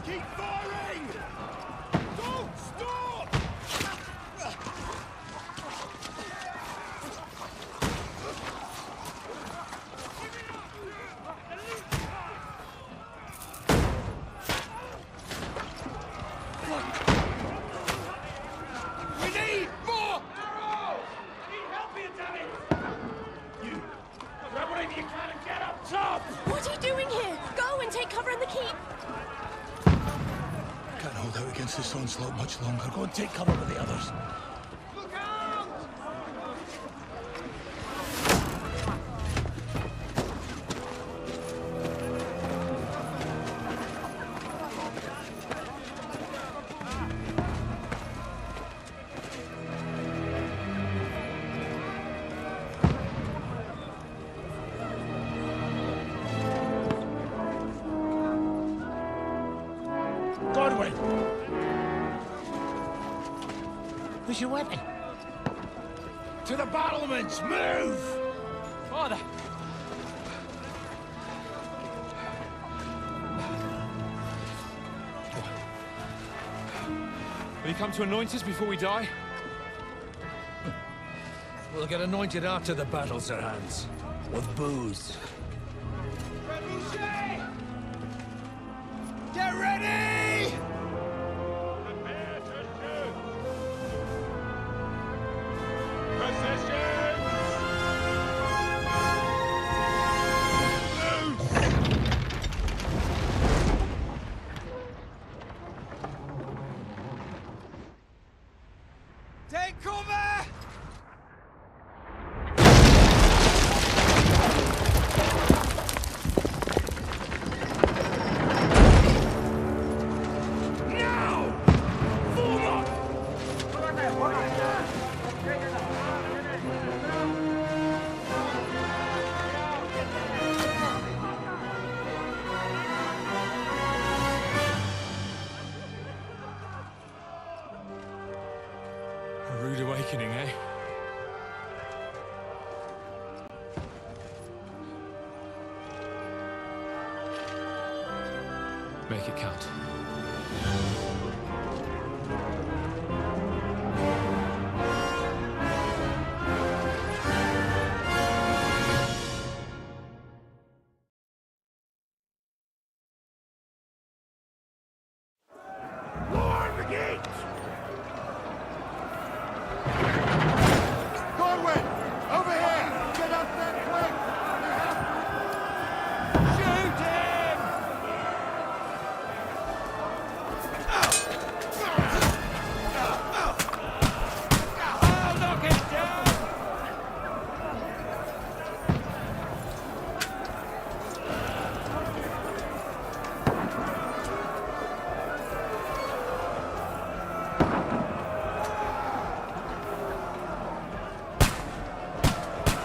Keep firing! Don't stop! We need more! Arrow! I need help here, damn it! You, grab whatever you can and get up top! What are you doing here? Go and take cover in the keep. Can't hold out against this onslaught much longer. Go and take cover with the others. Look out! Godwin! Where's your weapon? To the battlements! Move! Father! Will you come to anoint us before we die? We'll get anointed after the battles are hands. With booze. Get ready! Prepare to shoot! Positions! Take cover! A rude awakening, eh? Make it count. Lower the gate! Godwin! Over here! Get up there quick! Shoot him! I'll knock it down!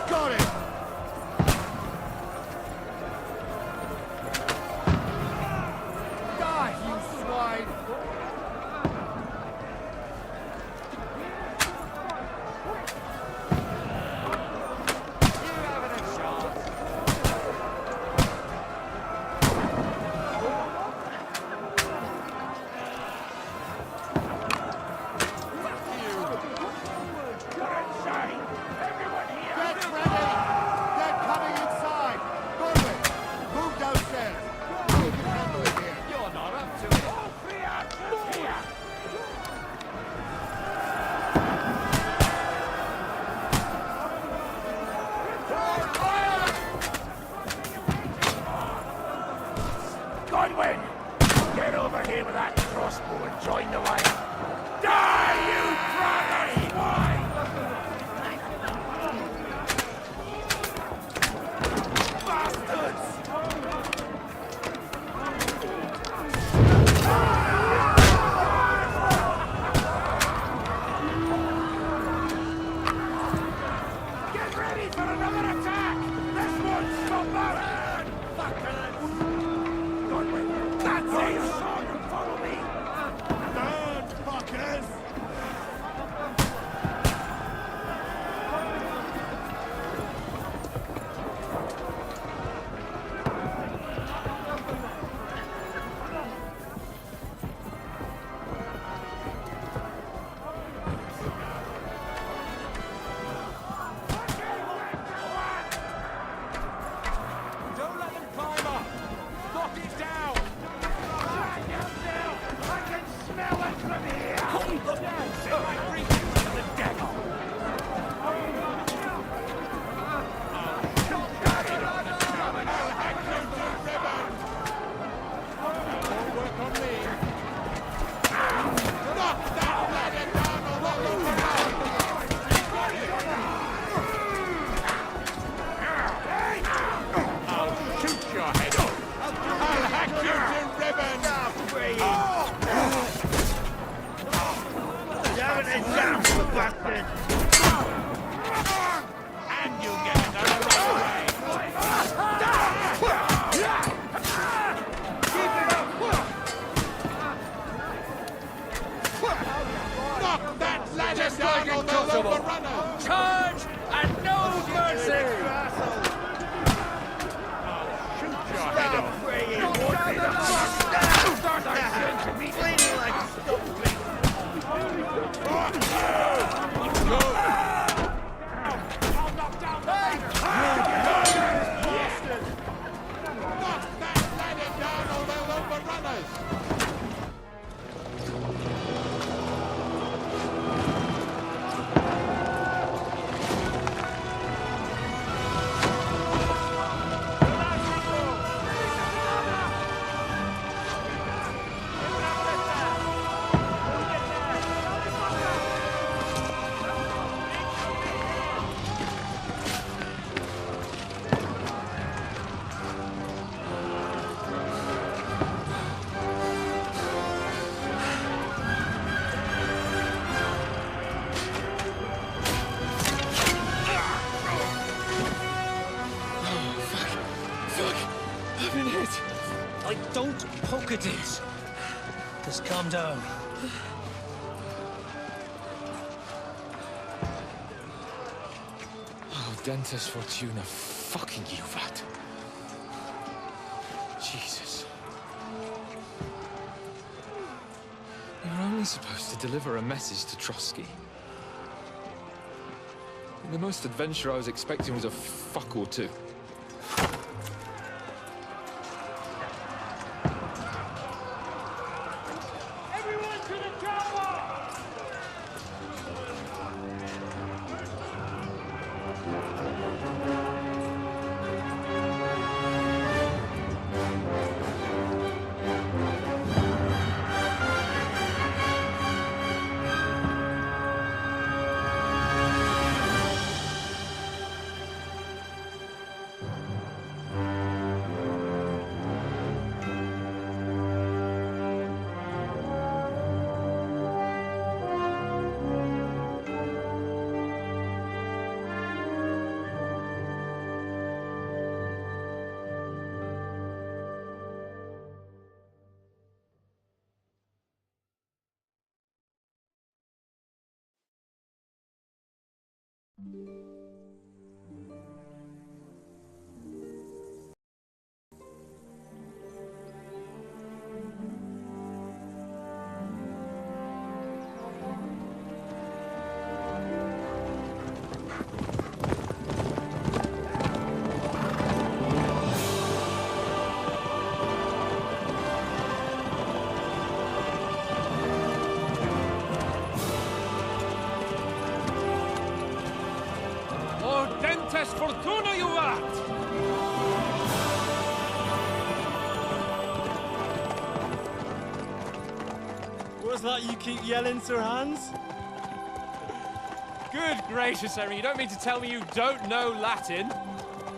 Got it! Die, you swine! You haven't a chance! Get ready! They're coming inside! Godwin, move downstairs! You can handle it here! You're not up to it! All three archers here! Godwin! Get over here with that crossbow and join the line! Die, you brother swine! Bastards! Get ready for another attack! This one's not bad! Fuckers! Godwin, that's it! Sword and follow me! Burn, fuckers! Charge and no mercy! Don't poke at it. Just calm down. Oh, Dentes Fortuna, fucking you, that. Jesus. You were only supposed to deliver a message to Trotsky. The most adventure I was expecting was a fuck or two. Dentes Fortuna, you vat! What's that you keep yelling, Sir Hans? Good gracious, Henry, you don't mean to tell me you don't know Latin?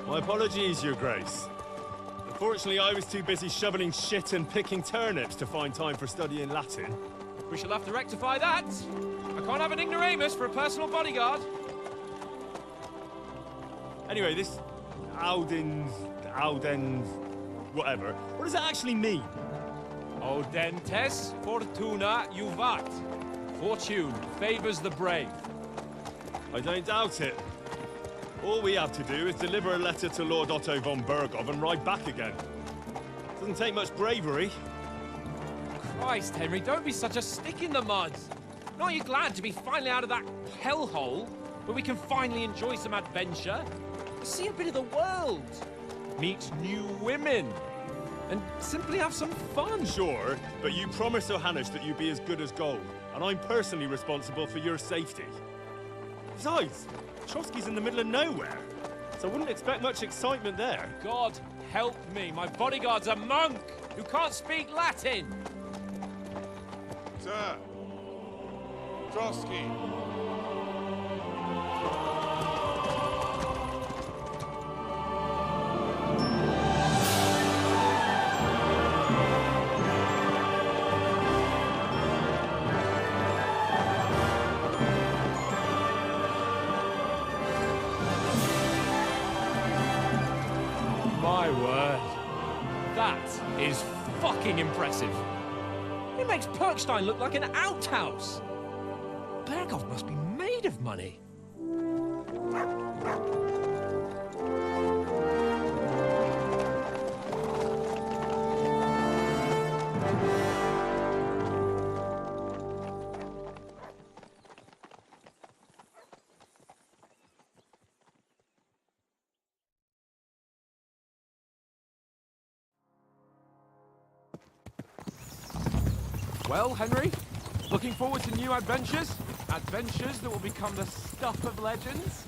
My apologies, Your Grace. Unfortunately, I was too busy shoveling shit and picking turnips to find time for studying Latin. We shall have to rectify that. I can't have an ignoramus for a personal bodyguard. Anyway, this Audens, whatever. What does that actually mean? Audentes Fortuna Juvat. Fortune favors the brave. I don't doubt it. All we have to do is deliver a letter to Lord Otto von Bergov and ride back again. Doesn't take much bravery. Christ, Henry, don't be such a stick in the mud. Aren't you glad to be finally out of that hellhole where we can finally enjoy some adventure? See a bit of the world. Meet new women. and simply have some fun. Sure, but you promised Johannes that you'd be as good as gold, and I'm personally responsible for your safety. Besides, Trotsky's in the middle of nowhere, so I wouldn't expect much excitement there. God help me, my bodyguard's a monk who can't speak Latin. Sir. Trotsky. My word. That is fucking impressive. It makes Perkstein look like an outhouse. Berghoff must be made of money. Well, Henry, looking forward to new adventures? Adventures that will become the stuff of legends?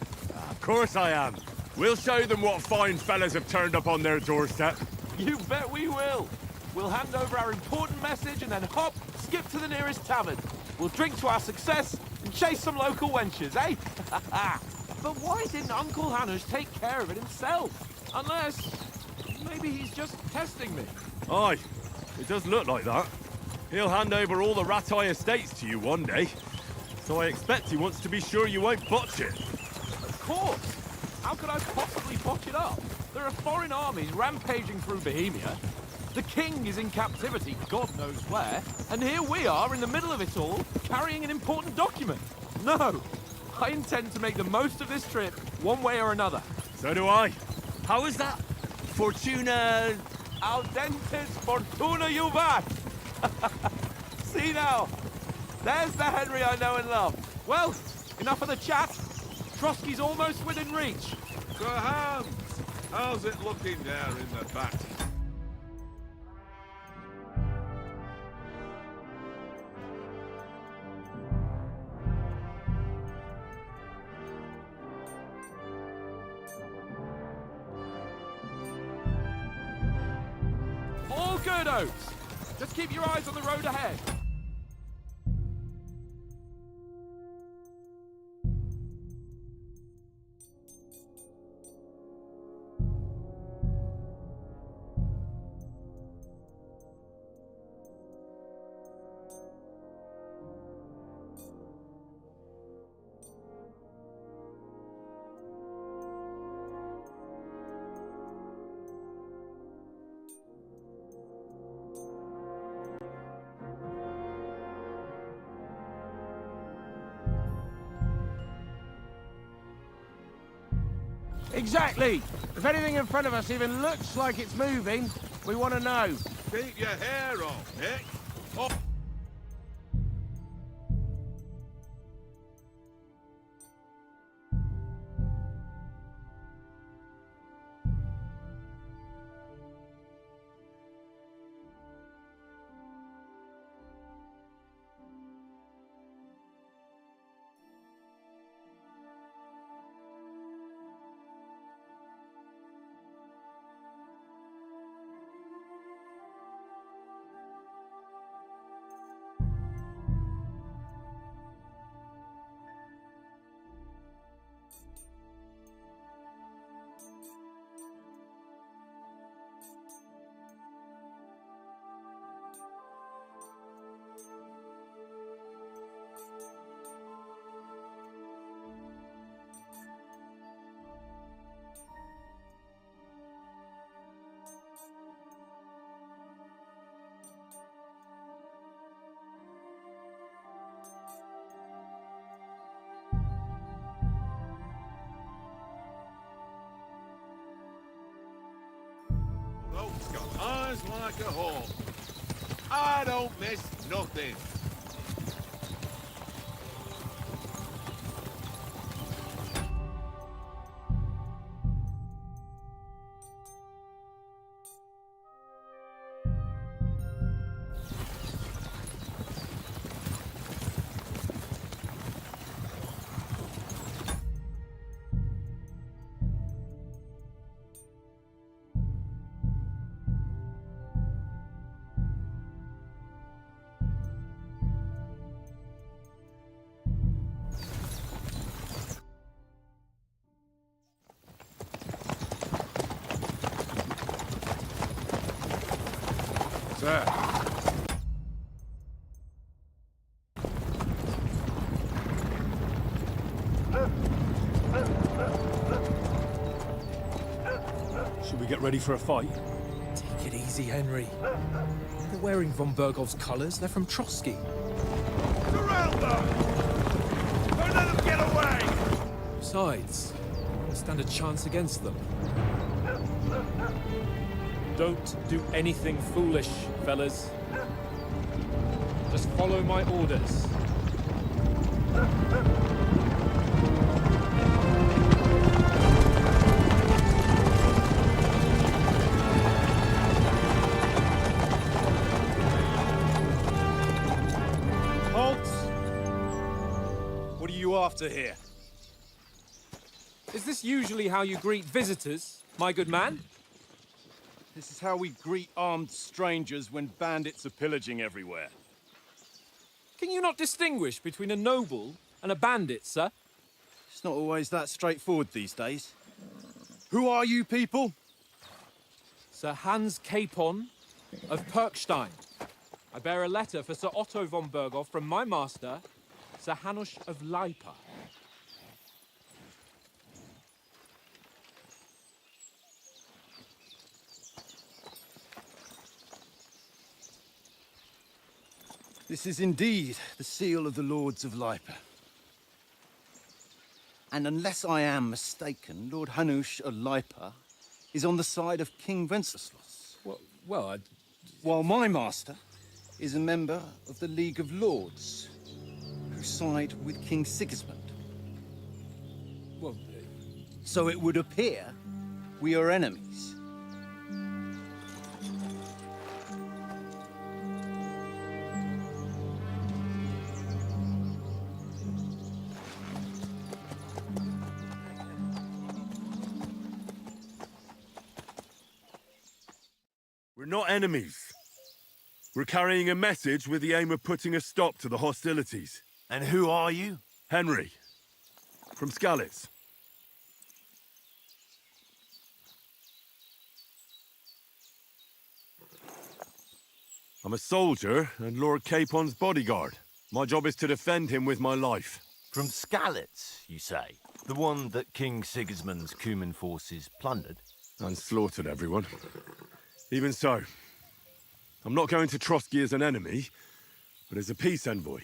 Of course I am. We'll show them what fine fellas have turned up on their doorstep. You bet we will. We'll hand over our important message and then hop, skip to the nearest tavern. We'll drink to our success and chase some local wenches, eh? But why didn't Uncle Hannes take care of it himself? Unless, maybe he's just testing me. Aye, it does look like that. He'll hand over all the Ratai estates to you one day. So I expect he wants to be sure you won't botch it. Of course. How could I possibly botch it up? There are foreign armies rampaging through Bohemia. The king is in captivity, God knows where. And here we are in the middle of it all, carrying an important document. No, I intend to make the most of this trip, one way or another. So do I. How is that? Fortuna... Audentes fortuna juvat! See now, there's the Henry I know and love. Well, enough of the chat. Trotsky's almost within reach. Sir Hans, how's it looking there in the back? All good, Oates. Just keep your eyes on the road ahead. Exactly. If anything in front of us even looks like it's moving, we want to know. Keep your hair off, Nick. Oh. Bloke's got eyes like a hawk. I don't miss nothing. Sir. Should we get ready for a fight? Take it easy, Henry. They're wearing von Bergov's colors. They're from Trotsky. Surround them! Don't let them get away! Besides, we stand a chance against them. Don't do anything foolish, fellas. Just follow my orders. Halt! What are you after here? Is this usually how you greet visitors, my good man? This is how we greet armed strangers when bandits are pillaging everywhere. Can you not distinguish between a noble and a bandit, sir? It's not always that straightforward these days. Who are you people? Sir Hans Capon of Perkstein. I bear a letter for Sir Otto von Berghoff from my master, Sir Hanush of Lipa. This is indeed the seal of the Lords of Lipa. And unless I am mistaken, Lord Hanush of Lipa is on the side of King Wenceslas. Well, While my master is a member of the League of Lords, who side with King Sigismund. well, So it would appear we are enemies. We're not enemies. We're carrying a message with the aim of putting a stop to the hostilities. And who are you? Henry, from Skalitz. I'm a soldier and Lord Capon's bodyguard. My job is to defend him with my life. From Skalitz, you say? The one that King Sigismund's Cuman forces plundered? And slaughtered everyone. Even so, I'm not going to Trotsky as an enemy, but as a peace envoy.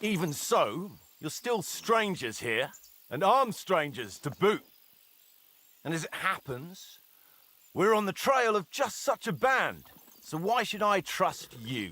Even so, you're still strangers here, and armed strangers to boot. And as it happens, we're on the trail of just such a band, so why should I trust you?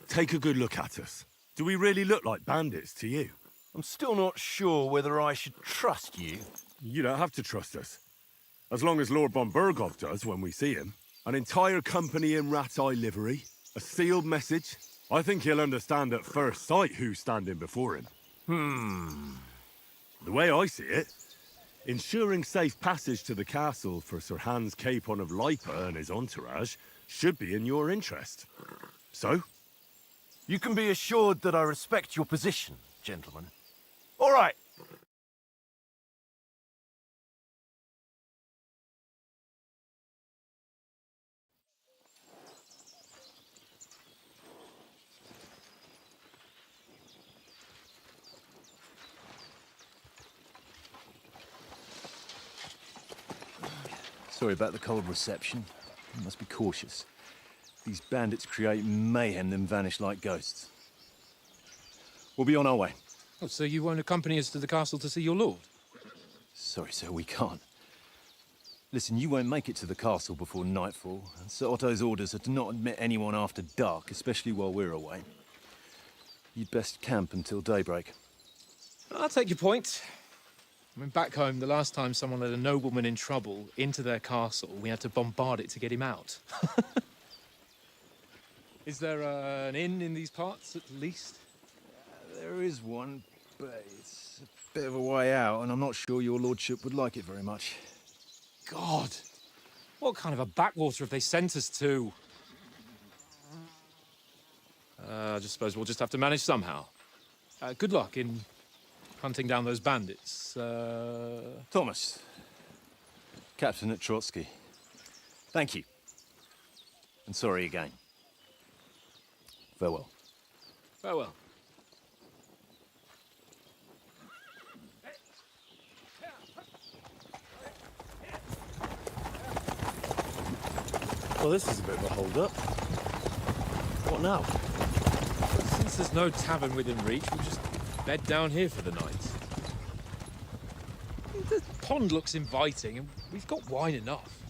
Take a good look at us. Do we really look like bandits to you? I'm still not sure whether I should trust you. You don't have to trust us. As long as Lord von Berghoff does when we see him. An entire company in rat-eye livery, a sealed message. I think he'll understand at first sight who's standing before him. The way I see it, Ensuring safe passage to the castle for Sir Hans Capon of Lipa and his entourage should be in your interest. So, You can be assured that I respect your position, gentlemen. All right. Sorry about the cold reception. You must be cautious. These bandits create mayhem, then vanish like ghosts. We'll be on our way. Oh, so you won't accompany us to the castle to see your lord? Sorry, sir, we can't. Listen, you won't make it to the castle before nightfall, and Sir Otto's orders are to not admit anyone after dark, especially while we're away. You'd best camp until daybreak. I'll take your point. I mean, back home, the last time someone let a nobleman in trouble into their castle, we had to bombard it to get him out. Is there an inn in these parts, at least? There is one, but it's a bit of a way out, and I'm not sure your lordship would like it very much. God! What kind of a backwater have they sent us to? I just suppose we'll just have to manage somehow. Good luck in hunting down those bandits. Thomas, Captain at Trotsky. Thank you. And sorry again. Farewell. Farewell. Well, this is a bit of a hold-up. What now? Since there's no tavern within reach, we'll just bed down here for the night. The pond looks inviting, and we've got wine enough.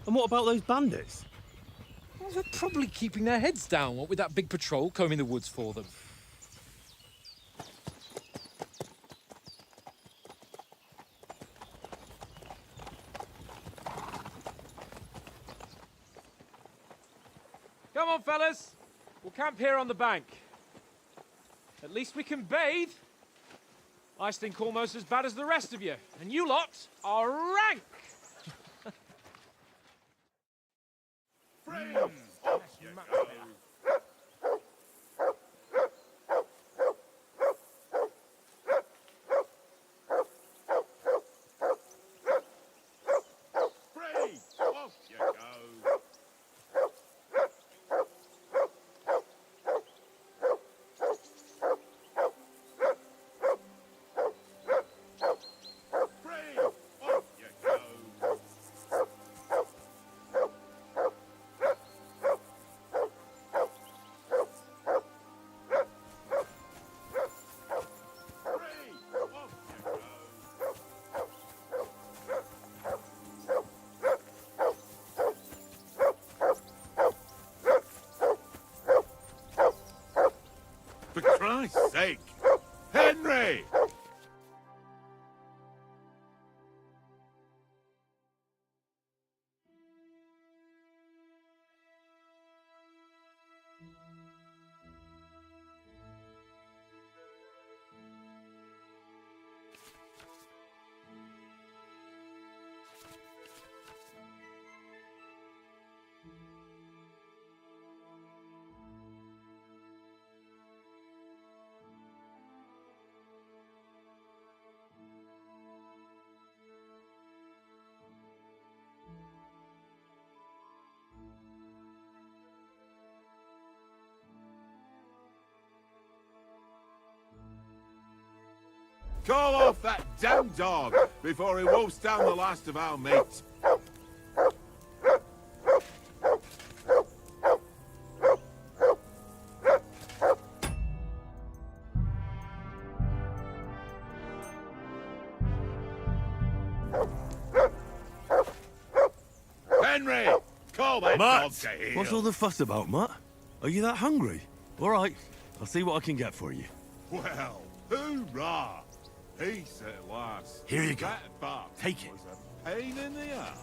And what about those bandits? Well, they're probably keeping their heads down, what with that big patrol combing the woods for them. Come on, fellas. We'll camp here on the bank. At least we can bathe. I stink almost as bad as the rest of you, and you lot are rank. Off you go. Free! Off you go. Free! Off you go. For Christ's sake! Henry! Call off that damn dog before he wolfs down the last of our meat. Henry! Call that dog to heel. what's all the fuss about, Mutt? Are you that hungry? All right, I'll see what I can get for you. Well, hoorah! Peace at last. Here you go. That bark Take it. was a pain in the ass.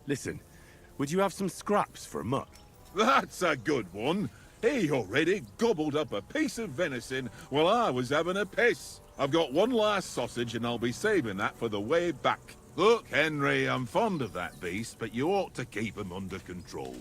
Listen, would you have some scraps for a mutt? That's a good one. He already gobbled up a piece of venison while I was having a piss. I've got one last sausage and I'll be saving that for the way back. Look, Henry, I'm fond of that beast, but you ought to keep him under control.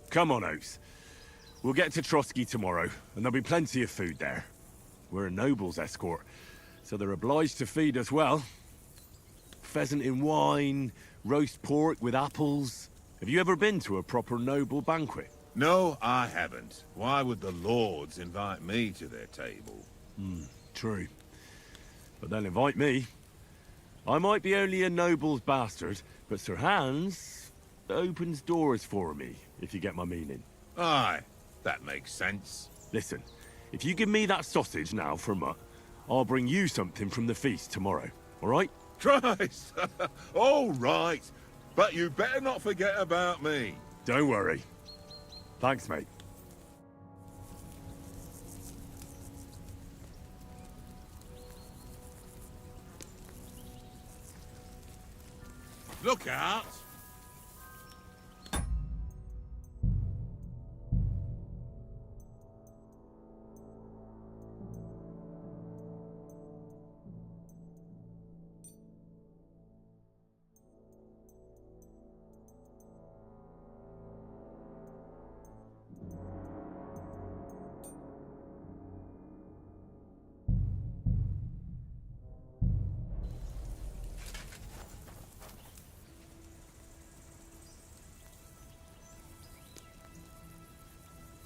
Come on, Oates. We'll get to Trotsky tomorrow, and there'll be plenty of food there. We're a noble's escort, so they're obliged to feed us well. Pheasant in wine, roast pork with apples. Have you ever been to a proper noble banquet? No, I haven't. Why would the lords invite me to their table? True. But they'll invite me. I might be only a noble's bastard, but Sir Hans opens doors for me, if you get my meaning. Aye, that makes sense. Listen, if you give me that sausage now for a mutt, I'll bring you something from the feast tomorrow, all right? Christ! All right, but you better not forget about me. Don't worry. Thanks, mate. Look out!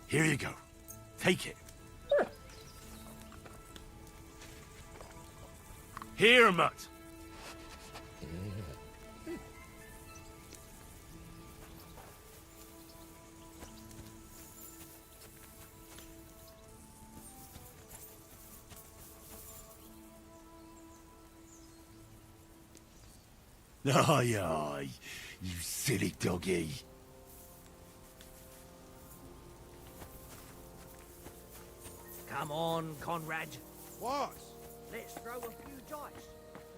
Here you go. Take it. Here, mutt. Aye, aye, you silly doggy. Come on, Conrad. What? Let's throw a few dice.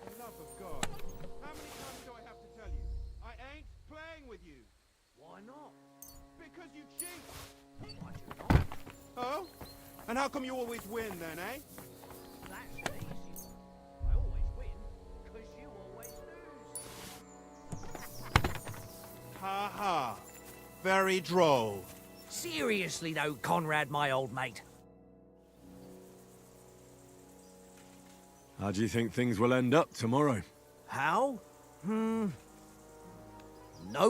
For the love of God. How many times do I have to tell you? I ain't playing with you. Why not? Because you cheat. I do not. Oh? And how come you always win then, eh? That's an easy one. I always win, because you always lose. Ha ha. Very droll. Seriously though, Conrad, my old mate. How do you think things will end up tomorrow? How? No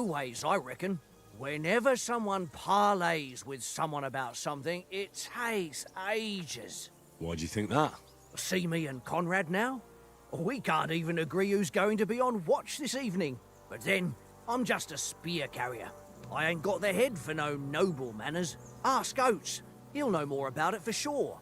ways, I reckon. Whenever someone parleys with someone about something, it takes ages. Why do you think that? See me and Conrad now? We can't even agree who's going to be on watch this evening. But then, I'm just a spear carrier. I ain't got the head for no noble manners. Ask Oates. He'll know more about it for sure.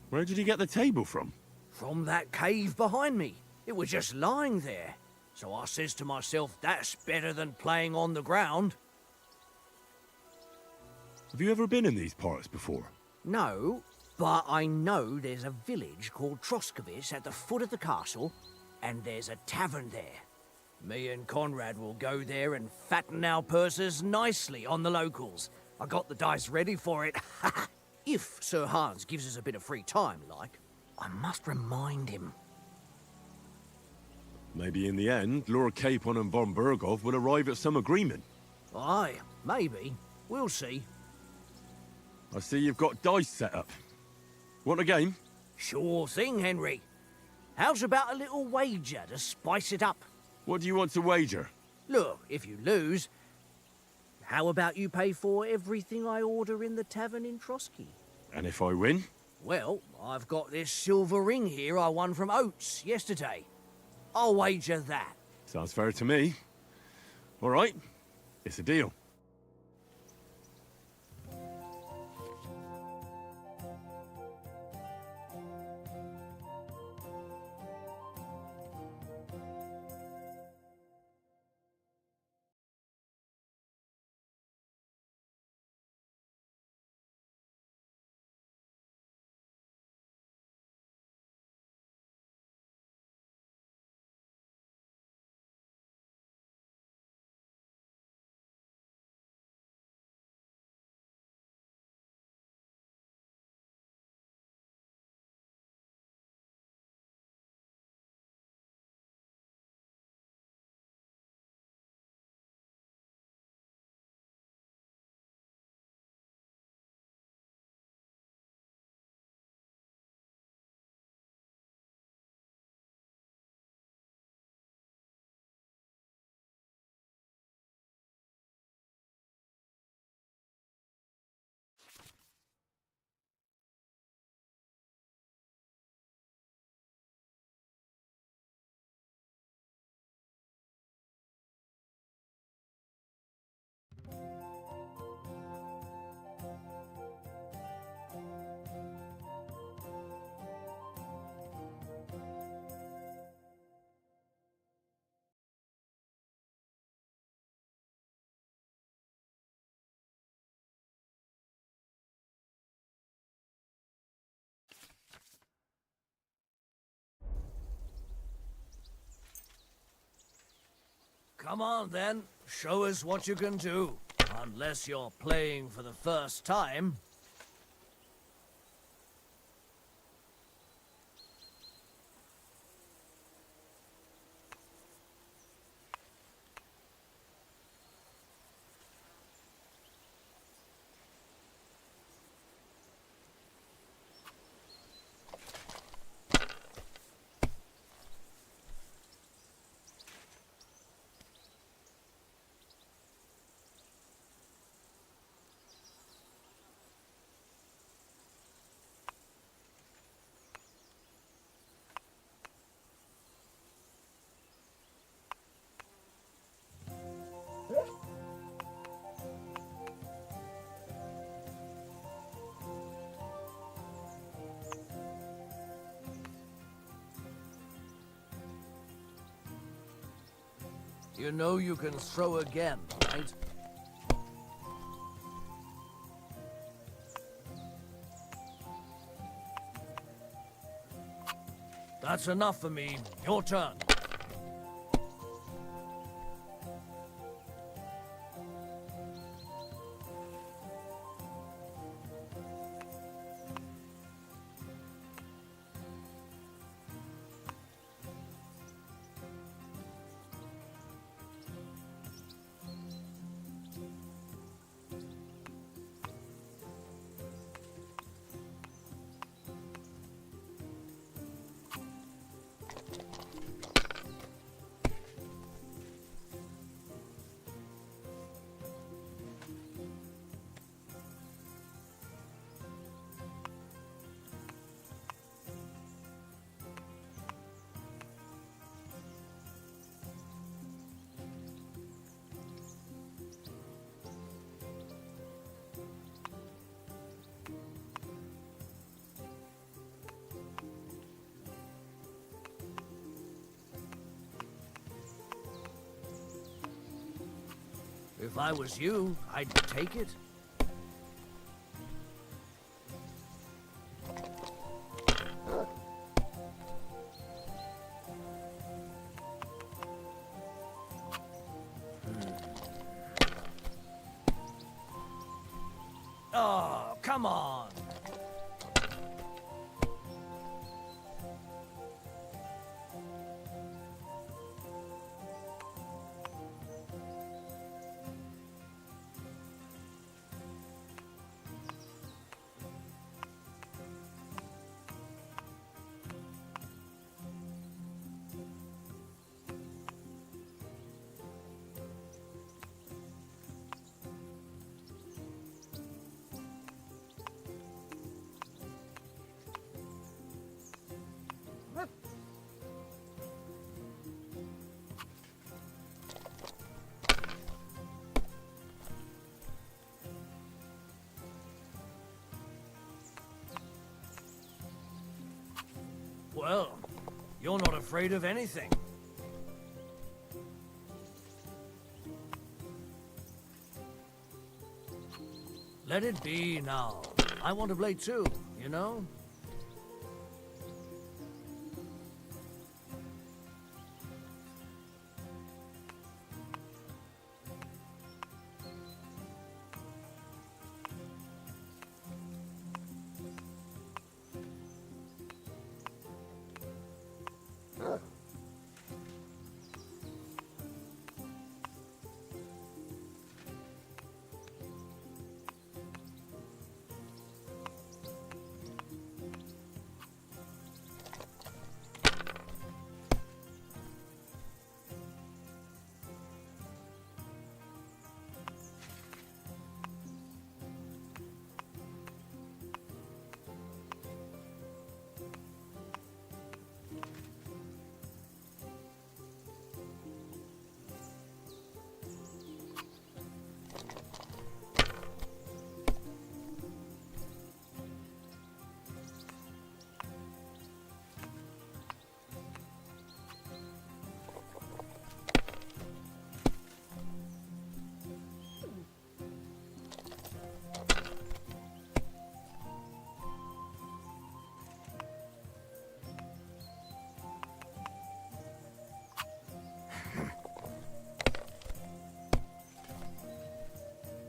Where did you get the table from? From that cave behind me. It was just lying there. So I says to myself, that's better than playing on the ground. Have you ever been in these parts before? No, but I know there's a village called Troskovic at the foot of the castle, and there's a tavern there. Me and Conrad will go there and fatten our purses nicely on the locals. I got the dice ready for it. If Sir Hans gives us a bit of free time, like. I must remind him. Maybe in the end, Lord Capon and von Berghoff will arrive at some agreement. Aye, maybe. We'll see. I see you've got dice set up. Want a game? Sure thing, Henry. How's about a little wager to spice it up? What do you want to wager? Look, if you lose, how about you pay for everything I order in the tavern in Trotsky? And if I win? Well, I've got this silver ring here I won from Oates yesterday. I'll wager that. Sounds fair to me. All right, it's a deal. Come on then, show us what you can do. Unless you're playing for the first time. You know you can throw again, right? That's enough for me. Your turn. If I was you, I'd take it. Oh, come on. Well, you're not afraid of anything. Let it be now. I want to play too, you know?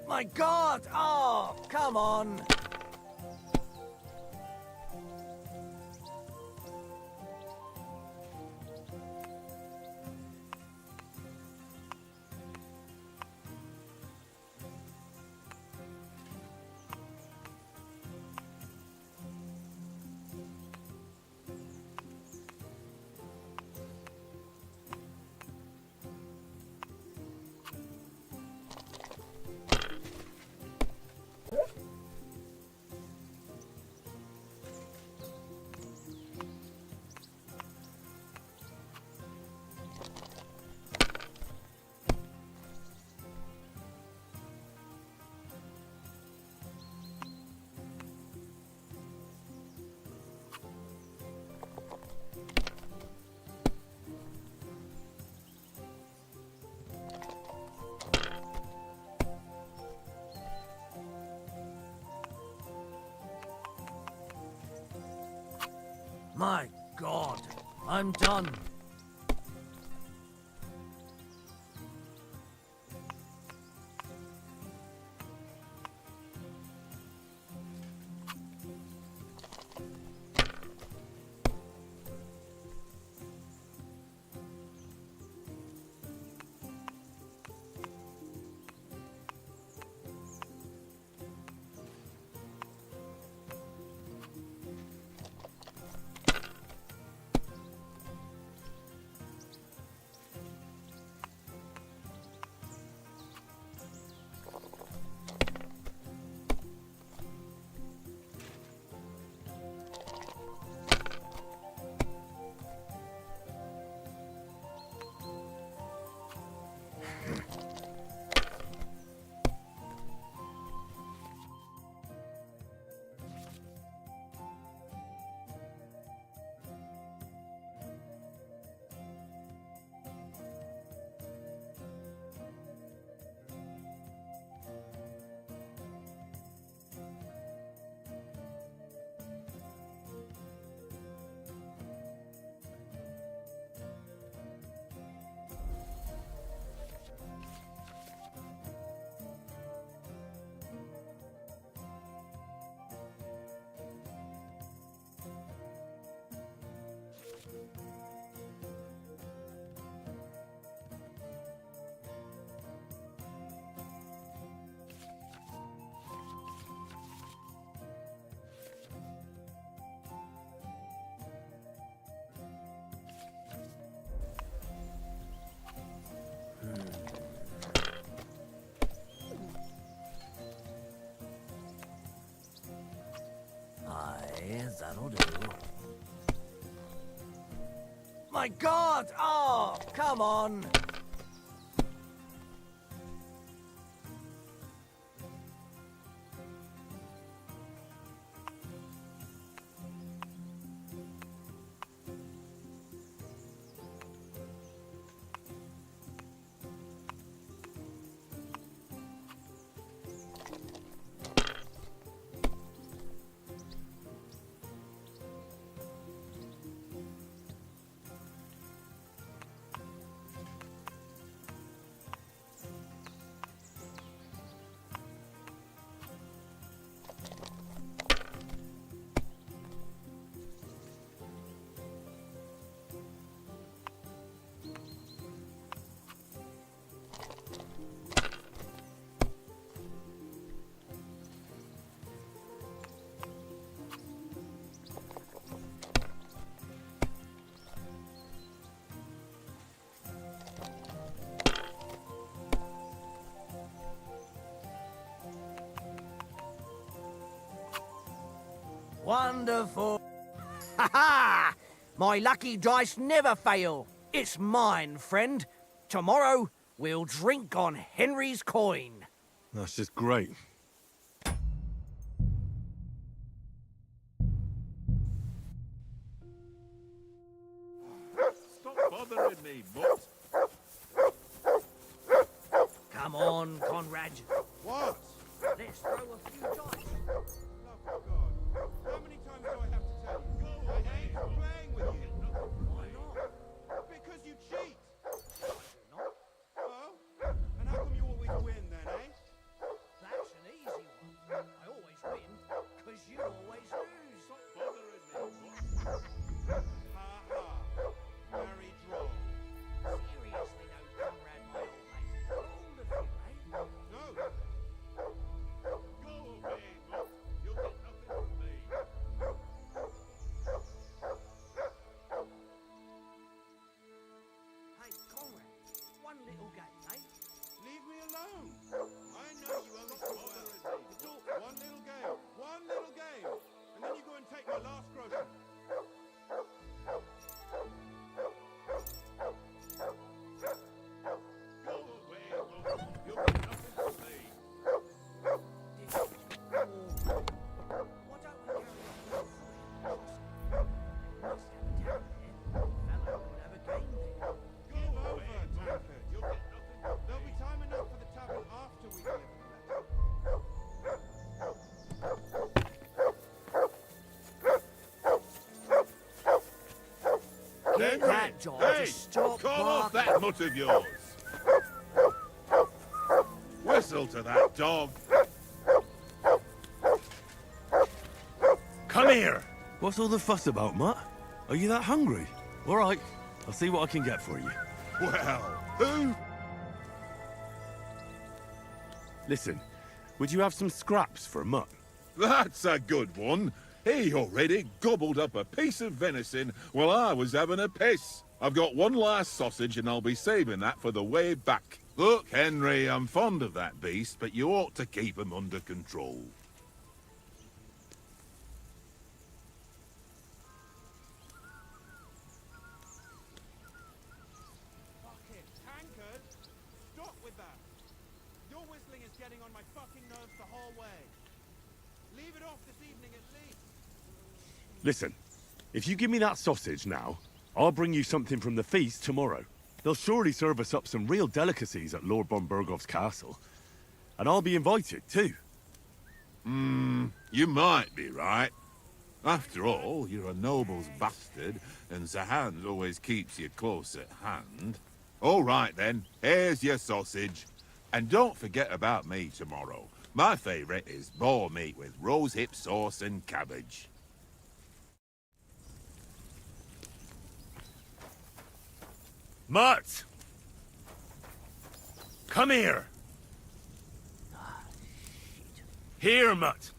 My God! Oh, come on! My God, I'm done. Aye, that'll do. My God! Oh, come on! Wonderful. Ha ha! My lucky dice never fail. It's mine, friend. Tomorrow, we'll drink on Henry's coin. That's just great. Stop bothering me, Mutt. Come on, Conrad. What? Let's throw a few dice. Love of God. How many times do I have to tell you? I ain't playing with you. Why not? Because you cheat. I do not. Oh? And how come you always win then, eh? That's an easy one. I always win, because you always lose. Stop bothering me, Mutt. Ha ha. Very droll. Seriously though, Conrad, my old mate. All of you, eh? No. Go away, Mutt. You'll get nothing from me. Hey, Conrad, one little game, eh? Leave me alone. I know you only too well. It's all one little game. One little game. And then you go and take my last grocery. Go away, Mutt. You'll get nothing from me. What don't we carry on with must have a town there. Fellow could have a game there. Give Go over, away, Mutt. Tankard. You'll get nothing from There'll me. be time enough for the tavern after we deliver the letter. Get that dog Hey, to stop call off barking. that mutt of yours. Whistle to that dog. Come here! What's all the fuss about, Mutt? Are you that hungry? All right, I'll see what I can get for you. Well, who? Listen, would you have some scraps for a Mutt? That's a good one. He already gobbled up a piece of venison while I was having a piss. I've got one last sausage and I'll be saving that for the way back. Look, Henry, I'm fond of that beast, but you ought to keep him under control. Fucking Tankard! Stop with that! Your whistling is getting on my fucking nerves the whole way. Leave it off this evening at least. Listen, if you give me that sausage now, I'll bring you something from the feast tomorrow. They'll surely serve us up some real delicacies at Lord von Bergov's castle. And I'll be invited, too. You might be right. After all, you're a noble's bastard, and Sir Hans always keeps you close at hand. All right, then. Here's your sausage. And don't forget about me tomorrow. My favourite is boar meat with rosehip sauce and cabbage. Mutt! Come here! Here, Mutt!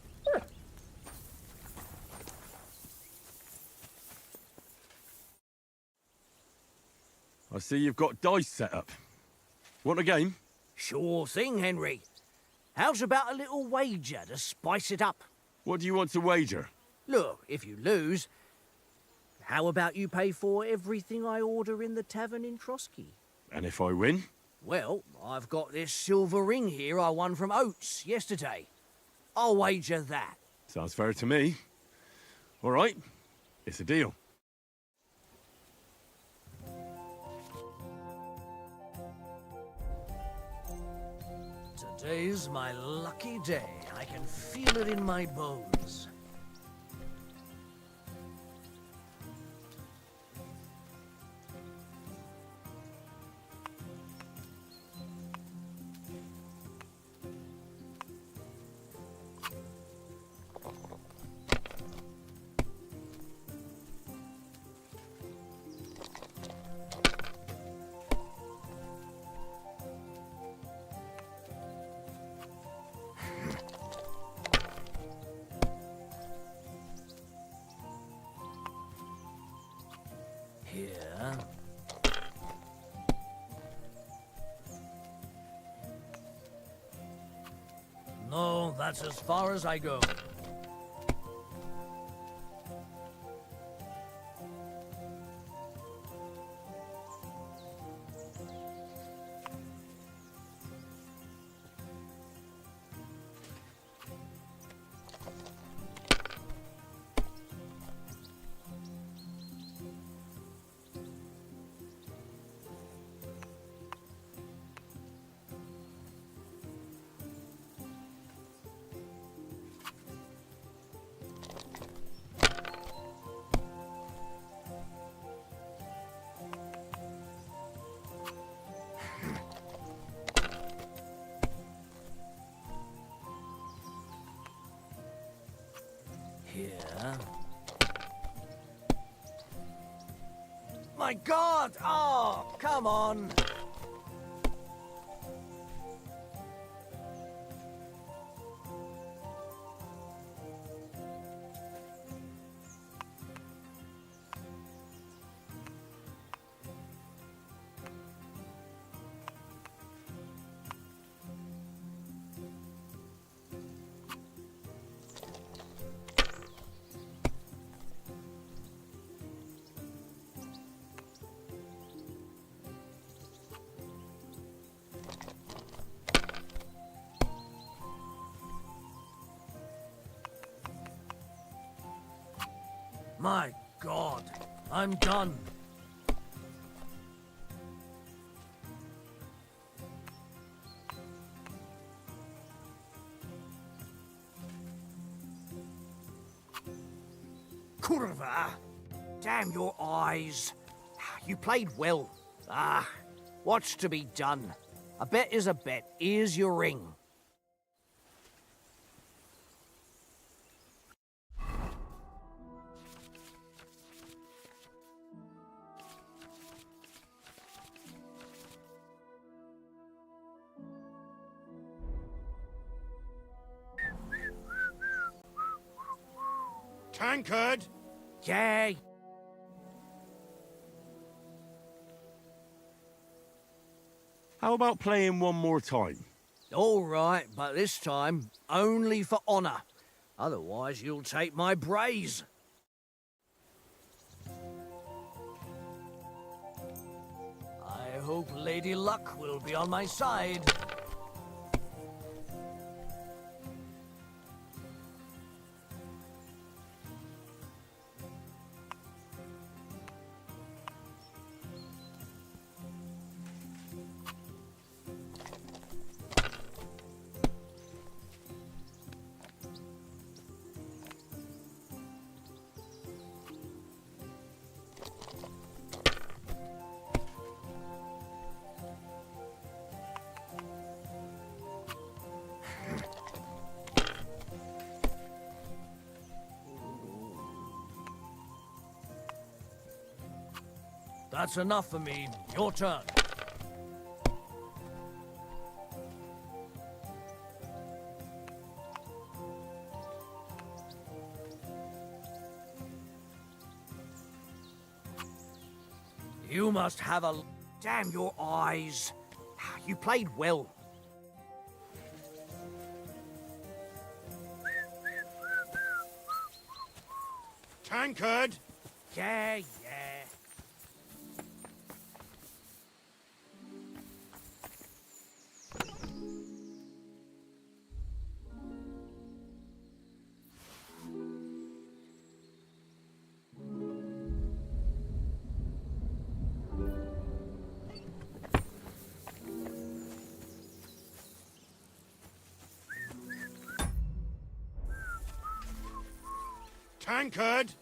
I see you've got dice set up. Want a game? Sure thing, Henry. How's about a little wager to spice it up? What do you want to wager? Look, if you lose, how about you pay for everything I order in the tavern in Trotsky? And if I win? Well, I've got this silver ring here I won from Oates yesterday. I'll wager that. Sounds fair to me. All right, it's a deal. Today's my lucky day. I can feel it in my bones. Here. No, that's as far as I go. here. My God! Oh, come on! My God, I'm done. Curva! Damn your eyes. You played well. Ah, what's to be done? A bet is a bet. Here's your ring. Tankard! Yay! How about playing one more time? All right, but this time only for honor. Otherwise, you'll take my braze. I hope Lady Luck will be on my side. That's enough for me. Your turn. You must have a... Damn your eyes. You played well. Tankard! Yeah. Tankard!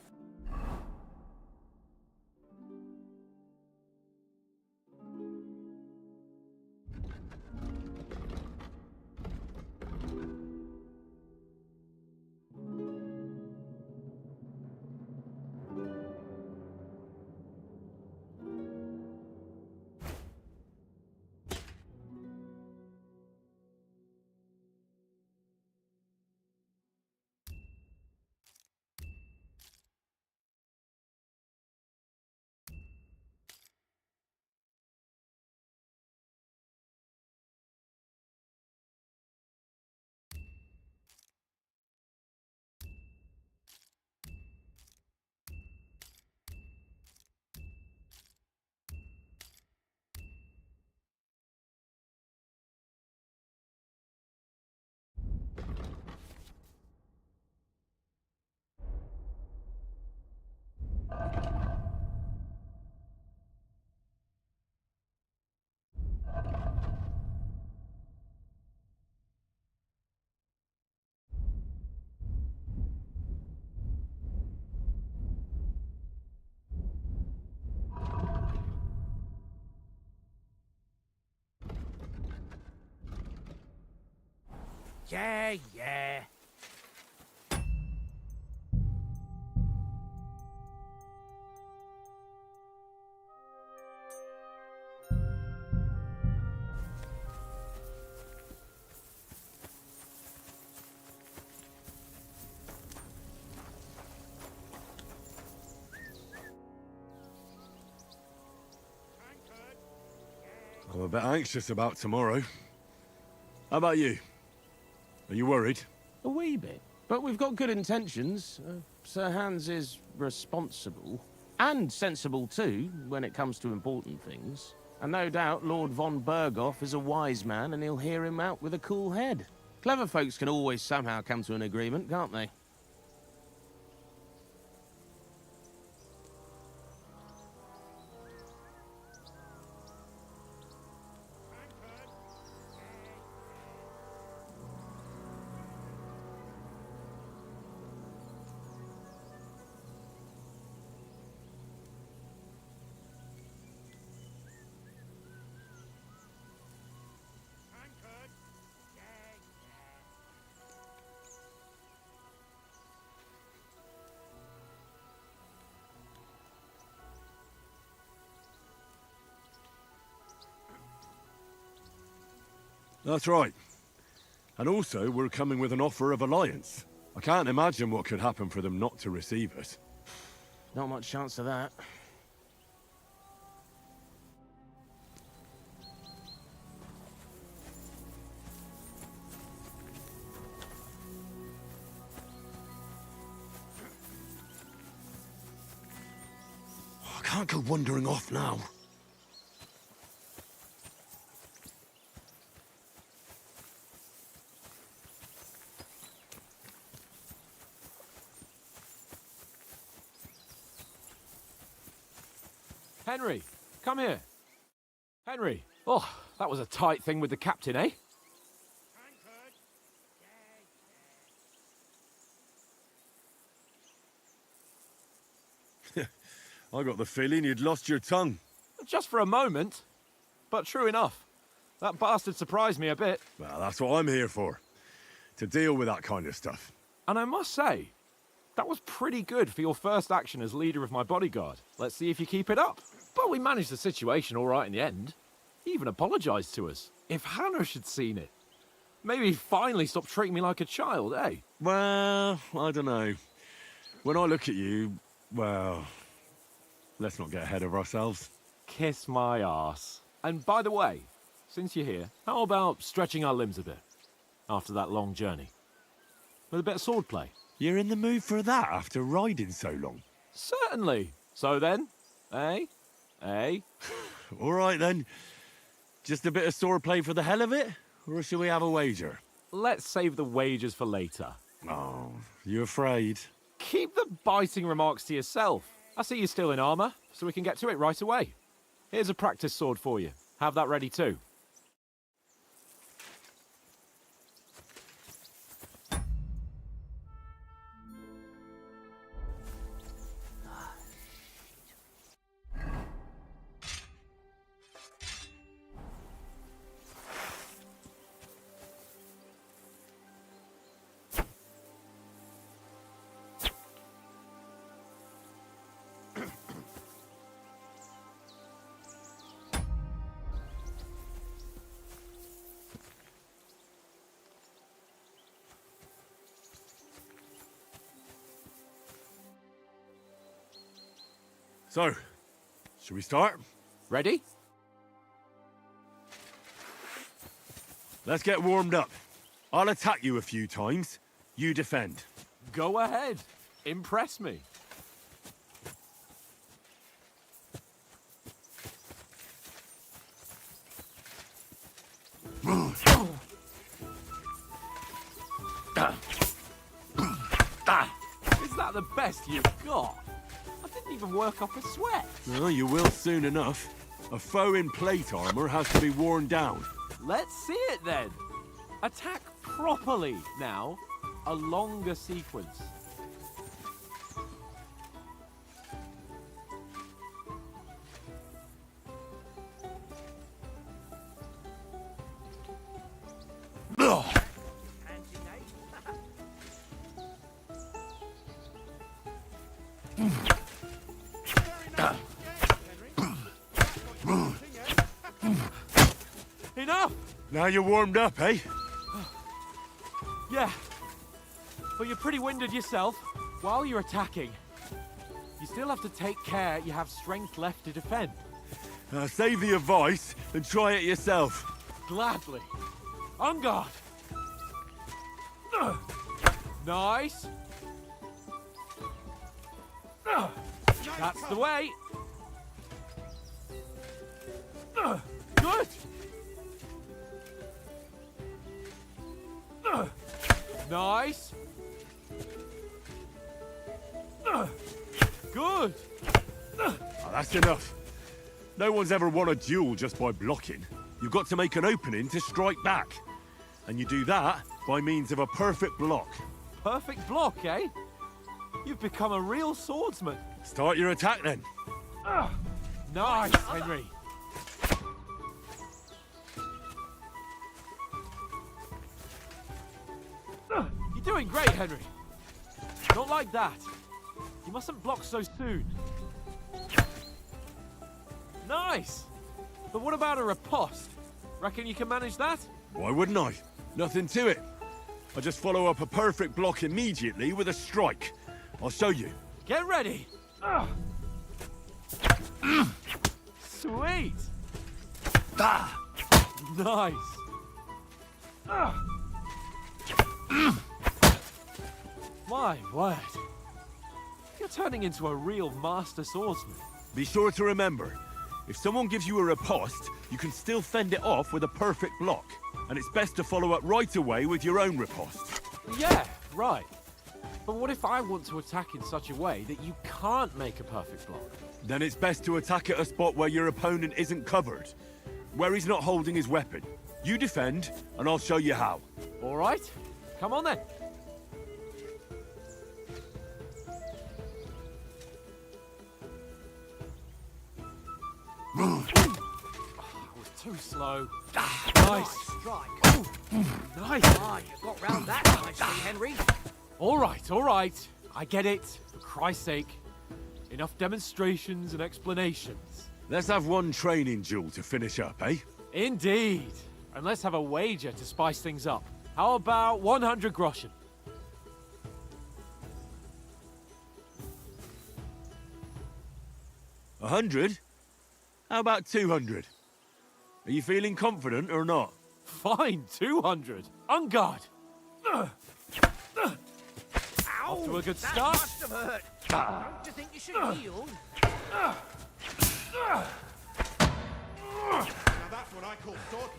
Yeah. I'm a bit anxious about tomorrow. How about you? Are you worried? A wee bit. But we've got good intentions. Sir Hans is responsible. And sensible too, when it comes to important things. And no doubt Lord von Berghoff is a wise man and he'll hear him out with a cool head. Clever folks can always somehow come to an agreement, can't they? That's right. And also, we're coming with an offer of alliance. I can't imagine what could happen for them not to receive us. Not much chance of that. I can't go wandering off now. Henry, come here. Henry. Oh, that was a tight thing with the captain, eh? I got the feeling you'd lost your tongue. Just for a moment. But true enough. That bastard surprised me a bit. Well, that's what I'm here for. To deal with that kind of stuff. And I must say, that was pretty good for your first action as leader of my bodyguard. Let's see if you keep it up. But we managed the situation all right in the end. He even apologized to us. If Hanush had seen it, maybe he'd finally stop treating me like a child, eh? Well, I don't know. When I look at you, well, let's not get ahead of ourselves. Kiss my arse. And by the way, since you're here, how about stretching our limbs a bit after that long journey? With a bit of swordplay. You're in the mood for that after riding so long? Certainly. So then, eh? Eh? All right then. Just a bit of swordplay for the hell of it? Or shall we have a wager? Let's save the wagers for later. Oh, you afraid? Keep the biting remarks to yourself. I see you're still in armor, so we can get to it right away. Here's a practice sword for you. Have that ready too. So, should we start? Ready? Let's get warmed up. I'll attack you a few times. You defend. Go ahead. Impress me. Is that the best you've got? I didn't even work up a sweat. Well, you will soon enough. A foe in plate armor has to be worn down. Let's see it then. Attack properly now. A longer sequence. Enough! Now you're warmed up, eh? Yeah, but you're pretty winded yourself. While you're attacking, you still have to take care you have strength left to defend. Save the advice and try it yourself. Gladly. On guard. Nice. That's the way. Good. Nice. Good. Oh, that's enough. No one's ever won a duel just by blocking. You've got to make an opening to strike back. And you do that by means of a perfect block. Perfect block, eh? You've become a real swordsman. Start your attack then. Nice, Henry. You're doing great, Henry. Not like that. You mustn't block so soon. Nice. But what about a riposte? Reckon you can manage that? Why wouldn't I? Nothing to it. I just follow up a perfect block immediately with a strike. I'll show you. Get ready. Sweet. Nice. My word. You're turning into a real master swordsman. Be sure to remember, if someone gives you a riposte, you can still fend it off with a perfect block. And it's best to follow up right away with your own riposte. Yeah, right. But what if I want to attack in such a way that you can't make a perfect block? Then it's best to attack at a spot where your opponent isn't covered, where he's not holding his weapon. You defend, and I'll show you how. All right. Come on then. I was too slow. Nice. Strike. Nice. Ah, you got round that nicely, Henry. All right, all right. I get it. For Christ's sake. Enough demonstrations and explanations. Let's have one training duel to finish up, eh? Indeed. And let's have a wager to spice things up. How about 100 groschen? A 100? How about 200? Are you feeling confident or not? Fine, 200. On guard. Ow! Off to a good That start. must have hurt. Don't you think you should heal? Now that's what I call sword.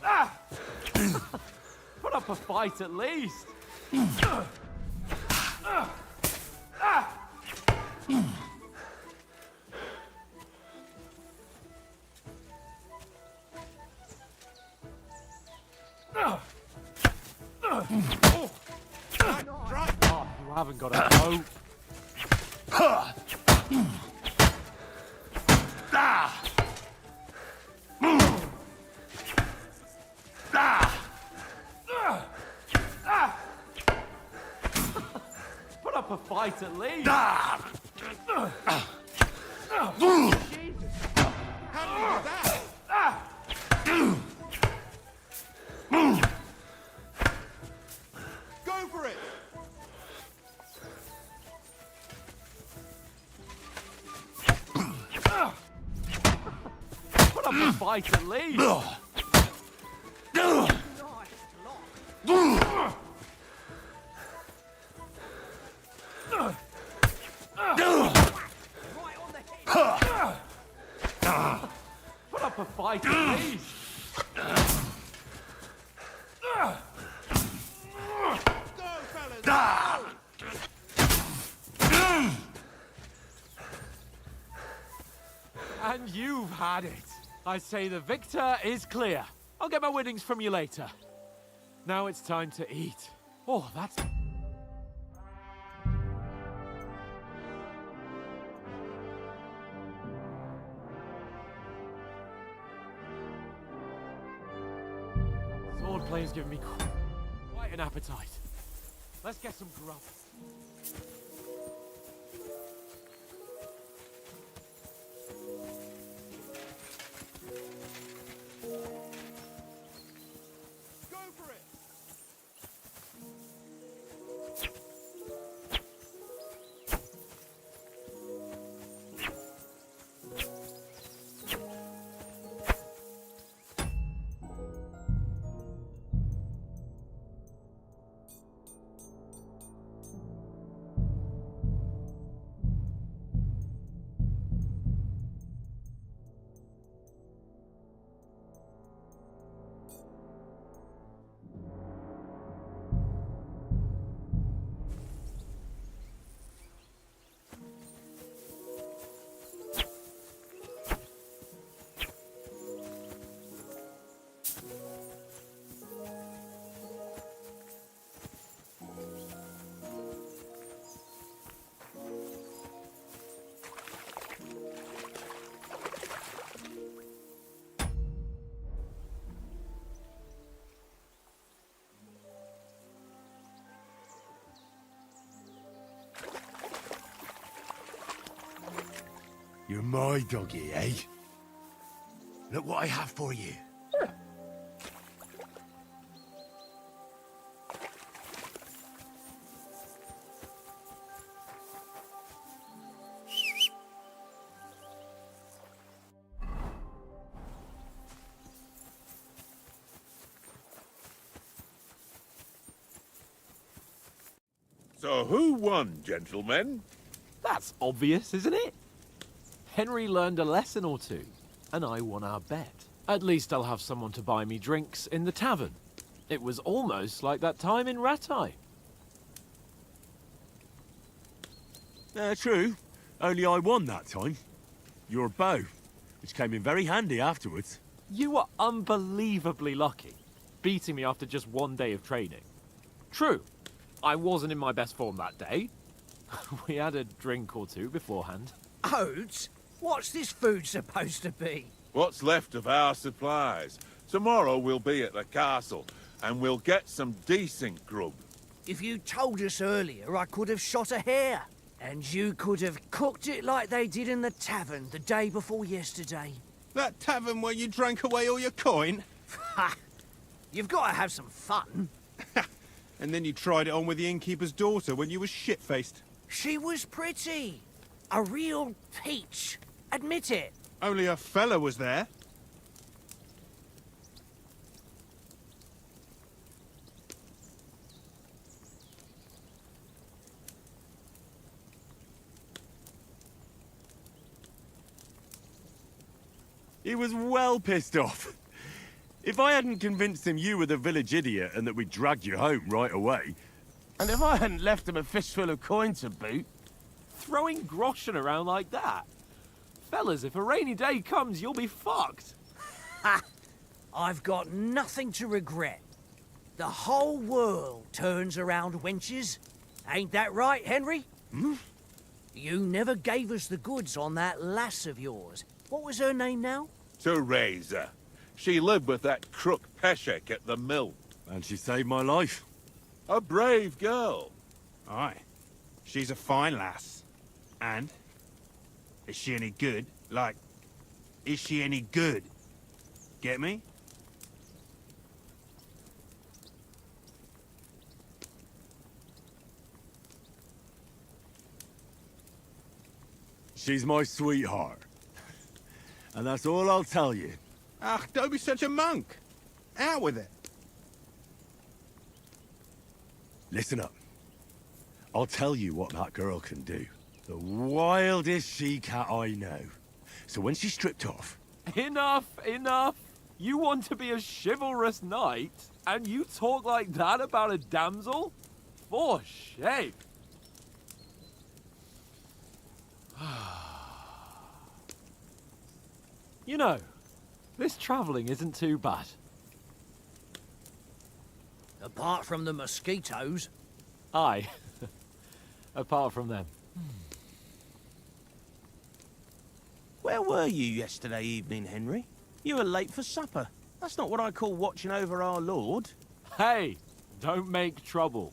Put up a fight at least. Oh, you haven't got a hope. Put up a fight at least. How do you do that? Go for it! Put up a fight at least. Nice block. Right on the head. Put up a fight at least. Go, fellas! And you've had it. I say the victor is clear. I'll get my winnings from you later. Now it's time to eat. Oh, that's... Sword playing's giving me quite an appetite. Let's get some grub. Go for it! You're my doggy, eh? Look what I have for you. So who won, gentlemen? That's obvious, isn't it? Henry learned a lesson or two, and I won our bet. At least I'll have someone to buy me drinks in the tavern. It was almost like that time in Rattay. True. Only I won that time. Your bow, which came in very handy afterwards. You were unbelievably lucky, beating me after just one day of training. True, I wasn't in my best form that day. We had a drink or two beforehand. Oates? What's this food supposed to be? What's left of our supplies. Tomorrow we'll be at the castle, and we'll get some decent grub. If you told us earlier, I could have shot a hare. And you could have cooked it like they did in the tavern the day before yesterday. That tavern where you drank away all your coin? Ha! You've got to have some fun. And then you tried it on with the innkeeper's daughter when you were shit-faced. She was pretty. A real peach. Admit it. Only a fella was there. He was well pissed off. If I hadn't convinced him you were the village idiot and that we dragged you home right away... And if I hadn't left him a fistful of coin to boot... Throwing groschen around like that? Fellas, if a rainy day comes, you'll be fucked. Ha! I've got nothing to regret. The whole world turns around wenches. Ain't that right, Henry? Hmm? You never gave us the goods on that lass of yours. What was her name now? Teresa. She lived with that crook Peshek at the mill. And she saved my life. A brave girl. Aye. She's a fine lass. And? Is she any good? Like, is she any good? Get me? She's my sweetheart. And that's all I'll tell you. Ach, don't be such a monk. Out with it. Listen up. I'll tell you what that girl can do. The wildest she-cat I know. So when she's stripped off... Enough, enough. You want to be a chivalrous knight, and you talk like that about a damsel? For shame. You know, this travelling isn't too bad. Apart from the mosquitoes. Aye. Apart from them. Where were you yesterday evening, Henry? You were late for supper. That's not what I call watching over our lord. Hey, don't make trouble.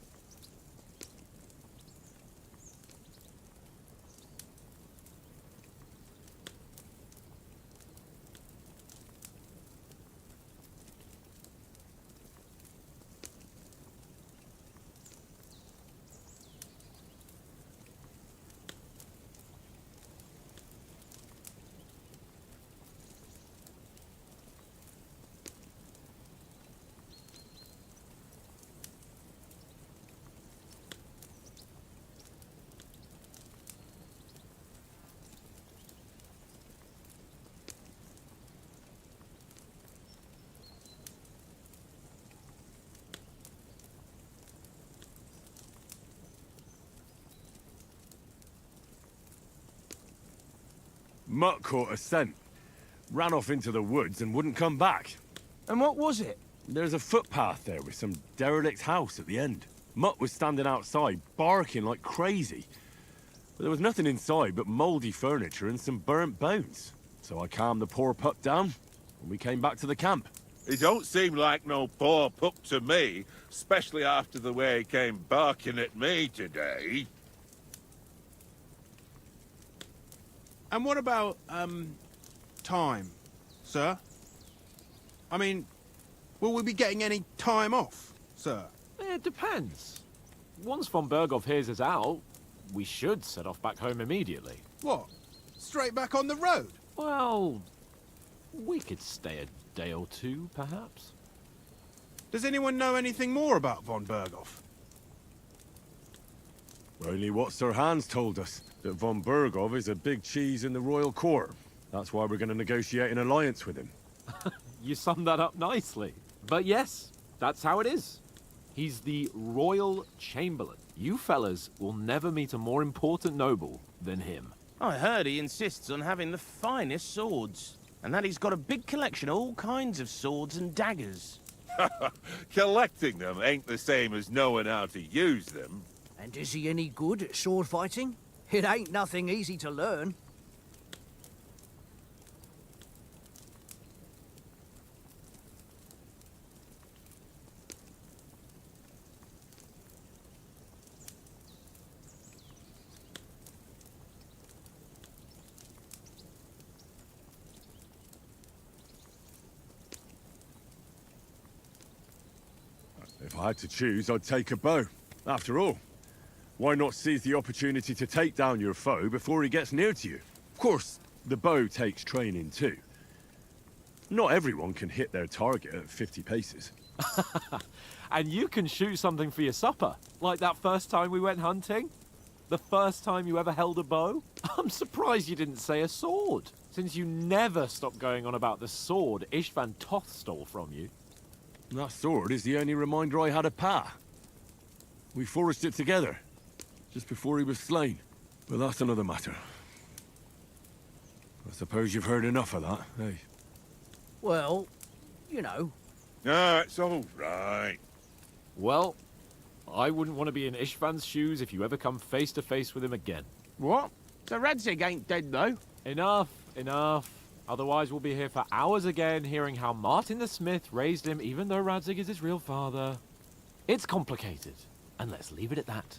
Mutt caught a scent, ran off into the woods and wouldn't come back. And what was it? There's a footpath there with some derelict house at the end. Mutt was standing outside, barking like crazy. But there was nothing inside but mouldy furniture and some burnt bones. So I calmed the poor pup down, and we came back to the camp. He don't seem like no poor pup to me, especially after the way he came barking at me today. And what about, time, sir? I mean, will we be getting any time off, sir? It depends. Once von Berghoff hears us out, we should set off back home immediately. What? Straight back on the road? Well, we could stay a day or two, perhaps. Does anyone know anything more about von Berghoff? Only what Sir Hans told us, that von Berghoff is a big cheese in the royal court. That's why we're going to negotiate an alliance with him. You summed that up nicely. But yes, that's how it is. He's the royal chamberlain. You fellas will never meet a more important noble than him. I heard he insists on having the finest swords, and that he's got a big collection of all kinds of swords and daggers. Collecting them ain't the same as knowing how to use them. And is he any good at sword fighting? It ain't nothing easy to learn. If I had to choose, I'd take a bow. After all, why not seize the opportunity to take down your foe before he gets near to you? Of course, the bow takes training too. Not everyone can hit their target at 50 paces. And you can shoot something for your supper, like that first time we went hunting. The first time you ever held a bow. I'm surprised you didn't say a sword, since you never stopped going on about the sword Ishvan Toth stole from you. That sword is the only reminder I had of Pa. We forged it together, just before he was slain. But that's another matter. I suppose you've heard enough of that, eh? Well, you know. No, it's all right. Well, I wouldn't want to be in Ishvan's shoes if you ever come face to face with him again. What? So Radzig ain't dead, though? Enough, enough. Otherwise we'll be here for hours again, hearing how Martin the Smith raised him even though Radzig is his real father. It's complicated, and let's leave it at that.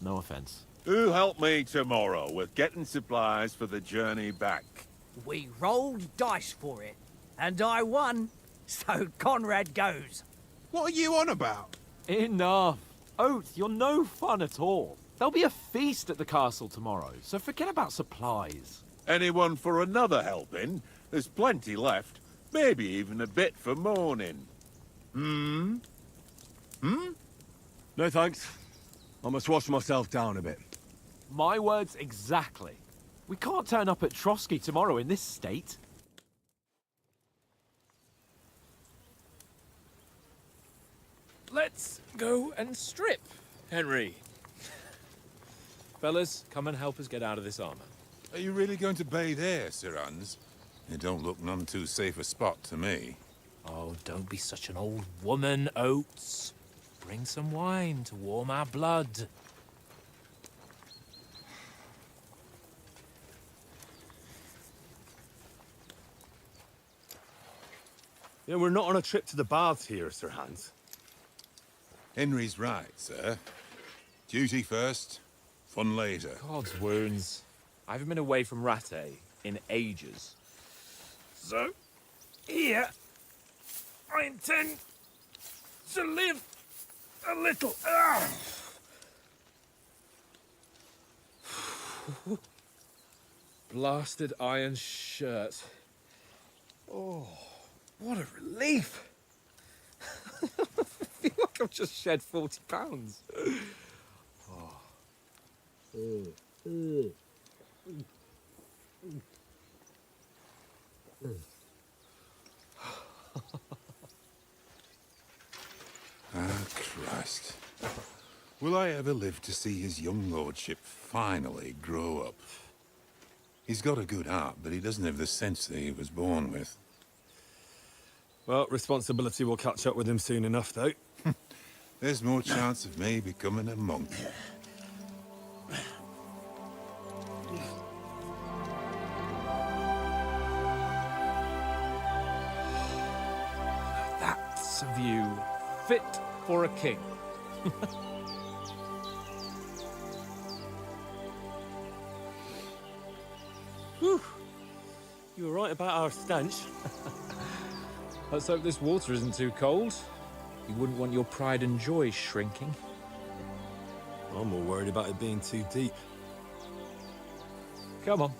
No offense. Who help me tomorrow with getting supplies for the journey back? We rolled dice for it, and I won. So Conrad goes. What are you on about? Enough. Oath, you're no fun at all. There'll be a feast at the castle tomorrow, so forget about supplies. Anyone for another helping? There's plenty left. Maybe even a bit for morning. Hmm? No thanks. I must wash myself down a bit. My words exactly. We can't turn up at Trotsky tomorrow in this state. Let's go and strip, Henry. Fellas, come and help us get out of this armor. Are you really going to bathe there, Sir Hans? It don't look none too safe a spot to me. Oh, don't be such an old woman, Oates. Bring some wine to warm our blood. Yeah, we're not on a trip to the baths here, Sir Hans. Henry's right, sir. Duty first, fun later. God's wounds. I haven't been away from Rattay in ages. So, here, I intend to live a little. Blasted iron shirt. Oh, what a relief. I feel like I've just shed 40 pounds. Ah, Christ. Will I ever live to see his young lordship finally grow up? He's got a good heart, but he doesn't have the sense that he was born with. Well, responsibility will catch up with him soon enough, though. There's more chance of me becoming a monk. That's a view fit for a king. Whew. You were right about our stench. Let's hope this water isn't too cold. You wouldn't want your pride and joy shrinking. I'm more worried about it being too deep. Come on.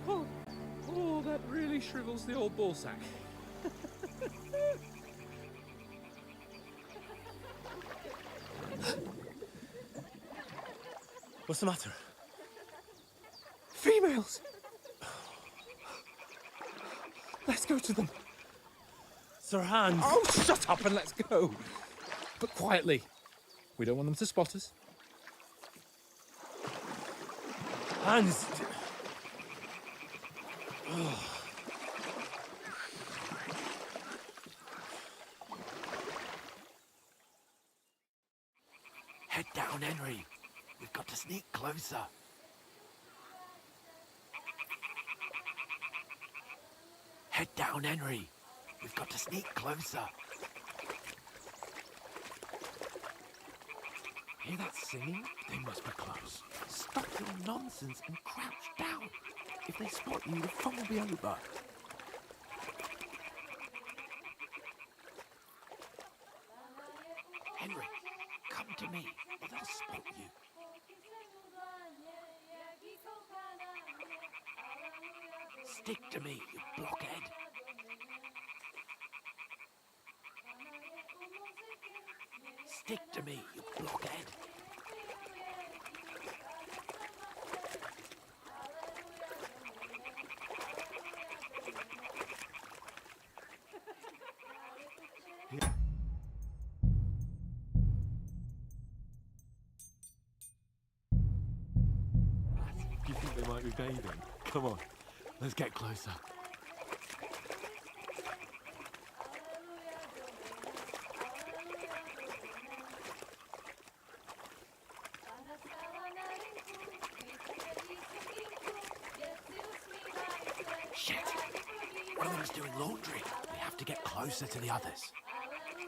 Oh, that really shrivels the old ballsack. What's the matter? Females! Let's go to them. Sir Hans! Oh, shut up and let's go. But quietly. We don't want them to spot us. Hans! Head down, Henry. We've got to sneak closer. Head down, Henry. We've got to sneak closer. Hear that singing? They must be close. Stop your nonsense and crouch down. If they spot you, the fun will be over. Henry, come to me, or they'll spot you. Stick to me, you blockhead. Stick to me, you blockhead. Do you think they might be bathing? Come on, let's get closer. Shit! One of them's doing laundry. We have to get closer to the others.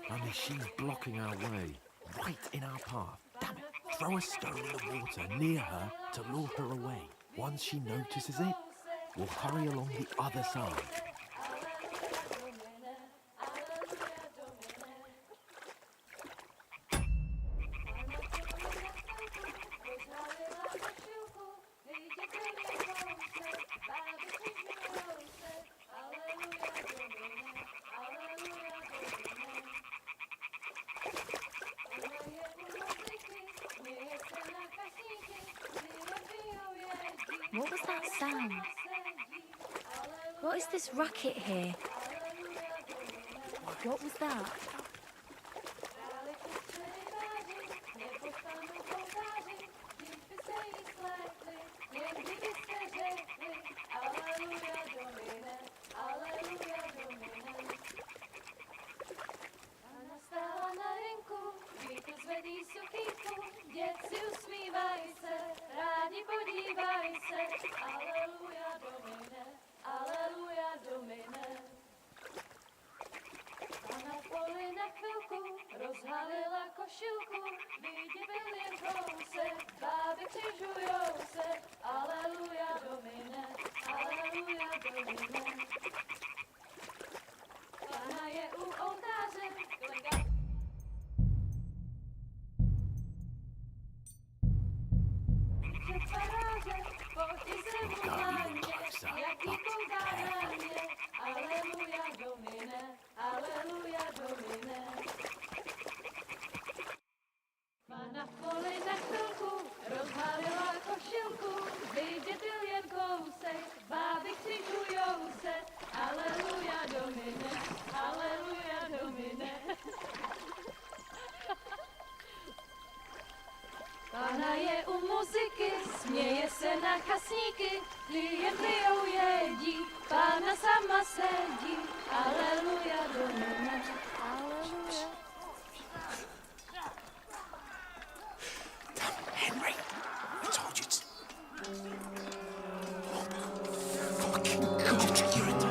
Only she's blocking our way, right in our path. Damn it! Throw a stone in the water near her to lure her away. Once she notices it, we'll hurry along the other side. What was that sound? What is this racket here? What was that? Rozhalila košilku, lidi byli jen kousek, báby křižujou se, aleluja domine, aleluja domine. Pana je u oltáře, před faráře, pojď se mu hlavně, jaký koudá na mě, aleluja domine, aleluja domine. Pana v poli na chvilku rozhalila košilku, vidět byl jen kousek, báby křižujou se, aleluja domine, aleluja domine. Pana je u muziky, směje se na chasníky, klienty jedí, Pána sama sedí, aleluja domine, aleluja. Henry, I told you to... Fucking God, you're a dog.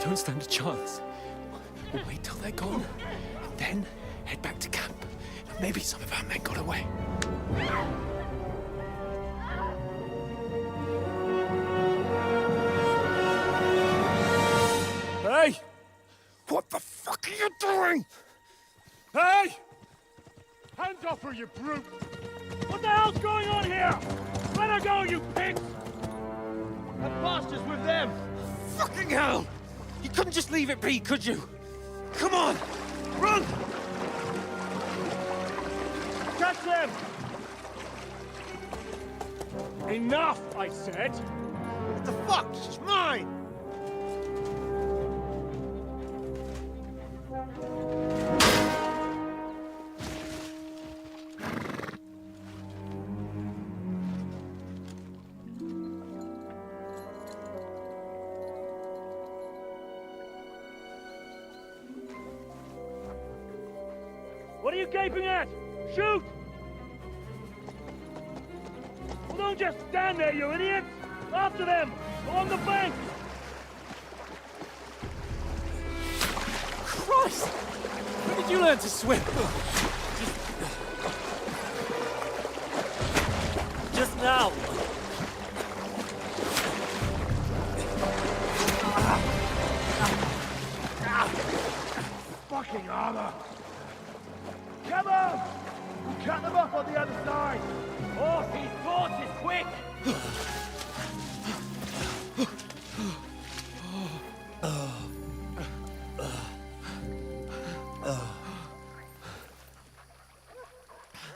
don't stand a chance. We'll wait till they're gone, and then head back to camp. Maybe some of our men got away. Hey! What the fuck are you doing? Hey! Hands off her, you brute! What the hell's going on here? Let her go, you pigs! That bastard's with them! Fucking hell! You couldn't just leave it be, could you? Come on! Run! Catch them! Enough, I said! What the fuck? She's mine! What are you gaping at? Shoot! Well, don't just stand there, you idiots! After them! Along the bank! Christ! When did you learn to swim? Just now! Fucking armor! Come on! We'll cut them off on the other side! Oh, these torches, quick!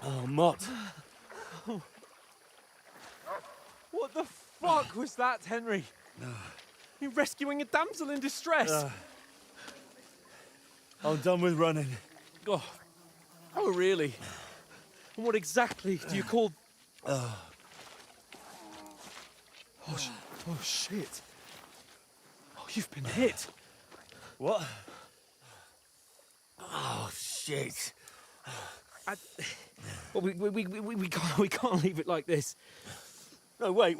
Oh, Mott. What the fuck was that, Henry? You rescuing a damsel in distress? I'm done with running. Oh, really? And what exactly do you call... Oh, shit. Oh, you've been hit. What? Oh, shit. Well, we can't leave it like this. No, wait!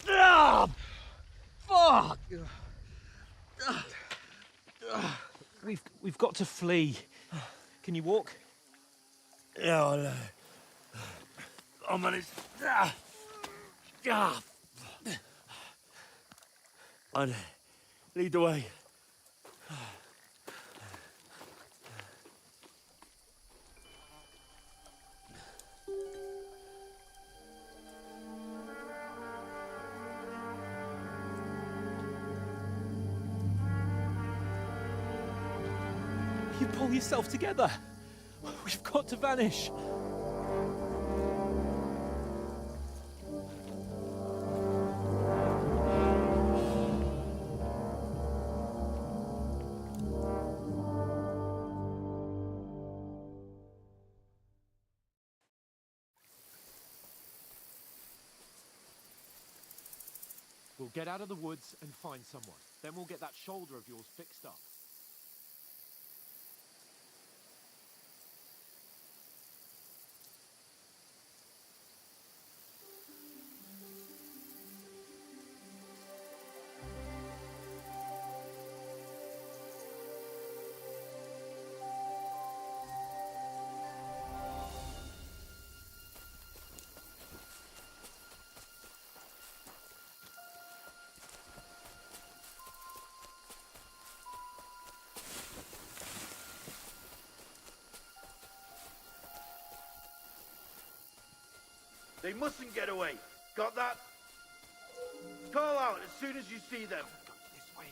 Ah! Fuck! We've got to flee. Can you walk? Yeah, I know. I'll manage. I'd lead the way. You pull yourself together. We've got to vanish. We'll get out of the woods and find someone. Then we'll get that shoulder of yours fixed up. They mustn't get away. Got that? Call out as soon as you see them. This way.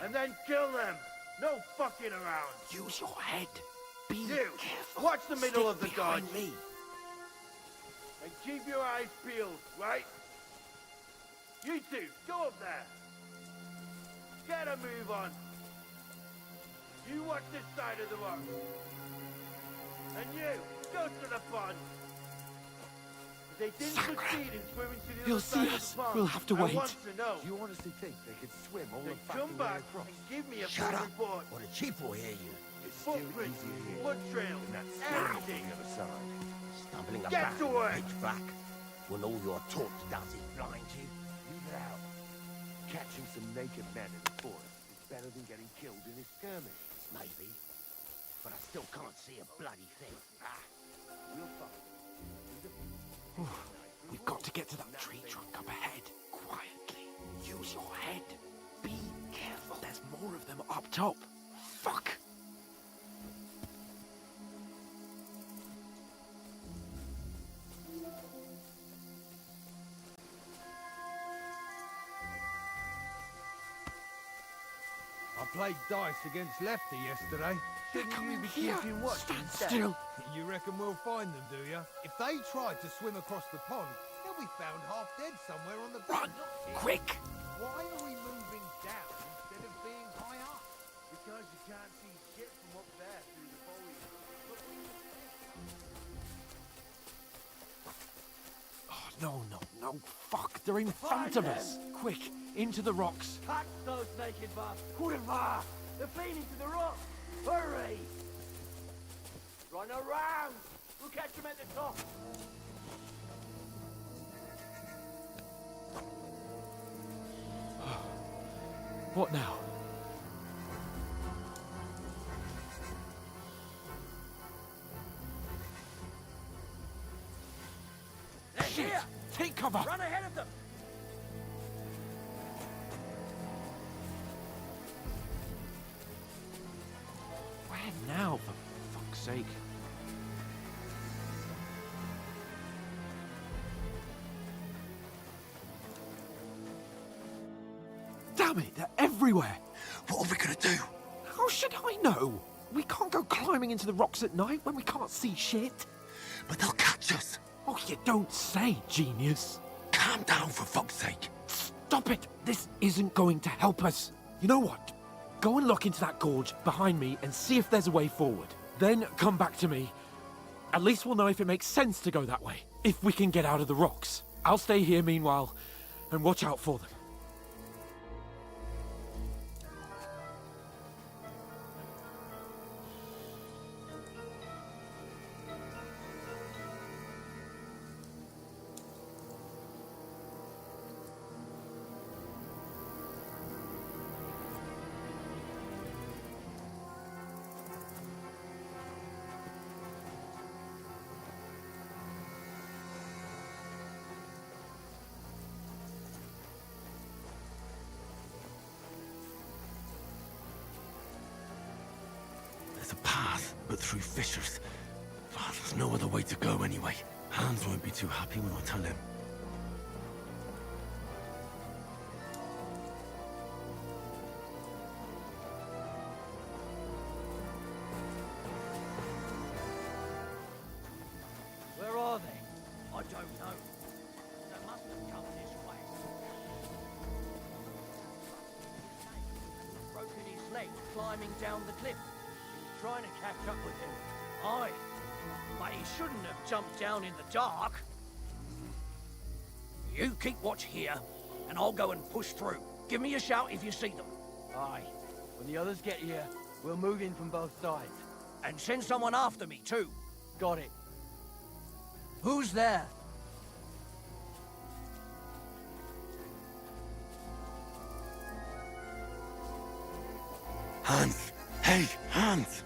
And then kill them. No fucking around. Use your head. Be You, careful. watch the middle of the dodge. Behind me. And keep your eyes peeled, right? You two, go up there. Get a move on. You watch this side of the rock. And you, go to the pond. If they didn't succeed in swimming to the They'll other side see of us. the pond, We'll have to I wait. want to know. You honestly think they could swim all Then the fucking come way back across? and give me a Shut full up, report. or the chief will hear you. It's still Footprints, easier here. blood trails, And that's everything. the other side. Stumbling Get about to work. pitch black when all your torch does is blind you. Leave it out. Catching some naked men in the forest is better than getting killed in a skirmish. Maybe. But I still can't see a bloody thing. We'll find. We've got to get to that tree trunk up ahead. Quietly. Use your head. Be careful. There's more of them up top. Fuck! I played dice against Lefty yesterday. Shouldn't you be keeping watch instead? Still. You reckon we'll find them, do you? If they tried to swim across the pond, they'll be found half dead somewhere on the beach. Run! Quick! Why are we moving down instead of being high up? Because you can't see shit from up there through the foliage. Oh, no. Fuck, they're in front of us. Quick, into the rocks. Catch those naked bastards! Quiver! They're feeding to the rock! Hurry! Run around! We'll catch them at the top! What now? They're Shit! here! Take cover! Run ahead of them! Where now, for fuck's sake? Damn it, they're everywhere! What are we gonna do? How should I know? We can't go climbing into the rocks at night when we can't see shit. But they'll catch us. Oh, you don't say, genius. Calm down, for fuck's sake. Stop it! This isn't going to help us. You know what? Go and look into that gorge behind me and see if there's a way forward. Then come back to me. At least we'll know if it makes sense to go that way. If we can get out of the rocks. I'll stay here meanwhile and watch out for them. There's a path, but through fissures. Oh, there's no other way to go anyway. Hans won't be too happy when I tell him. Where are they? I don't know. They must have come this way. Broken his leg climbing down the cliff. Trying to catch up with him. Aye. But he shouldn't have jumped down in the dark. You keep watch here, and I'll go and push through. Give me a shout if you see them. Aye. When the others get here, we'll move in from both sides. And send someone after me, too. Got it. Who's there? Hans! Hey, Hans!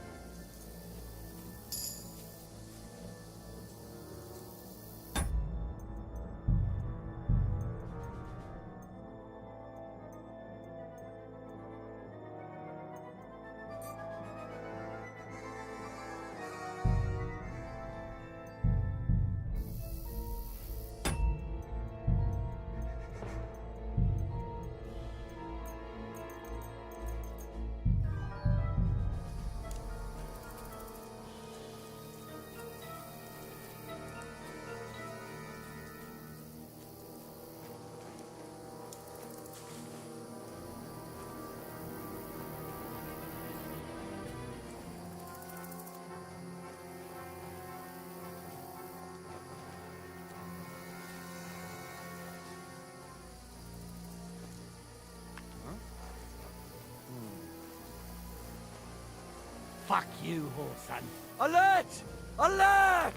Fuck you, Horson. Alert! Alert!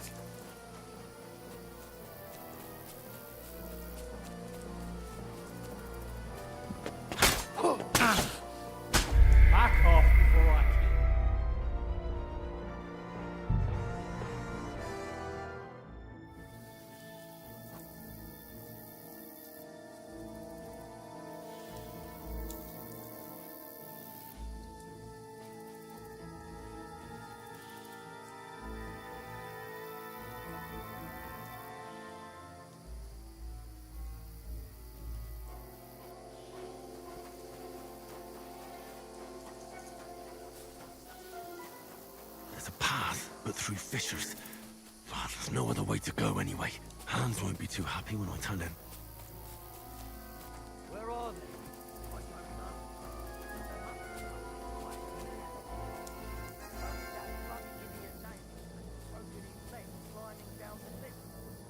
There's a path, but through fissures. Well, there's no other way to go anyway. Hans won't be too happy when I tell him. Where are they?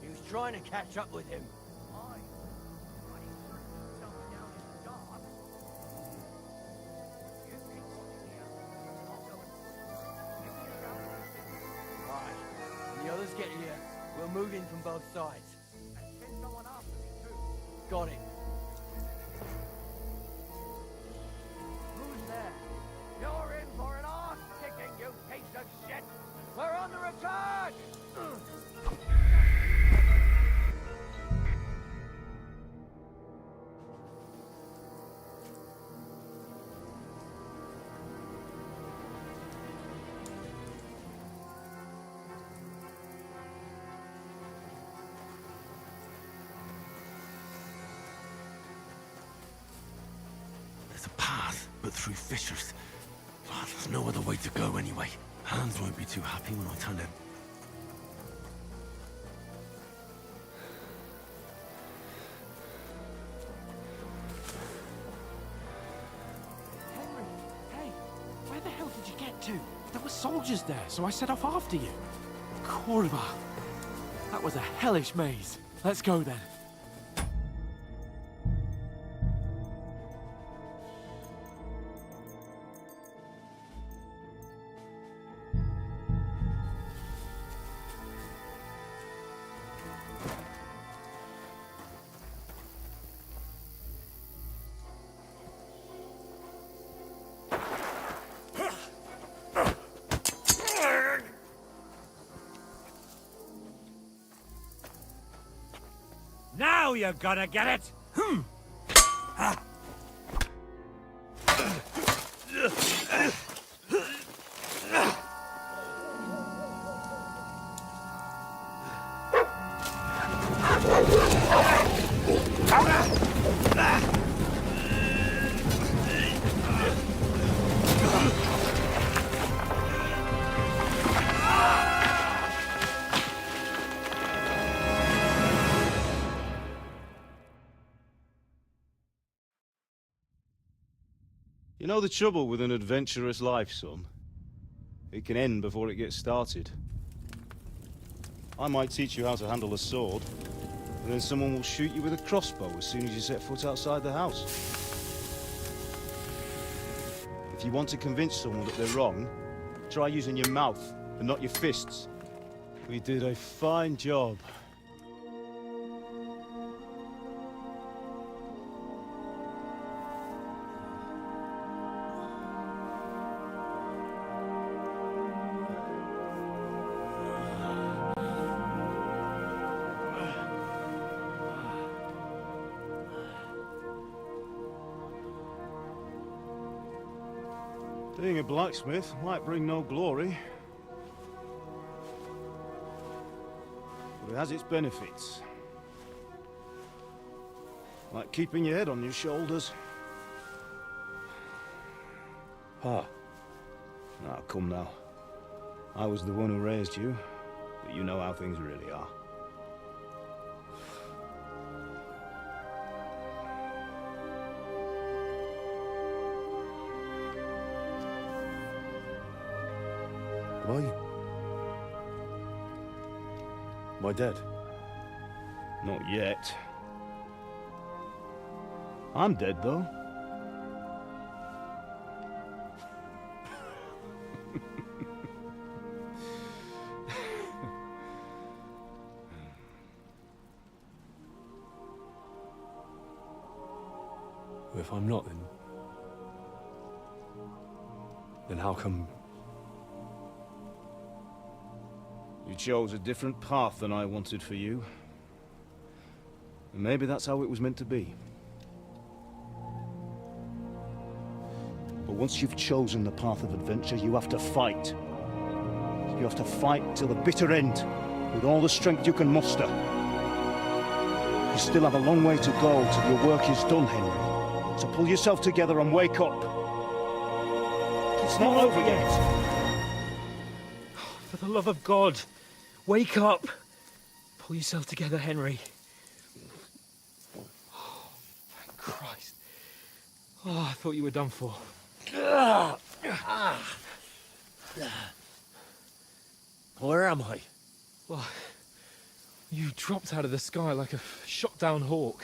He was trying to catch up with him. Right. When the others get here, we'll move in from both sides. Got it. Who's there? You're in for an arse-kicking, you piece of shit! We're under attack! There's a path, but through fissures. Well, there's no other way to go anyway. Hans won't be too happy when I tell him. Henry, hey, where the hell did you get to? There were soldiers there, so I set off after you. Kurva. That was a hellish maze. Let's go then. Now you're gonna get it! You know the trouble with an adventurous life, son? It can end before it gets started. I might teach you how to handle a sword, and then someone will shoot you with a crossbow as soon as you set foot outside the house. If you want to convince someone that they're wrong, try using your mouth and not your fists. We did a fine job. Being a blacksmith might bring no glory, but it has its benefits. Like keeping your head on your shoulders. Ah. Now, come now. I was the one who raised you, but you know how things really are. Why? Am I dead? Not yet. I'm dead, though. If I'm not, then how come... You chose a different path than I wanted for you. And maybe that's how it was meant to be. But once you've chosen the path of adventure, you have to fight. You have to fight till the bitter end, with all the strength you can muster. You still have a long way to go till your work is done, Henry. So pull yourself together and wake up. It's not over yet. For the love of God, wake up! Pull yourself together, Henry. Oh, thank Christ. Oh, I thought you were done for. Where am I? Well, you dropped out of the sky like a shot-down hawk.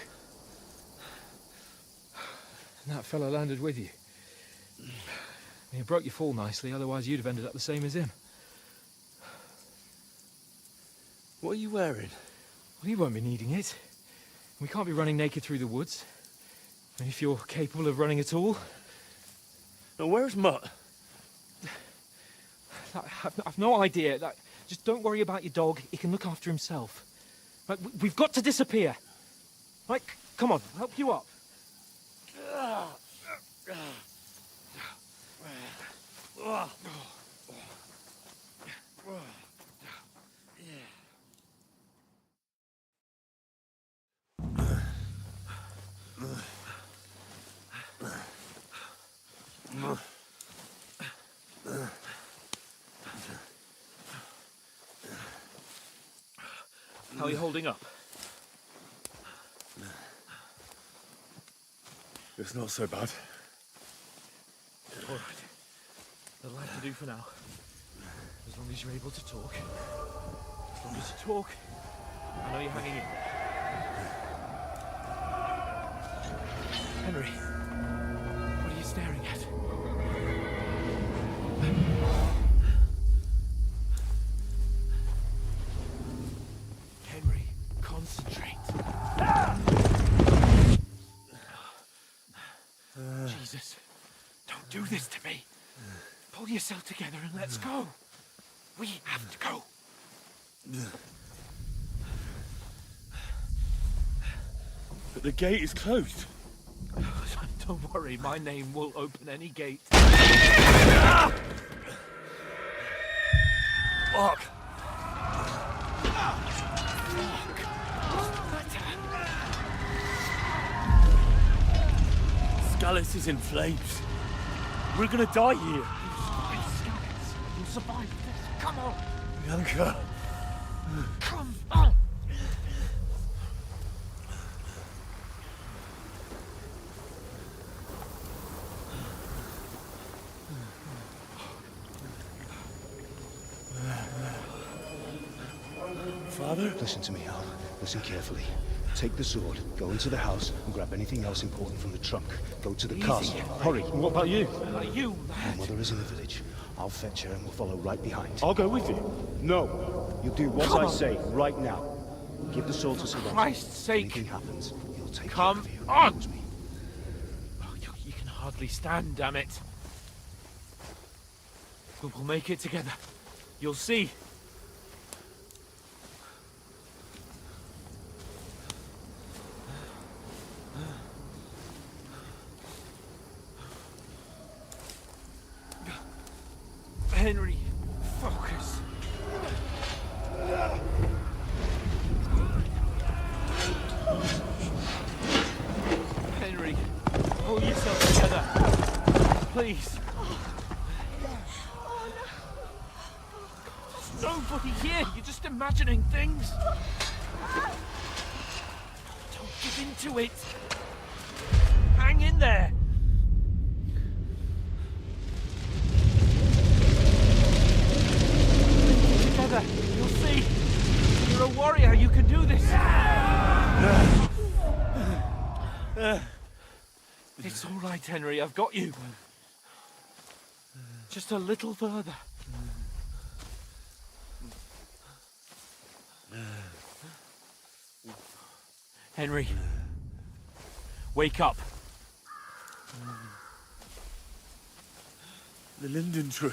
And that fella landed with you. You broke your fall nicely, otherwise you'd have ended up the same as him. What are you wearing? Well, you won't be needing it. We can't be running naked through the woods. And if you're capable of running at all... Now, where's Mutt? I've no idea. Just don't worry about your dog. He can look after himself. Right, we've got to disappear. Right, come on, I'll help you up. How are you holding up? It's not so bad. All right. That'll have to do for now. As long as you're able to talk. As long as you talk, I know you're hanging in. Henry, what are you staring at? Henry, concentrate. Jesus, don't do this to me. Pull yourself together and let's go. We have to go. But the gate is closed. Don't worry, my name will open any gate. Fuck! Scallis is in flames. We're gonna die here. You'll survive this. Come on. Bianca. Come on. Father? Listen to me, Hal. Listen carefully. Take the sword, go into the house, and grab anything else important from the trunk. Go to the castle. Hurry. What about you? You, My mother is in the village. I'll fetch her and we'll follow right behind. I'll go with you. No. You do what I say right now. Give the sword to Sir Roger. Christ's sake. If anything happens, he'll take Come care of you. on. Promise me. Oh, you can hardly stand, damn it. But we'll make it together. You'll see. Henry, focus. Henry, pull yourself together. Please. There's nobody here. You're just imagining things. Don't give into it. Hang in there. Together, you'll see. You're a warrior. You can do this. It's all right, Henry. I've got you. Just a little further. Henry, wake up. The linden tree.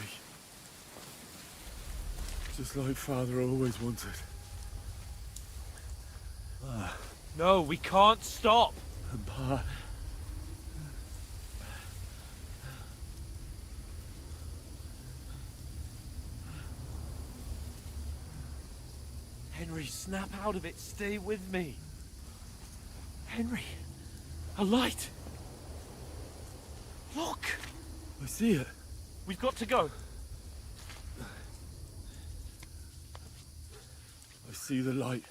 Just like Father always wanted. No, we can't stop. And Pa. Henry, snap out of it. Stay with me. Henry, a light. Look. I see it. We've got to go. I see the light.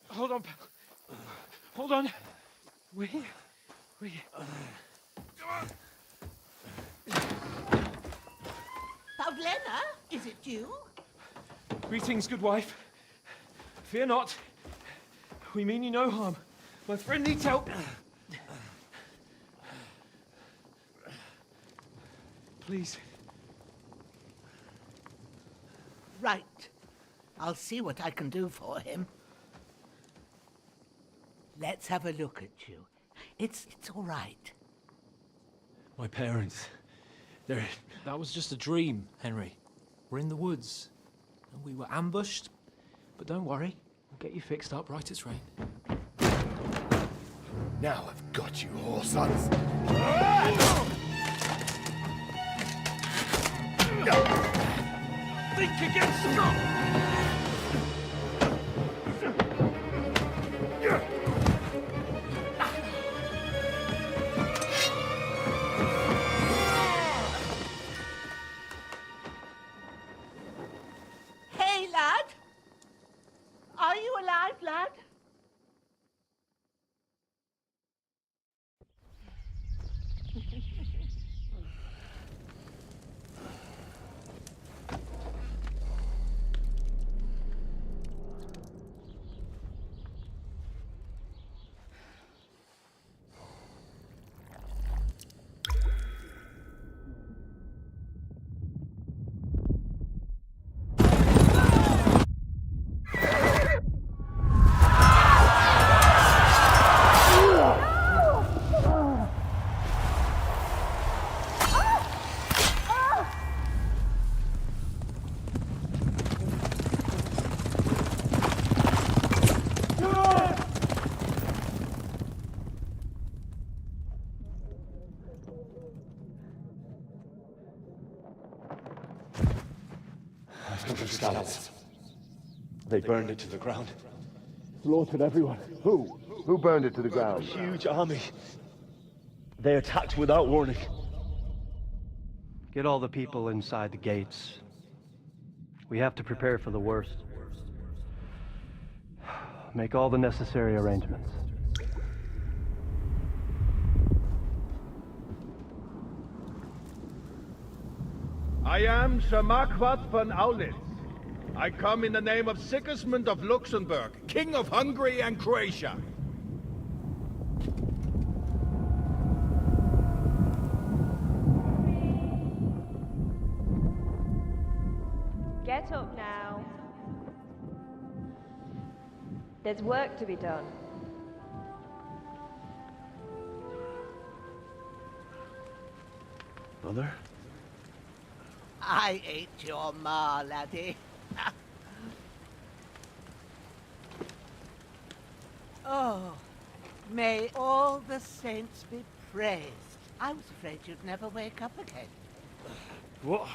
Hold on. Hold on. We. Pavlena, is it you? Greetings, good wife. Fear not. We mean you no harm. My friend needs help. Please. Right. I'll see what I can do for him. Let's have a look at you. It's all right. My parents. They're... That was just a dream, Henry. We're in the woods. And we were ambushed. But don't worry. We'll get you fixed up right as rain. Now I've got you, whore sons. Think again, Scott! Hey, lad! Are you alive, lad? Scouts. They burned it to the ground. Slaughtered everyone. Who? Who burned it to the ground? A huge army. They attacked without warning. Get all the people inside the gates. We have to prepare for the worst. Make all the necessary arrangements. I am Sir Marquardt von Aulitz. I come in the name of Sigismund of Luxembourg, King of Hungary and Croatia. Get up now. There's work to be done. Mother? I ain't your ma, laddie. Oh, may all the saints be praised. I was afraid you'd never wake up again. What?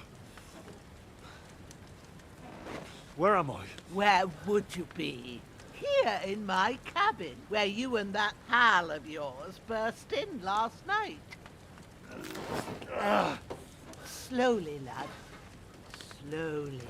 Where am I? Where would you be? Here in my cabin, where you and that pal of yours burst in last night. Slowly, lad. Slowly.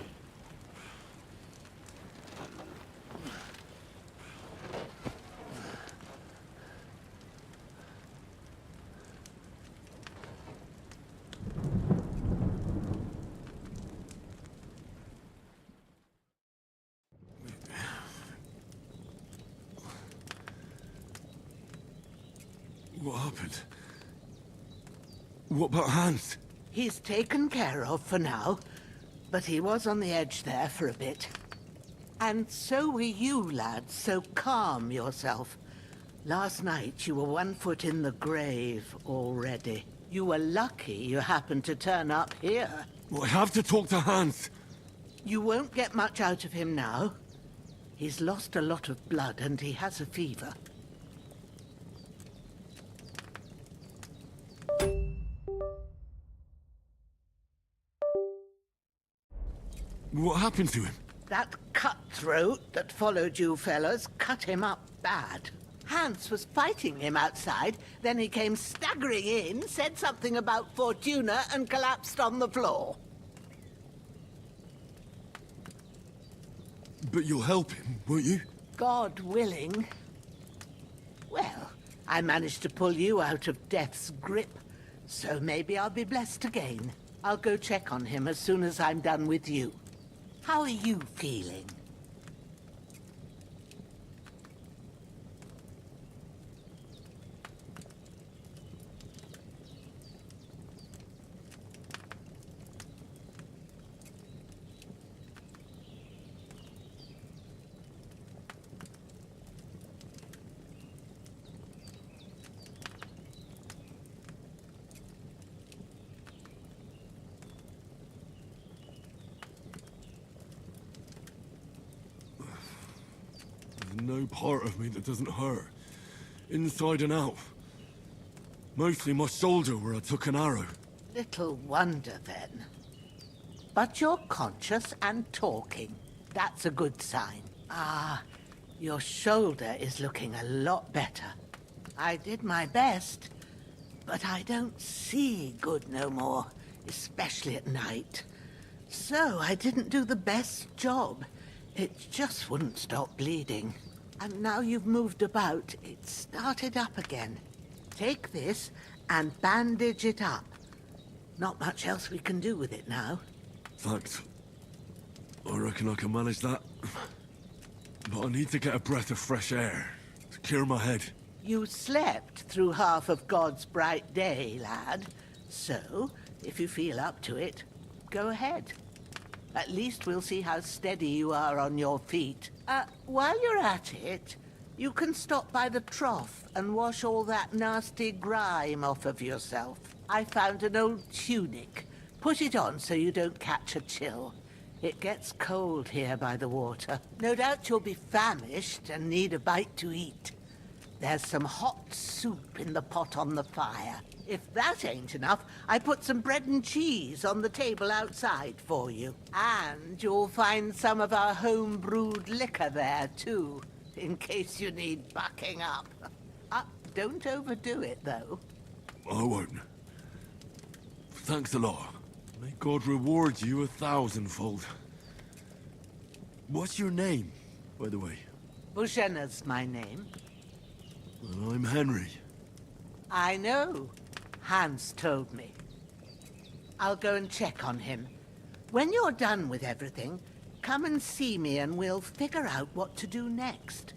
What happened? What about Hans? He's taken care of for now, but he was on the edge there for a bit. And so were you, lad, so calm yourself. Last night you were 1 foot in the grave already. You were lucky you happened to turn up here. Well, I have to talk to Hans. You won't get much out of him now. He's lost a lot of blood and he has a fever. What happened to him? That cutthroat that followed you fellas cut him up bad. Hans was fighting him outside, then he came staggering in, said something about Fortuna, and collapsed on the floor. But you'll help him, won't you? God willing. Well, I managed to pull you out of death's grip, so maybe I'll be blessed again. I'll go check on him as soon as I'm done with you. How are you feeling? There's no part of me that doesn't hurt. Inside and out. Mostly my shoulder where I took an arrow. Little wonder, then. But you're conscious and talking. That's a good sign. Ah, your shoulder is looking a lot better. I did my best, but I don't see good no more, especially at night. So I didn't do the best job. It just wouldn't stop bleeding. And now you've moved about, it started up again. Take this and bandage it up. Not much else we can do with it now. Thanks. I reckon I can manage that. But I need to get a breath of fresh air to clear my head. You slept through half of God's bright day, lad. So, if you feel up to it, go ahead. At least we'll see how steady you are on your feet. While you're at it, you can stop by the trough and wash all that nasty grime off of yourself. I found an old tunic. Put it on so you don't catch a chill. It gets cold here by the water. No doubt you'll be famished and need a bite to eat. There's some hot soup in the pot on the fire. If that ain't enough, I put some bread and cheese on the table outside for you. And you'll find some of our home-brewed liquor there, too, in case you need bucking up. Don't overdo it, though. I won't. Thanks a lot. May God reward you 1,000-fold. What's your name, by the way? Bushena's my name. Well, I'm Henry. I know. Hans told me. I'll go and check on him. When you're done with everything, come and see me and we'll figure out what to do next.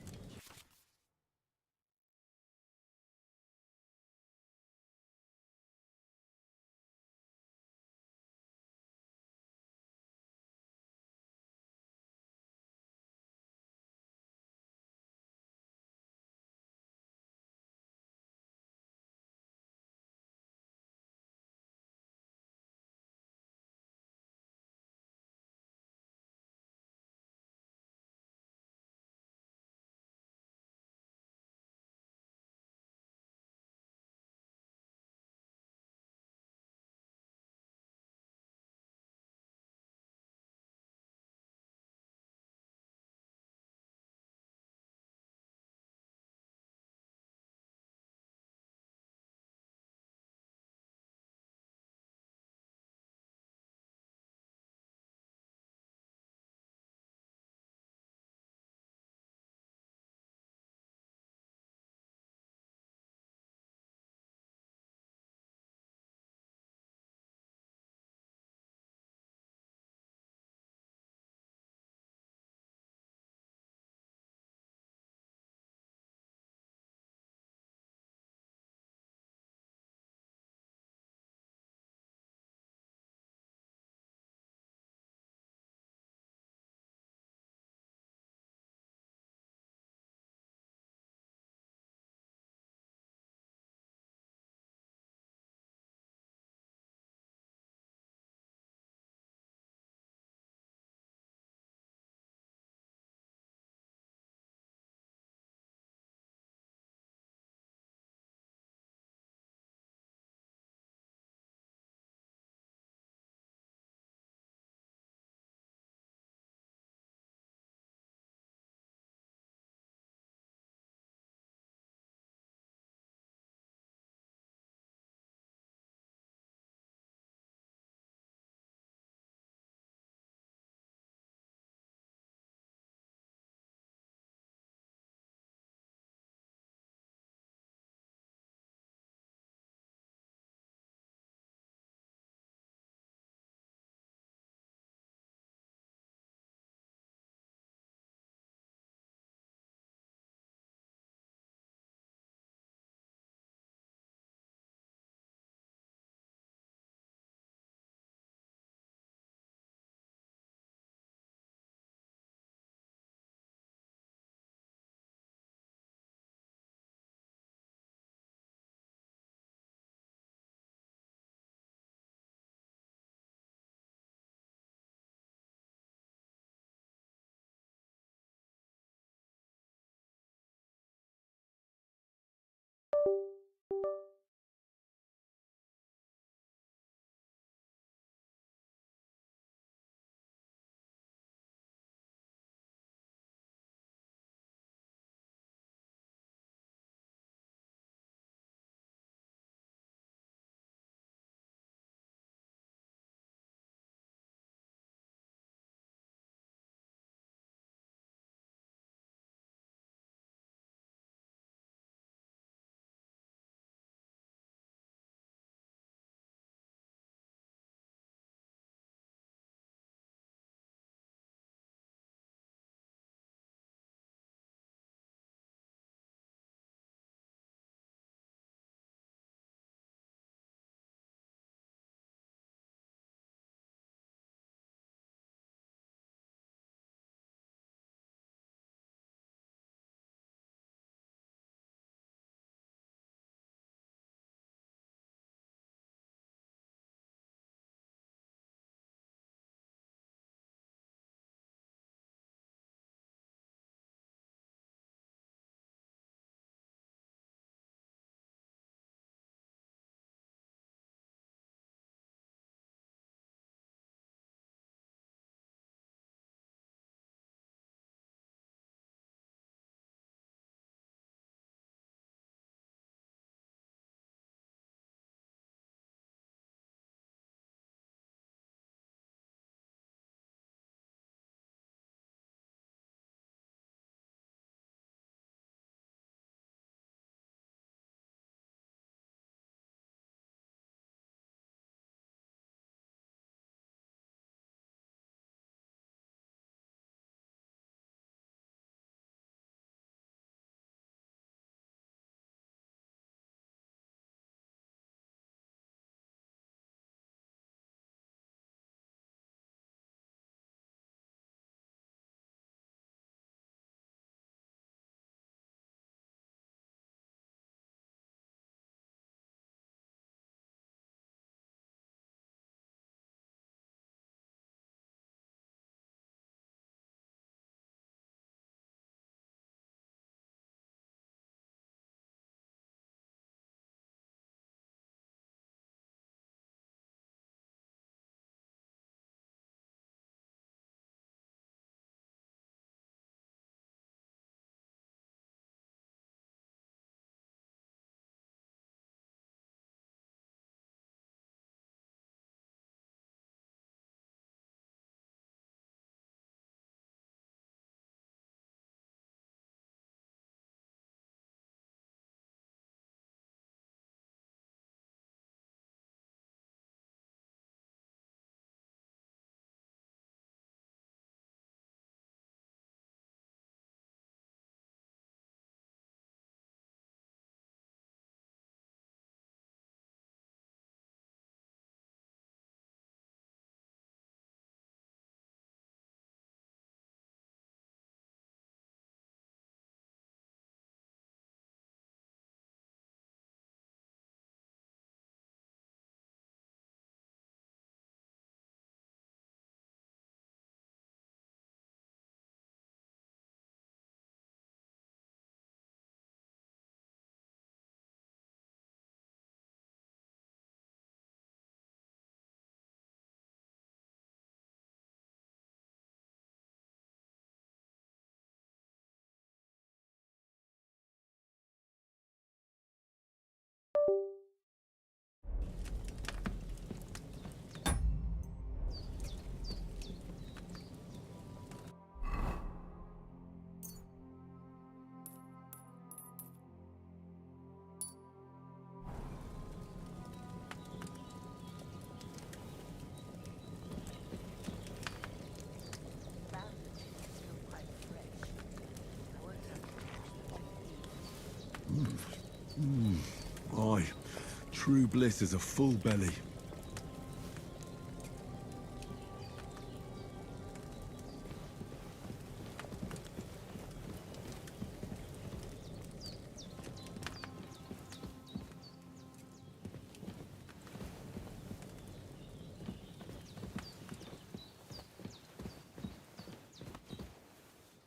true bliss is a full belly.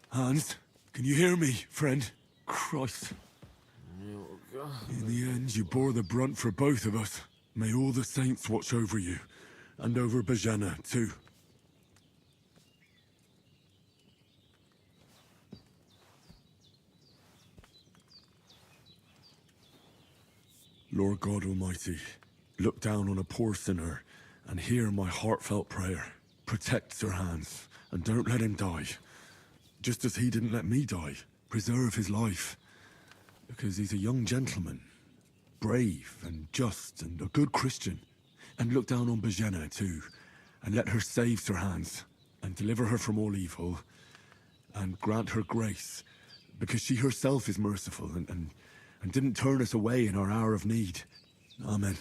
Hans, can you hear me, friend? Christ. In the end, you bore the brunt for both of us. May all the saints watch over you, and over Bajana, too. Lord God Almighty, look down on a poor sinner and hear my heartfelt prayer. Protect Sir Hans, and don't let him die. Just as he didn't let me die, preserve his life. Because he's a young gentleman, brave and just and a good Christian. And look down on Bajena too, and let her save Sir Hans, and deliver her from all evil, and grant her grace, because she herself is merciful and didn't turn us away in our hour of need. Amen.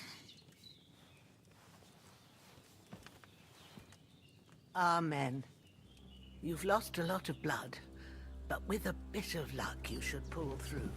Amen. You've lost a lot of blood, but with a bit of luck you should pull through.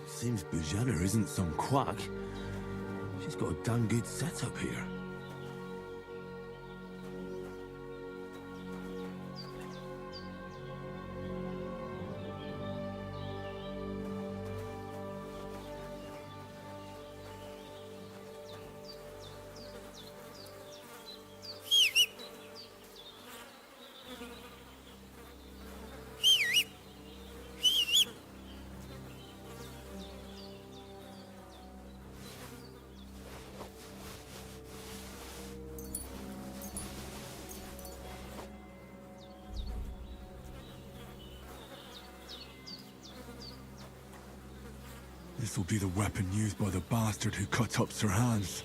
Seems Bajana isn't some quack. She's got a damn good setup here. This will be the weapon used by the bastard who cut up Sir Hans.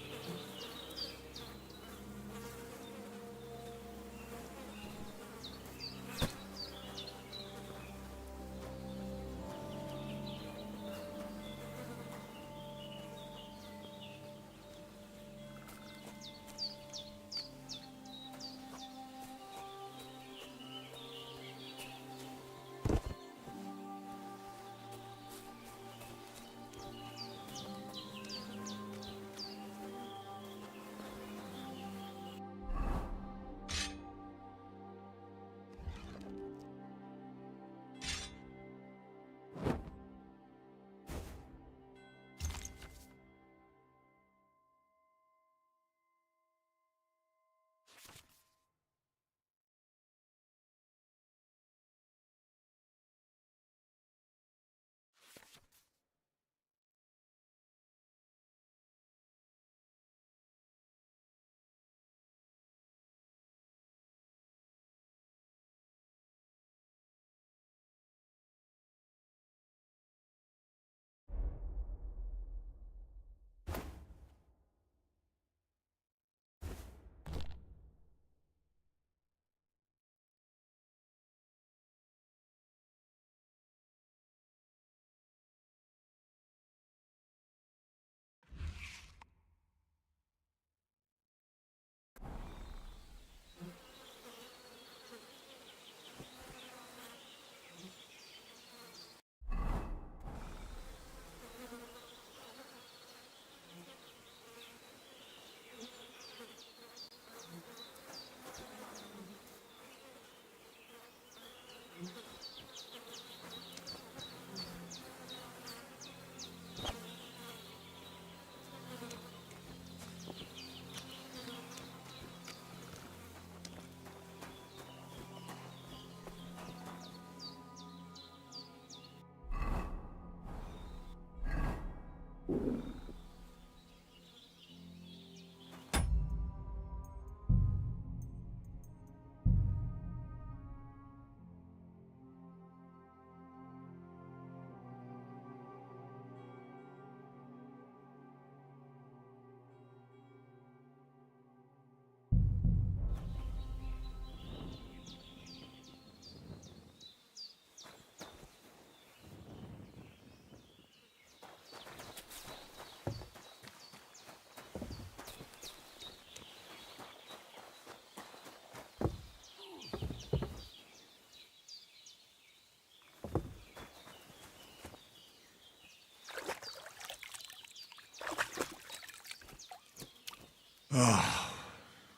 Ah,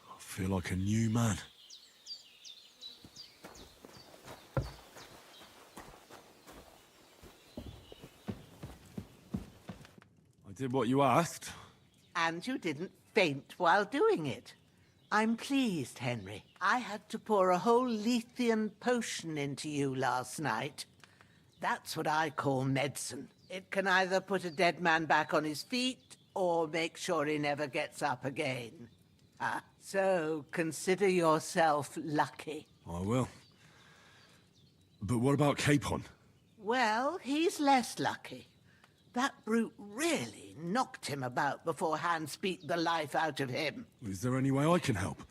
I feel like a new man. I did what you asked. And you didn't faint while doing it. I'm pleased, Henry. I had to pour a whole Lethean potion into you last night. That's what I call medicine. It can either put a dead man back on his feet or make sure he never gets up again. So consider yourself lucky. I will. But what about Capon? Well, he's less lucky. That brute really knocked him about before Hans beat the life out of him. Is there any way I can help?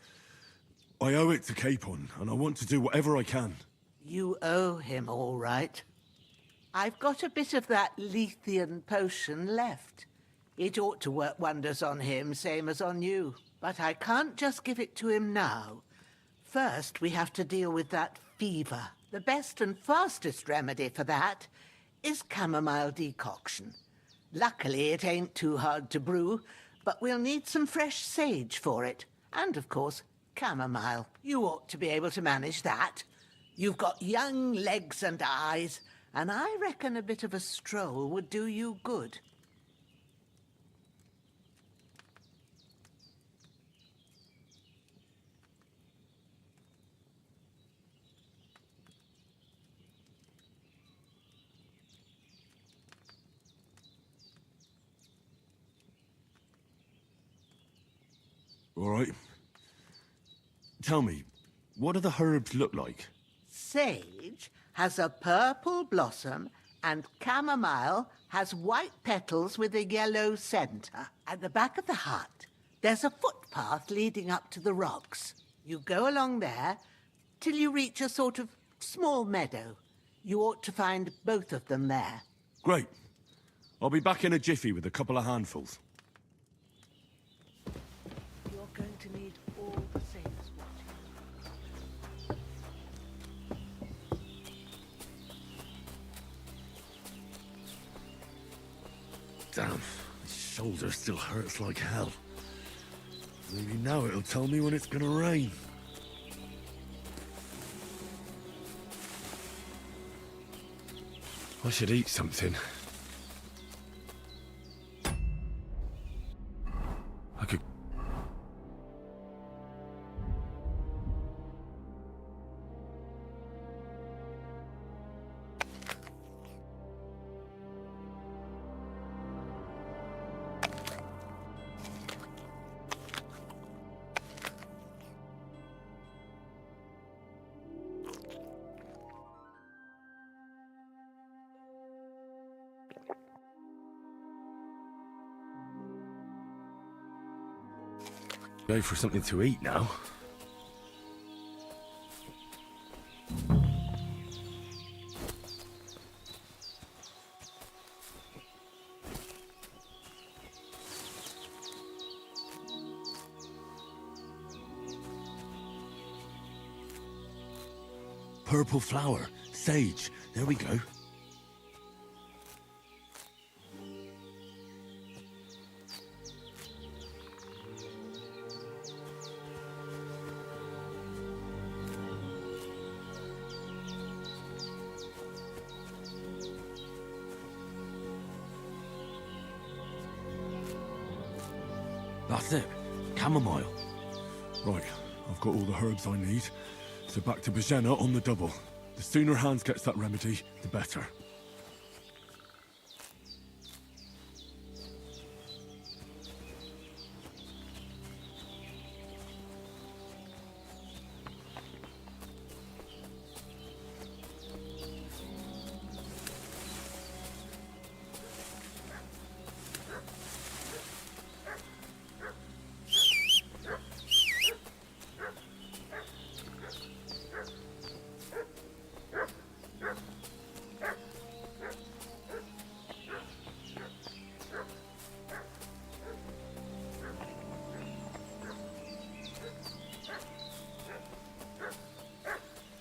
I owe it to Capon, and I want to do whatever I can. You owe him, all right. I've got a bit of that Lethean potion left. It ought to work wonders on him, same as on you. But I can't just give it to him now. First, we have to deal with that fever. The best and fastest remedy for that is chamomile decoction. Luckily, it ain't too hard to brew, but we'll need some fresh sage for it. And, of course, chamomile. You ought to be able to manage that. You've got young legs and eyes, and I reckon a bit of a stroll would do you good. All right. Tell me, what do the herbs look like? Sage has a purple blossom, and chamomile has white petals with a yellow center. At the back of the hut, there's a footpath leading up to the rocks. You go along there till you reach a sort of small meadow. You ought to find both of them there. Great. I'll be back in a jiffy with a couple of handfuls. You're going to need all the sailors watching. Damn, my shoulder still hurts like hell. Maybe now it'll tell me when it's gonna rain. I should eat something. I could... Go for something to eat now. Purple flower, sage, there we go. That's it. Chamomile. Right, I've got all the herbs I need. So back to Bajena on the double. The sooner Hans gets that remedy, the better.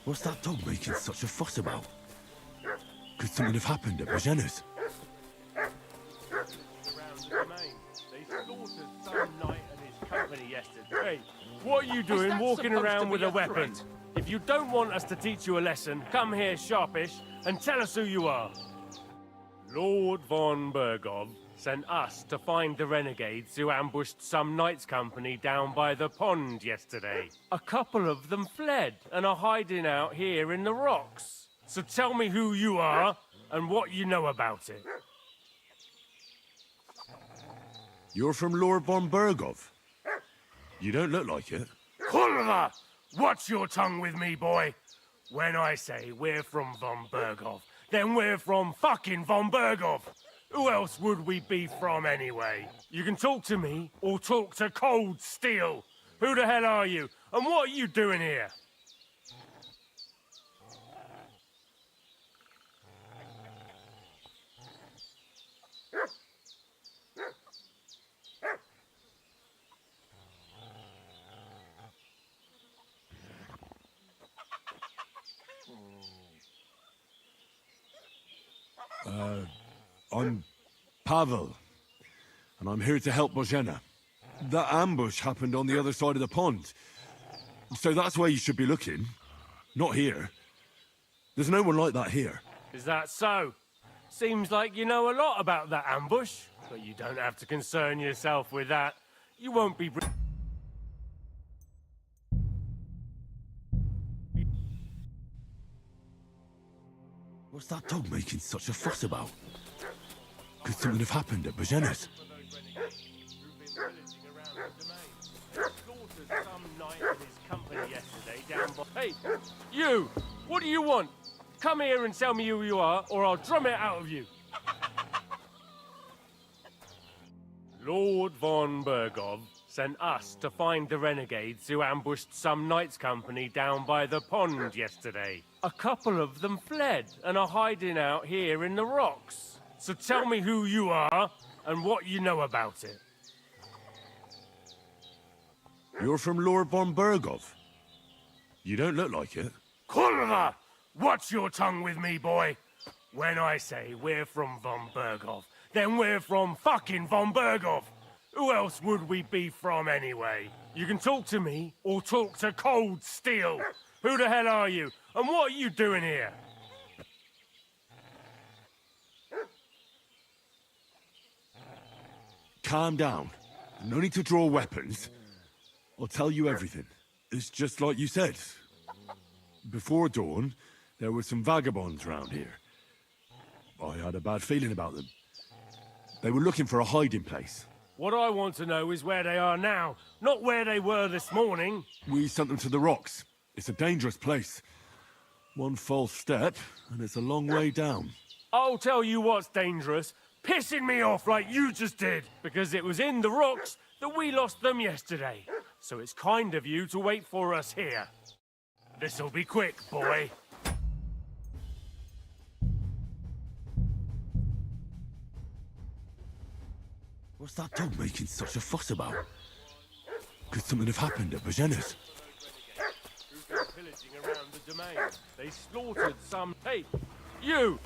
What's that dog making such a fuss about? Could something have happened at Bajena's? Around the domain, they slaughtered some knight and his company company yesterday. Hey, what are you doing that walking supposed around to with be a a weapon? threat? If you don't want us to teach you a lesson, come here sharpish and tell us who you are. Lord von Bergov sent us to find the renegades who ambushed some knights' company down by the pond yesterday. A couple of them fled and are hiding out here in the rocks. So tell me who you are and what you know about it. You're from Lord von Bergov? You don't look like it. Kulva! Watch your tongue with me, boy. When I say we're from von Bergov, then we're from fucking von Bergov. Who else would we be from anyway? You can talk to me or talk to cold steel. Who the hell are you? And what are you doing here? I'm Pavel, and I'm here to help Bozhena. That ambush happened on the other side of the pond. So that's where you should be looking. Not here. There's no one like that here. Is that so? Seems like you know a lot about that ambush, but you don't have to concern yourself with that. You won't be... What's that dog making such a fuss about? Could something have happened at Bozhena's? Hey, you! What do you want? Come here and tell me who you are, or I'll drum it out of you. Lord von Bergov sent us to find the renegades who ambushed some knights' company down by the pond yesterday. A couple of them fled and are hiding out here in the rocks. So tell me who you are and what you know about it. You're from Lord von Bergov? You don't look like it. Kulva! Watch your tongue with me, boy. When I say we're from von Bergov, then we're from fucking von Bergov. Who else would we be from anyway? You can talk to me or talk to cold steel. Who the hell are you? And what are you doing here? Calm down. No need to draw weapons. I'll tell you everything. It's just like you said. Before dawn, there were some vagabonds round here. I had a bad feeling about them. They were looking for a hiding place. What I want to know is where they are now, not where they were this morning. We sent them to the rocks. It's a dangerous place. One false step, and it's a long way down. I'll tell you what's dangerous. Pissing me off like you just did. Because it was in the rocks that we lost them yesterday. So it's kind of you to wait for us here. This'll be quick, boy. What's that dog making such a fuss about? Could something have happened at Bozhena's? Who've been pillaging around the domain? They slaughtered some... Hey, you!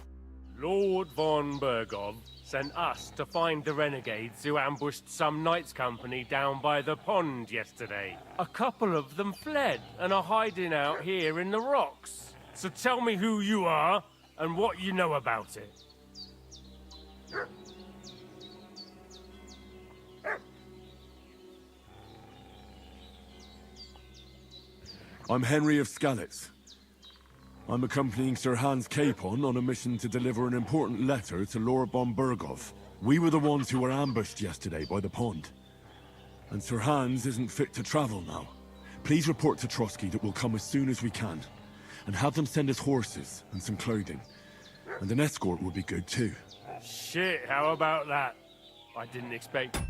Lord von Bergov sent us to find the renegades who ambushed some knights' company down by the pond yesterday. A couple of them fled and are hiding out here in the rocks. So tell me who you are and what you know about it. I'm Henry of Skalitz. I'm accompanying Sir Hans Capon on a mission to deliver an important letter to Lord von Bergov. We were the ones who were ambushed yesterday by the pond. And Sir Hans isn't fit to travel now. Please report to Trotsky that we'll come as soon as we can. And have them send us horses and some clothing. And an escort would be good too. Shit, how about that? I didn't expect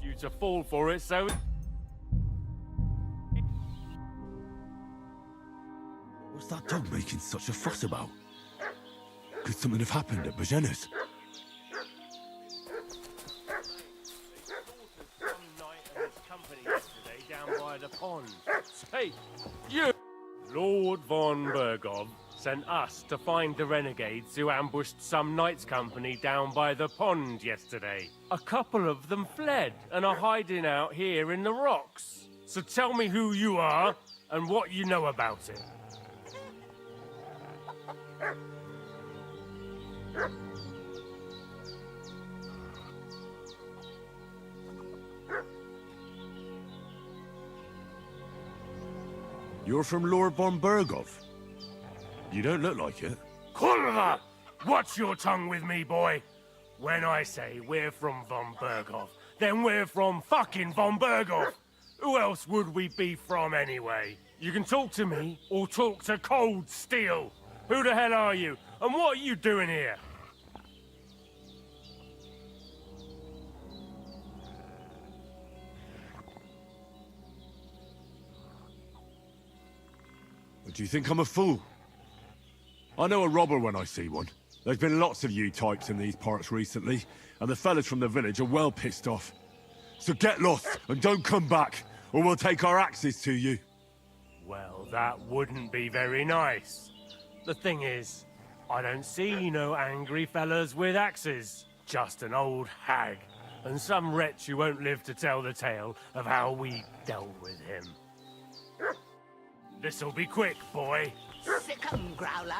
you to fall for it, so... What's that dog making such a fuss about? Could something have happened at Bozhena's? Hey, you! Lord von Bergov sent us to find the renegades who ambushed some knights company down by the pond yesterday. A couple of them fled and are hiding out here in the rocks. So tell me who you are and what you know about it. You're from Lord von Bergov? You don't look like it. Kulva! Watch your tongue with me, boy. When I say we're from von Bergov, then we're from fucking von Bergov. Who else would we be from anyway? You can talk to me or talk to Cold Steel. Who the hell are you? And what are you doing here? Do you think I'm a fool? I know a robber when I see one. There's been lots of you types in these parts recently, and the fellas from the village are well pissed off. So get lost and don't come back, or we'll take our axes to you. Well, that wouldn't be very nice. The thing is, I don't see no angry fellas with axes. Just an old hag, and some wretch who won't live to tell the tale of how we dealt with him. This'll be quick, boy. Sick 'em, Growler.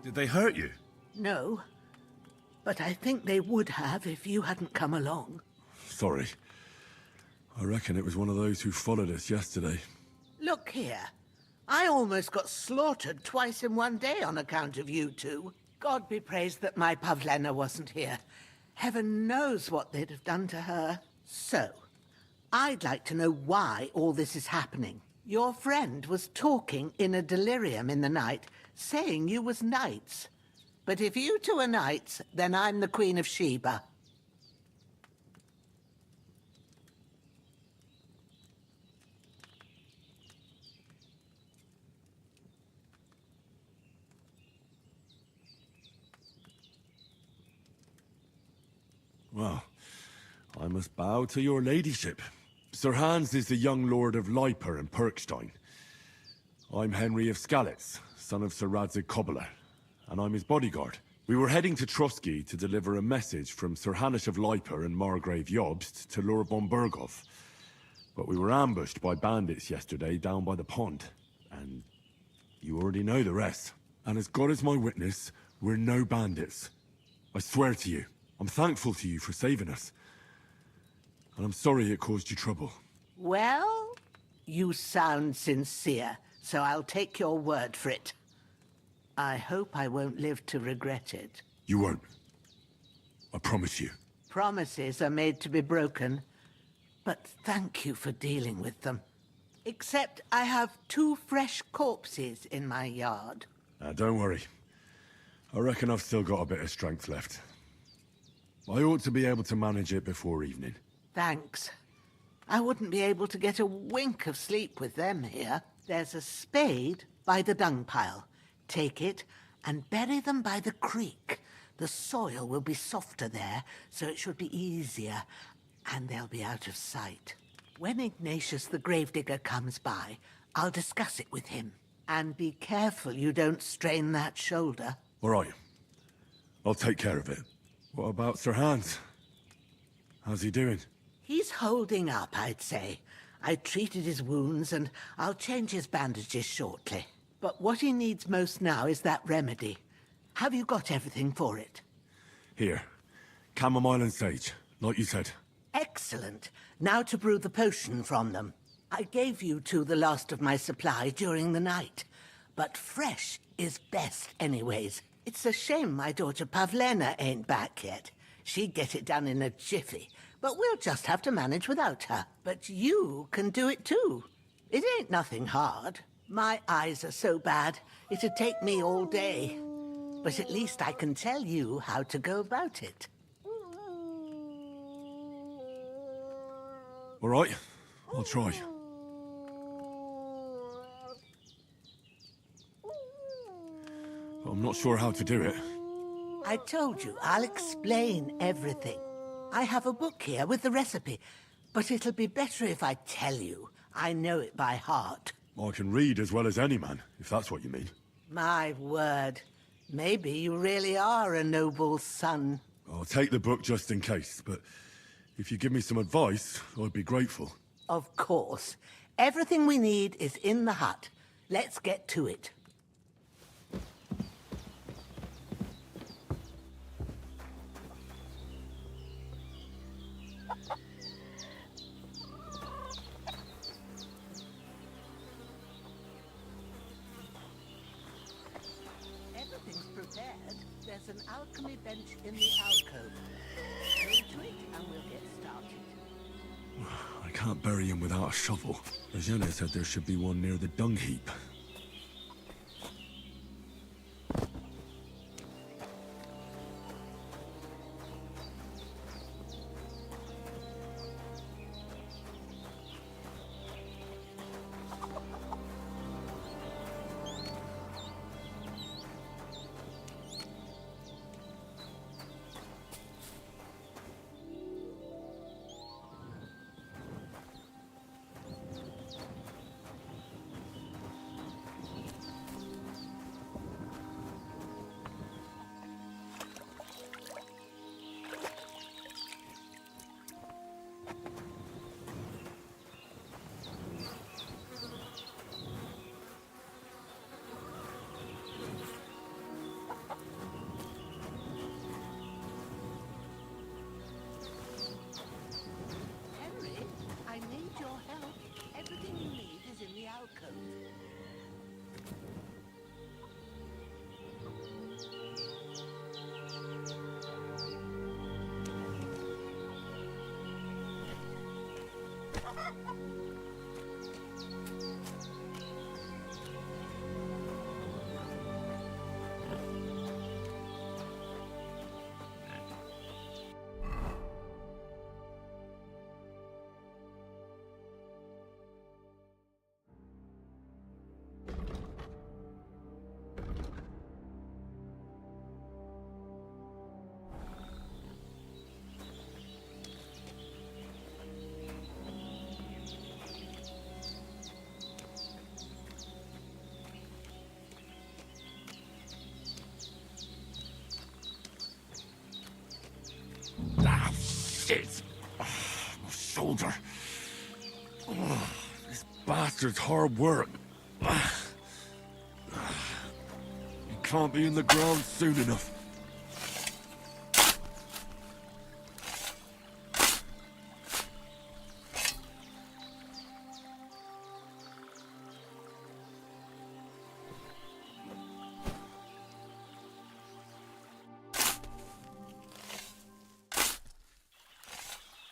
Did they hurt you? No, but I think they would have if you hadn't come along. Sorry. I reckon it was one of those who followed us yesterday. Look here. I almost got slaughtered twice in one day on account of you two. God be praised that my Pavlena wasn't here. Heaven knows what they'd have done to her. So, I'd like to know why all this is happening. Your friend was talking in a delirium in the night, saying you was knights. But if you two are knights, then I'm the Queen of Sheba. Well, I must bow to your ladyship. Sir Hans is the young lord of Leiper and Perkstein. I'm Henry of Skalitz, son of Sir Radzig Cobbler, and I'm his bodyguard. We were heading to Trotsky to deliver a message from Sir Hanush of Leiper and Margrave Jobst to Lord von Bergov. But we were ambushed by bandits yesterday down by the pond, and you already know the rest. And as God is my witness, we're no bandits. I swear to you, I'm thankful to you for saving us. And I'm sorry it caused you trouble. Well, you sound sincere, so I'll take your word for it. I hope I won't live to regret it. You won't. I promise you. Promises are made to be broken, but thank you for dealing with them. Except I have 2 fresh corpses in my yard. Don't worry. I reckon I've still got a bit of strength left. I ought to be able to manage it before evening. Thanks. I wouldn't be able to get a wink of sleep with them here. There's a spade by the dung pile. Take it and bury them by the creek. The soil will be softer there, so it should be easier, and they'll be out of sight. When Ignatius the gravedigger comes by, I'll discuss it with him. And be careful you don't strain that shoulder. All right. I'll take care of it. What about Sir Hans? How's he doing? He's holding up, I'd say. I treated his wounds, and I'll change his bandages shortly. But what he needs most now is that remedy. Have you got everything for it? Here. Chamomile and sage, like you said. Excellent. Now to brew the potion from them. I gave you two the last of my supply during the night. But fresh is best anyways. It's a shame my daughter Pavlena ain't back yet. She'd get it done in a jiffy. But we'll just have to manage without her. But you can do it too. It ain't nothing hard. My eyes are so bad, it'd take me all day. But at least I can tell you how to go about it. All right, I'll try. But I'm not sure how to do it. I told you, I'll explain everything. I have a book here with the recipe, but it'll be better if I tell you. I know it by heart. I can read as well as any man, if that's what you mean. My word. Maybe you really are a noble's son. I'll take the book just in case, but if you give me some advice, I'd be grateful. Of course. Everything we need is in the hut. Let's get to it. Everything's prepared. There's an alchemy bench in the alcove. Go to it and we'll get started. I can't bury him without a shovel. Eugenia said there should be one near the dung heap. Ah, shit! Oh, my shoulder. Oh, this bastard's hard work. You can't be in the ground soon enough.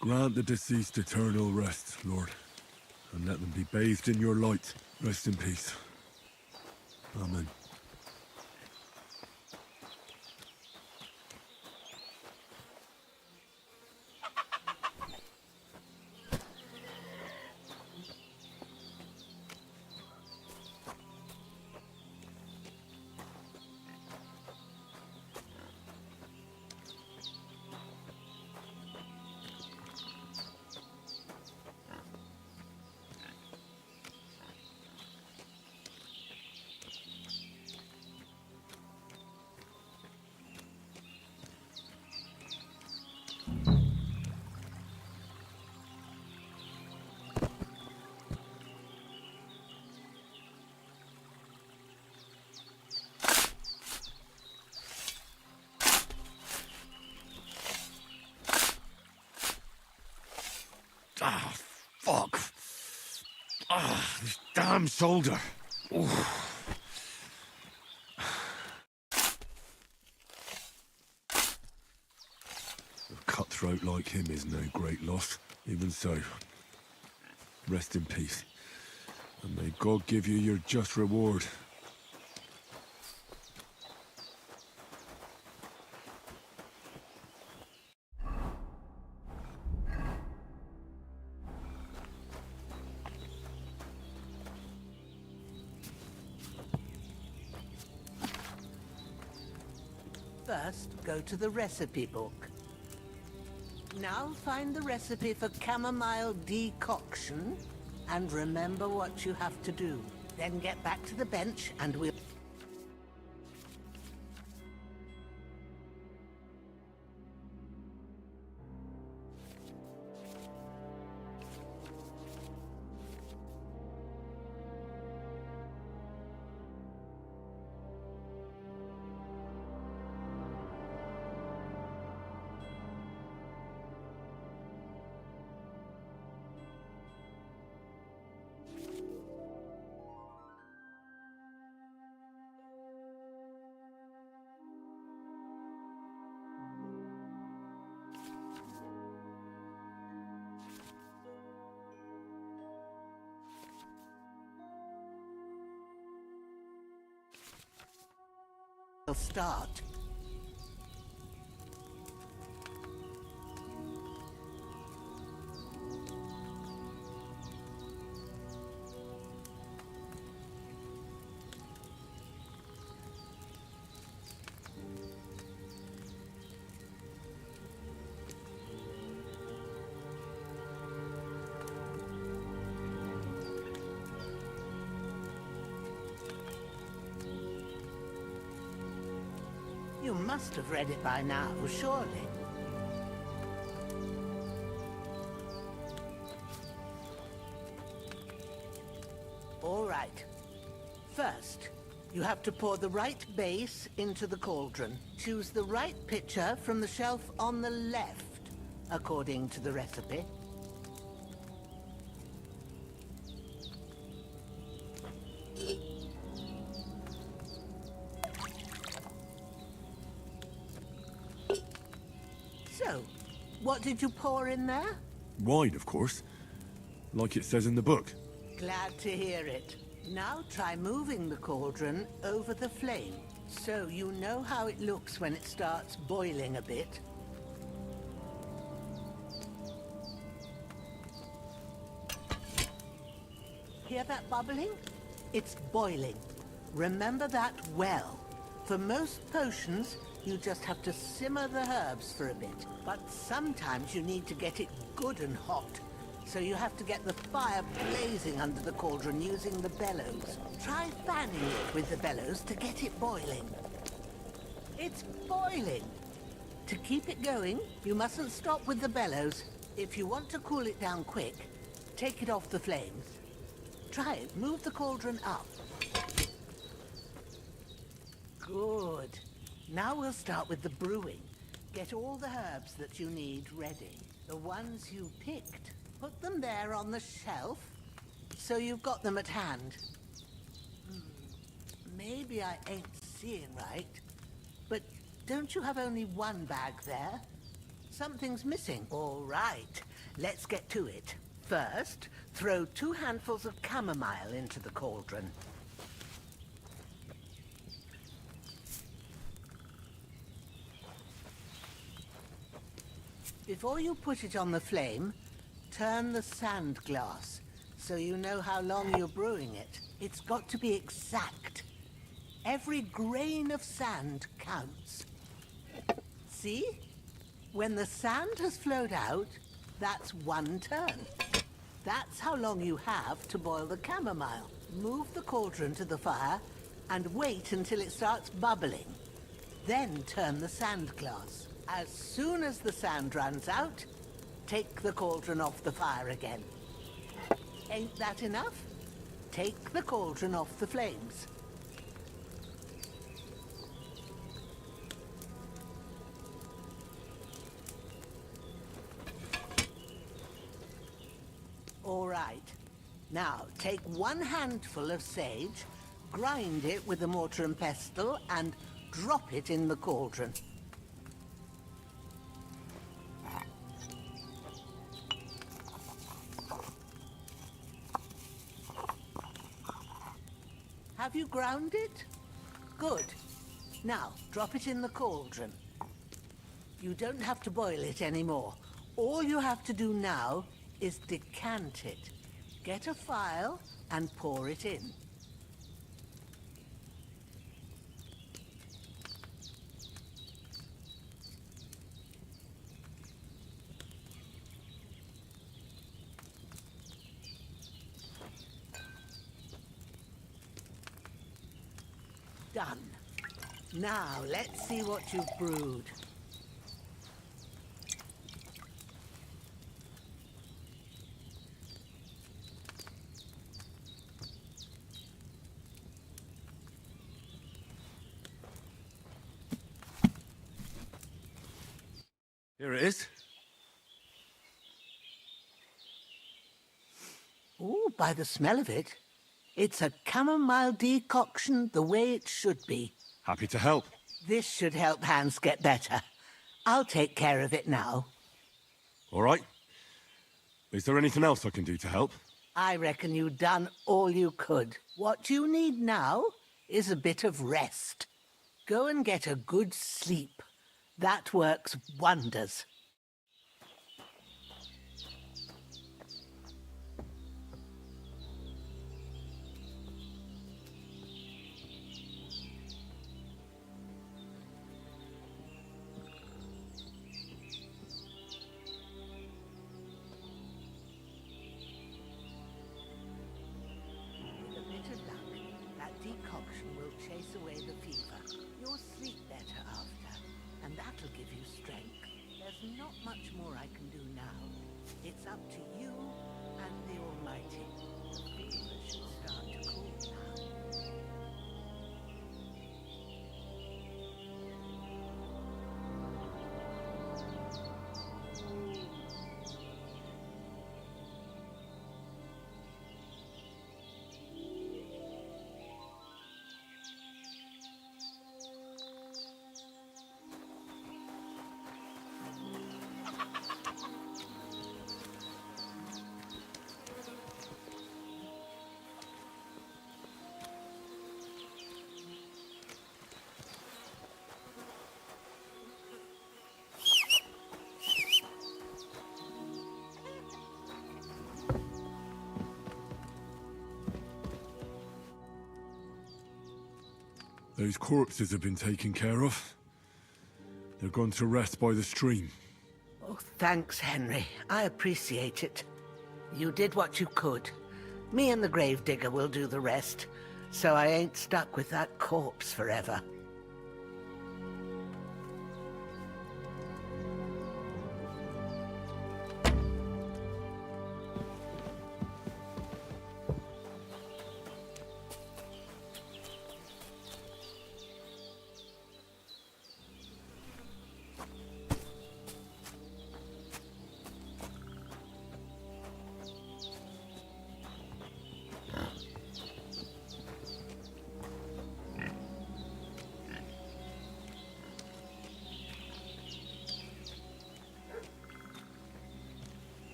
Grant the deceased eternal rest, Lord, and let them be bathed in your light. Rest in peace. Amen. damn shoulder. A cutthroat like him is no great loss. Even so, rest in peace. And may God give you your just reward. First, go to the recipe book. Now find the recipe for chamomile decoction and remember what you have to do. Then get back to the bench and we'll... start. You must have read it by now, surely. All right. First, you have to pour the right base into the cauldron. Choose the right pitcher from the shelf on the left, according to the recipe. So, what did you pour in there? Wine, of course. Like it says in the book. Glad to hear it. Now try moving the cauldron over the flame, so you know how it looks when it starts boiling a bit. Hear that bubbling? It's boiling. Remember that well. For most potions, you just have to simmer the herbs for a bit. But sometimes you need to get it good and hot. So you have to get the fire blazing under the cauldron using the bellows. Try fanning it with the bellows to get it boiling. It's boiling. To keep it going, you mustn't stop with the bellows. If you want to cool it down quick, take it off the flames. Try it. Move the cauldron up. Good. Now we'll start with the brewing. Get all the herbs that you need ready. The ones you picked. Put them there on the shelf, so you've got them at hand. Maybe I ain't seeing right, but don't you have only one bag there? Something's missing. All right, let's get to it. First, throw 2 handfuls of chamomile into the cauldron. Before you put it on the flame, turn the sand glass, so you know how long you're brewing it. It's got to be exact. Every grain of sand counts. See? When the sand has flowed out, that's 1 turn. That's how long you have to boil the chamomile. Move the cauldron to the fire and wait until it starts bubbling. Then turn the sand glass. As soon as the sand runs out, take the cauldron off the fire again. Ain't that enough? Take the cauldron off the flames. All right. Now, take 1 handful of sage, grind it with a mortar and pestle, and drop it in the cauldron. Have you ground it? Good. Now, drop it in the cauldron. You don't have to boil it anymore. All you have to do now is decant it. Get a phial and pour it in. Done. Now, let's see what you've brewed. Here it is. Ooh, by the smell of it, it's a chamomile decoction the way it should be. Happy to help. This should help Hans get better. I'll take care of it now. All right. Is there anything else I can do to help? I reckon you've done all you could. What you need now is a bit of rest. Go and get a good sleep. That works wonders. With a bit of luck, that decoction will chase away the fever. You'll sleep better after, and that'll give you strength. There's not much more I can do now. It's up to you and the Almighty. The fever should start to cool now. Those corpses have been taken care of. They're gone to rest by the stream. Oh, thanks, Henry. I appreciate it. You did what you could. Me and the gravedigger will do the rest, so I ain't stuck with that corpse forever.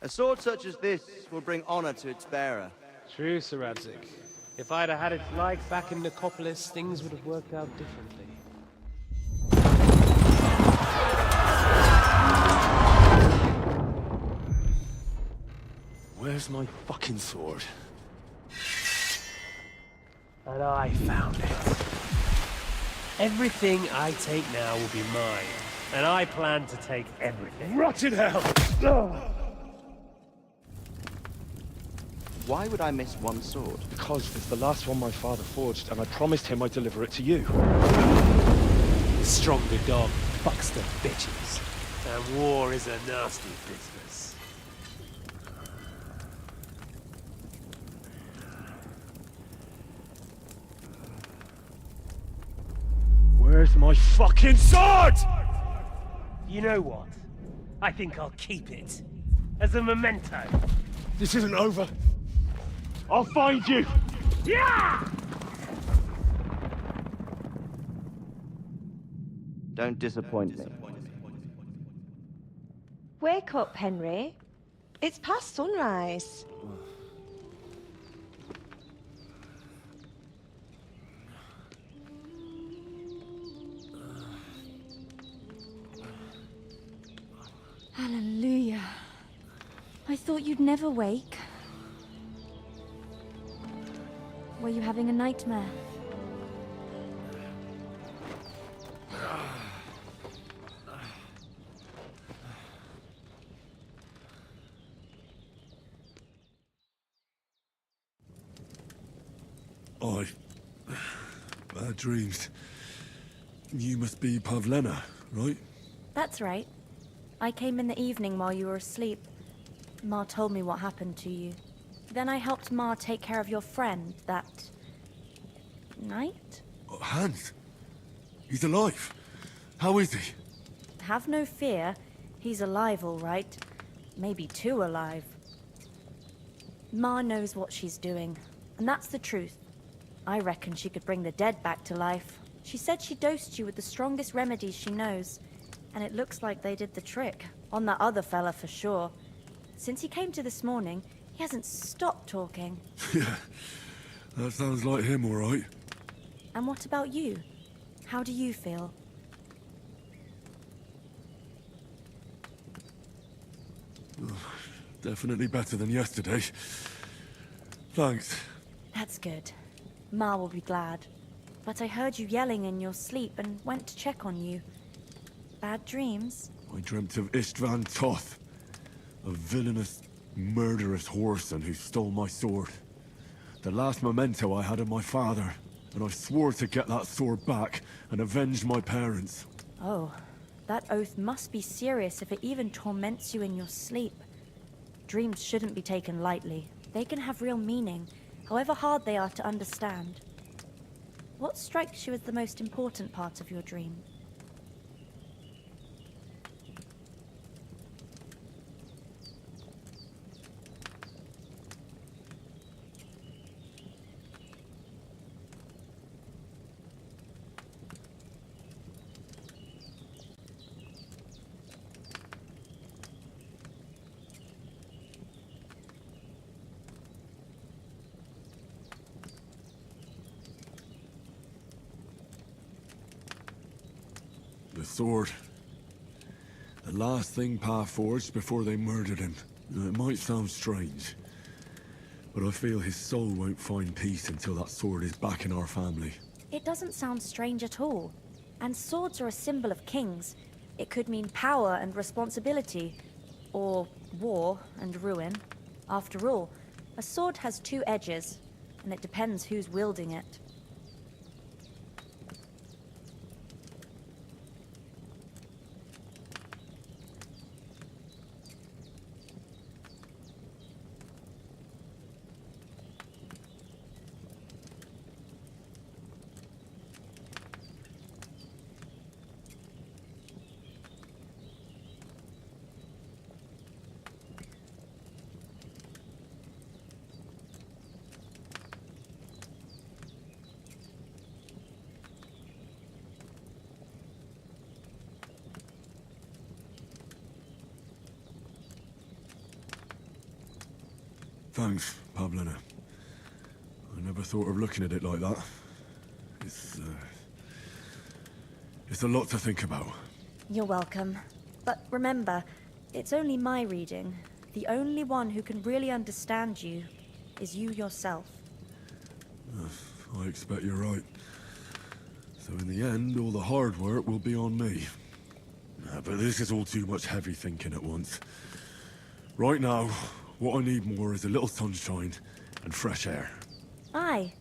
A sword such as this will bring honor to its bearer. True, Sir Radzik. If I'd have had its like back in Nicopolis, things would have worked out differently. Where's my fucking sword? And I found it. Everything I take now will be mine, and I plan to take everything. Rot in hell! Why would I miss one sword? Because it's the last one my father forged, and I promised him I'd deliver it to you. The stronger dog fucks the bitches, and war is a nasty business. Where's my fucking sword? You know what? I think I'll keep it. As a memento. This isn't over. I'll find you! Yeah! Don't disappoint me. Wake up, Henry. It's past sunrise. Hallelujah. I thought you'd never wake. Were you having a nightmare? Bad dreams. You must be Pavlena, right? That's right. I came in the evening while you were asleep. Ma told me what happened to you. Then I helped Ma take care of your friend that night? Hans? He's alive. How is he? Have no fear. He's alive, all right. Maybe too alive. Ma knows what she's doing, and that's the truth. I reckon she could bring the dead back to life. She said she dosed you with the strongest remedies she knows, and it looks like they did the trick. On that other fella for sure. Since he came to this morning, he hasn't stopped talking. Yeah, that sounds like him, all right. And what about you? How do you feel? Definitely better than yesterday. Thanks. That's good. Ma will be glad. But I heard you yelling in your sleep and went to check on you. Bad dreams? I dreamt of Istvan Toth, a villainous, murderous whoreson who stole my sword. The last memento I had of my father, and I swore to get that sword back and avenge my parents. Oh, that oath must be serious if it even torments you in your sleep. Dreams shouldn't be taken lightly. They can have real meaning, however hard they are to understand. What strikes you as the most important part of your dream? The sword. The last thing Pa forged before they murdered him. It might sound strange, but I feel his soul won't find peace until that sword is back in our family. It doesn't sound strange at all. And swords are a symbol of kings. It could mean power and responsibility, or war and ruin. After all, a sword has two edges, and it depends who's wielding it. Thanks, Pavlina. I never thought of looking at it like that. It's a lot to think about. You're welcome. But remember, it's only my reading. The only one who can really understand you is you yourself. I expect you're right. So in the end, all the hard work will be on me. But this is all too much heavy thinking at once. Right now, what I need more is a little sunshine and fresh air. Aye,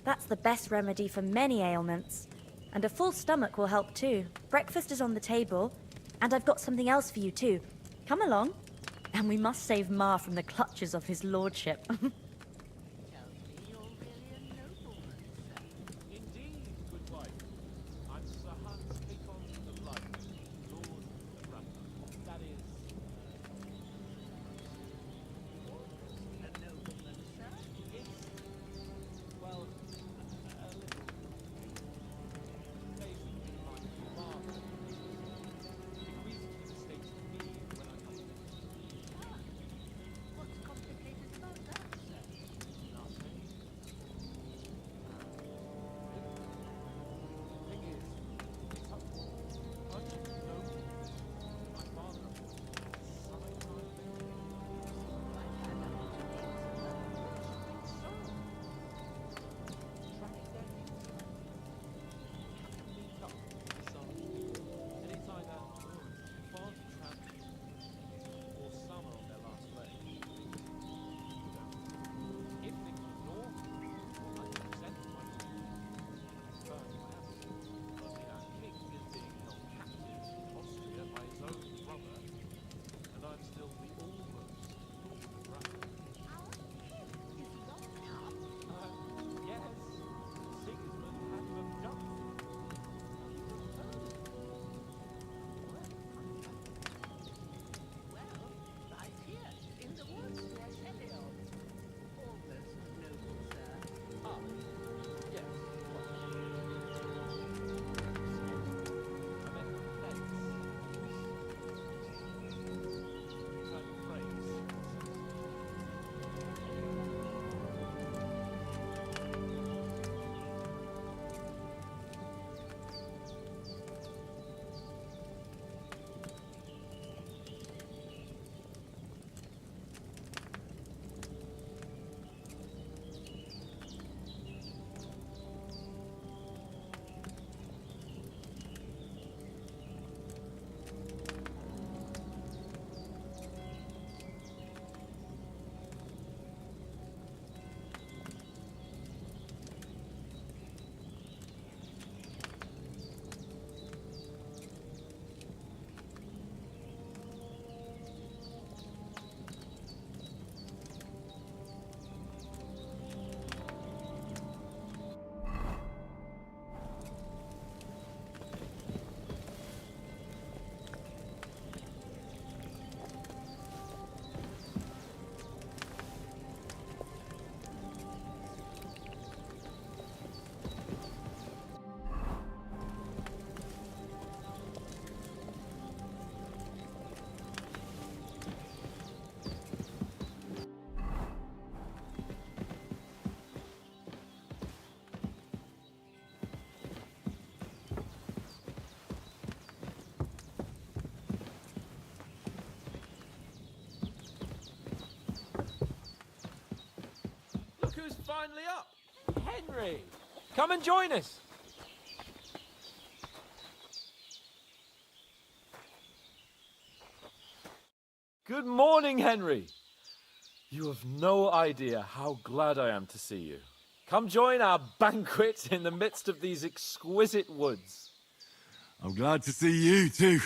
that's the best remedy for many ailments. And a full stomach will help too. Breakfast is on the table, and I've got something else for you too. Come along, and we must save Ma from the clutches of his lordship. Indeed, good wife. I'm Sir Hans Hakon the Blood, Lord of Ratha. That is... a nobleman, sir? It's... well, a little... basically, my father bequeathed his estate to me when I come to what's complicated about that, sir? Nothing. Thing is, it's up to bunch of nobles. My father, summertime. I've had a lot of things. So, tracking their needs. Meet up with some. And it's either too far to travel or summer on their last leg. If things were normal, I could send my burn my house. But our king is being held captive in Austria by his own brother, and I'm still the almost Lord of Russia. Our king is locked up? Yes. Sigismund had to have jumped. Well, right here, in the woods near Sheffield. Almost noble, sir. Ah, yes. I meant thanks. Kind of phrase. Look who's finally up! Henry! Come and join us! Good morning, Henry! You have no idea how glad I am to see you. Come join our banquet in the midst of these exquisite woods. I'm glad to see you too.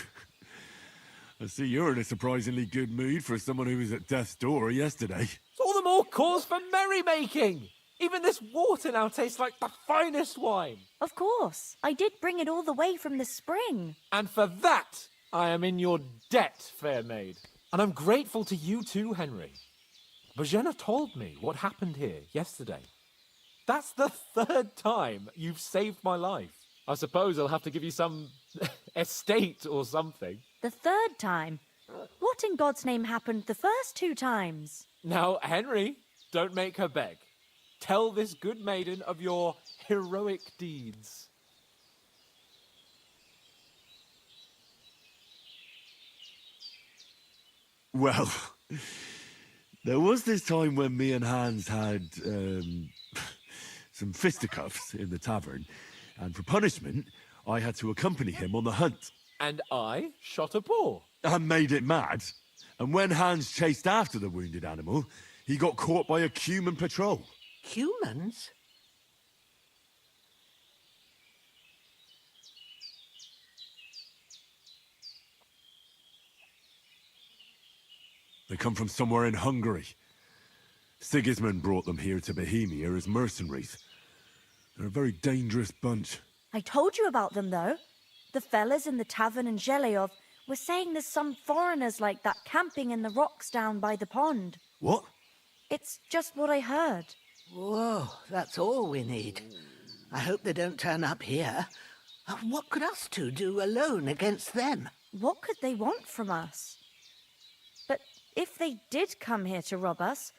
I see you're in a surprisingly good mood for someone who was at death's door yesterday. It's all the more cause for merrymaking! Even this water now tastes like the finest wine. Of course. I did bring it all the way from the spring. And for that, I am in your debt, fair maid. And I'm grateful to you too, Henry. Bojena told me what happened here yesterday. That's the third time you've saved my life. I suppose I'll have to give you some estate or something. The third time? What in God's name happened the first two times? Now, Henry, Don't make her beg. Tell this good maiden of your heroic deeds. Well, there was this time when me and Hans had, some fisticuffs in the tavern, and for punishment, I had to accompany him on the hunt. And I shot a boar. And made it mad. And when Hans chased after the wounded animal, he got caught by a human patrol. Humans? They come from somewhere in Hungary. Sigismund brought them here to Bohemia as mercenaries. They're a very dangerous bunch. I told you about them, though. The fellas in the tavern in Zheleyov were saying there's some foreigners like that camping in the rocks down by the pond. What? It's just what I heard. Whoa, that's all we need. I hope they don't turn up here. What could us two do alone against them? What could they want from us? But if they did come here to rob us,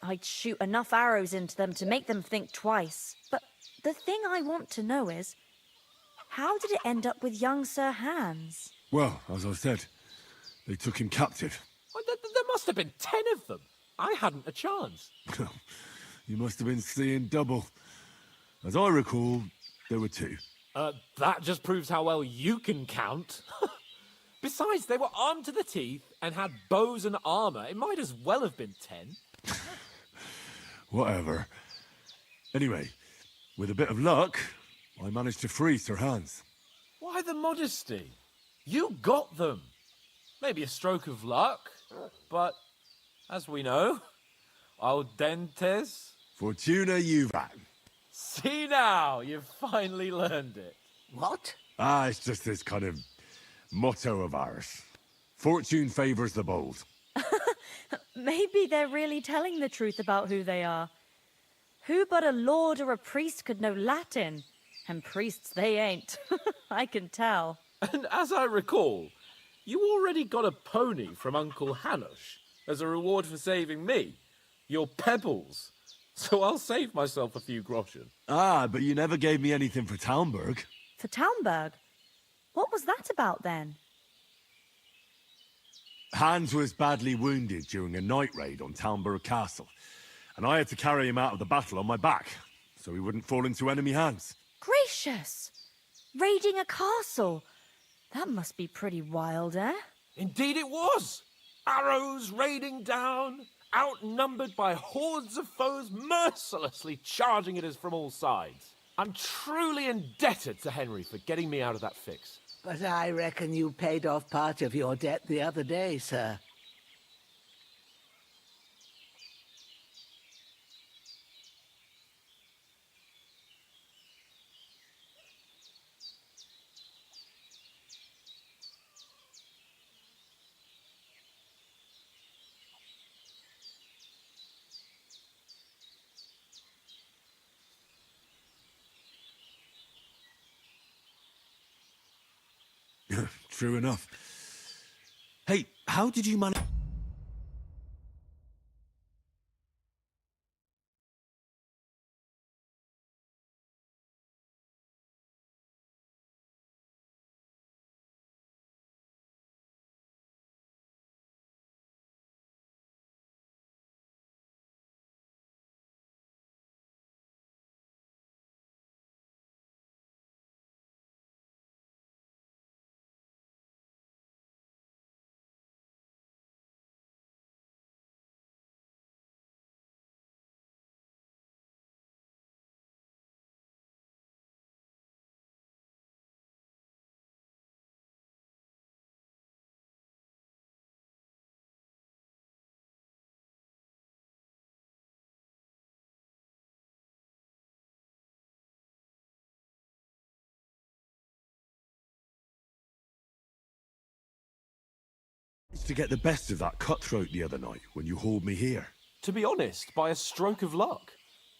I'd shoot enough arrows into them to make them think twice. But the thing I want to know is, how did it end up with young Sir Hans? Well, as I said, they took him captive. Well, there must have been 10 of them. I hadn't a chance. You must have been seeing double. As I recall, there were 2. That just proves how well you can count. Besides, they were armed to the teeth and had bows and armor. It might as well have been 10. Whatever. Anyway, with a bit of luck, I managed to free Sir Hans. Why the modesty? You got them. Maybe a stroke of luck, but as we know, audentes. Fortuna juvat. See now, you've finally learned it. What? It's just this kind of motto of ours. Fortune favors the bold. Maybe they're really telling the truth about who they are. Who but a lord or a priest could know Latin? And priests they ain't. I can tell. And as I recall, you already got a pony from Uncle Hanush as a reward for saving me. Your pebbles. So I'll save myself a few groschen. But you never gave me anything for Talmberg. For Talmberg? What was that about then? Hans was badly wounded during a night raid on Talmberg Castle, and I had to carry him out of the battle on my back, so he wouldn't fall into enemy hands. Gracious! Raiding a castle? That must be pretty wild, eh? Indeed it was! Arrows raining down, outnumbered by hordes of foes mercilessly charging at us from all sides. I'm truly indebted to Henry for getting me out of that fix. But I reckon you paid off part of your debt the other day, sir. True enough. Hey, how did you manage? to get the best of that cutthroat the other night when you hauled me here? To be honest, by a stroke of luck.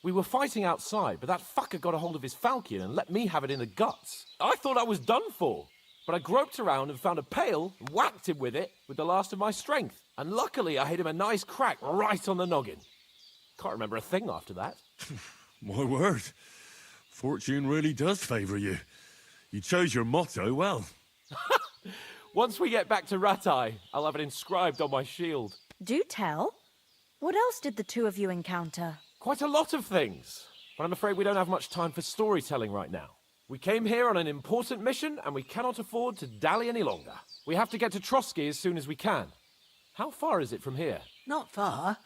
We were fighting outside, but that fucker got a hold of his falchion and let me have it in the guts. I thought I was done for, but I groped around and found a pail and whacked him with it with the last of my strength. And luckily I hit him a nice crack right on the noggin. Can't remember a thing after that. My word. Fortune really does favour you. You chose your motto well. Once we get back to Rattay, I'll have it inscribed on my shield. Do tell. What else did the two of you encounter? Quite a lot of things. But I'm afraid we don't have much time for storytelling right now. We came here on an important mission, and we cannot afford to dally any longer. We have to get to Trotsky as soon as we can. How far is it from here? Not far.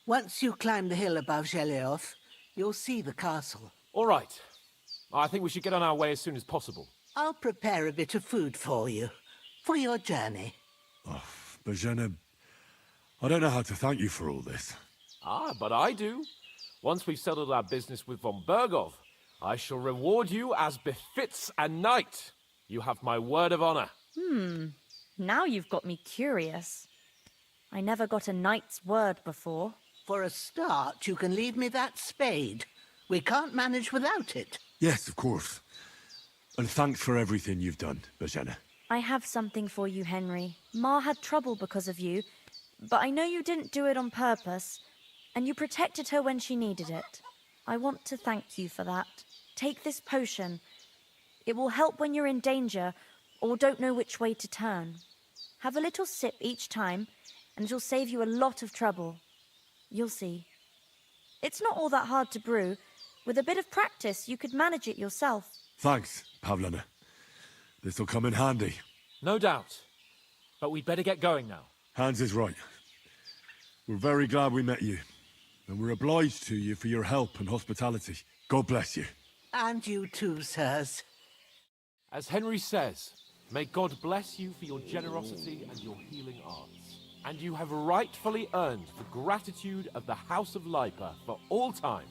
Once you climb the hill above Gelios, you'll see the castle. All right. I think we should get on our way as soon as possible. I'll prepare a bit of food for you, for your journey. Oh, Bozhena, I don't know how to thank you for all this. Ah, but I do. Once we've settled our business with von Bergov, I shall reward you as befits a knight. You have my word of honor. Now you've got me curious. I never got a knight's word before. For a start, you can leave me that spade. We can't manage without it. Yes, of course. And thanks for everything you've done, Bozhena. I have something for you, Henry. Ma had trouble because of you, but I know you didn't do it on purpose, and you protected her when she needed it. I want to thank you for that. Take this potion. It will help when you're in danger or don't know which way to turn. Have a little sip each time, and it'll save you a lot of trouble. You'll see. It's not all that hard to brew. With a bit of practice, you could manage it yourself. Thanks, Pavlina. This'll come in handy. No doubt. But we'd better get going now. Hans is right. We're very glad we met you. And we're obliged to you for your help and hospitality. God bless you. And you too, sirs. As Henry says, may God bless you for your generosity and your healing arts. And you have rightfully earned the gratitude of the House of Lipa for all time.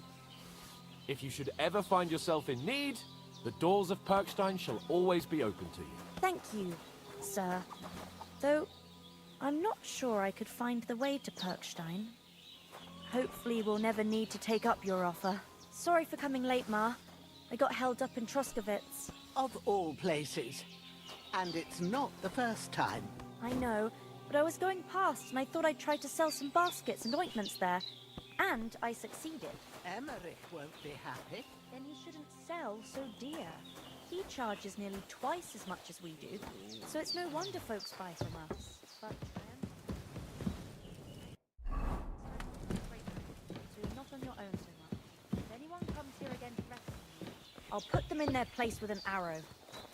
If you should ever find yourself in need, the doors of Perkstein shall always be open to you. Thank you, sir. Though, I'm not sure I could find the way to Perkstein. Hopefully we'll never need to take up your offer. Sorry for coming late, Ma. I got held up in Troskowitz. Of all places. And it's not the first time. I know, but I was going past and I thought I'd try to sell some baskets and ointments there. And I succeeded. Emmerich won't be happy. Then he shouldn't sell so dear. He charges nearly twice as much as we do, so it's no wonder folks buy from us. But so you're not on your own so much. If anyone comes here again threatening you, I'll put them in their place with an arrow.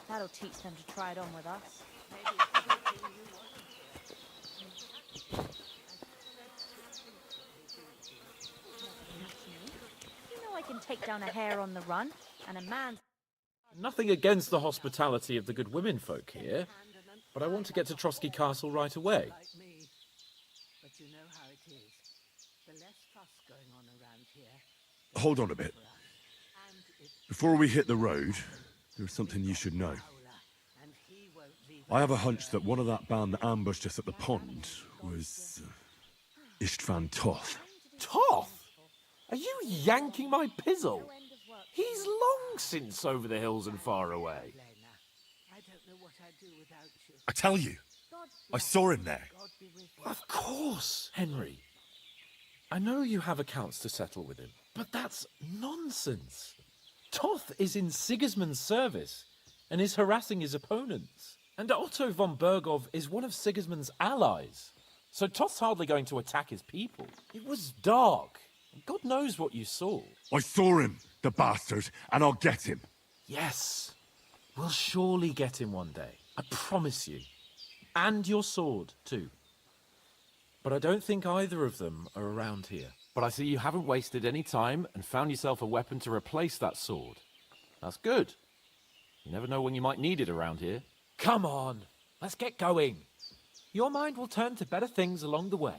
That'll teach them to try it on with us. You know I can take down a hare on the run, and a man's... Nothing against the hospitality of the good women folk here, but I want to get to Trotsky Castle right away. But you know how it is. The less fuss going on around here. Hold on a bit. Before we hit the road, there's something you should know. I have a hunch that one of that band that ambushed us at the pond was Istvan Toth. Toth? Are you yanking my pizzle? He's long since over the hills and far away. I don't know what I'd do without you. I tell you, I saw him there. Of course, Henry. I know you have accounts to settle with him, but that's nonsense. Toth is in Sigismund's service and is harassing his opponents. And Otto von Bergov is one of Sigismund's allies. So Toth's hardly going to attack his people. It was dark. God knows what you saw. I saw him, the bastard, and I'll get him. Yes. We'll surely get him one day. I promise you. And your sword, too. But I don't think either of them are around here. But I see you haven't wasted any time and found yourself a weapon to replace that sword. That's good. You never know when you might need it around here. Come on, let's get going. Your mind will turn to better things along the way.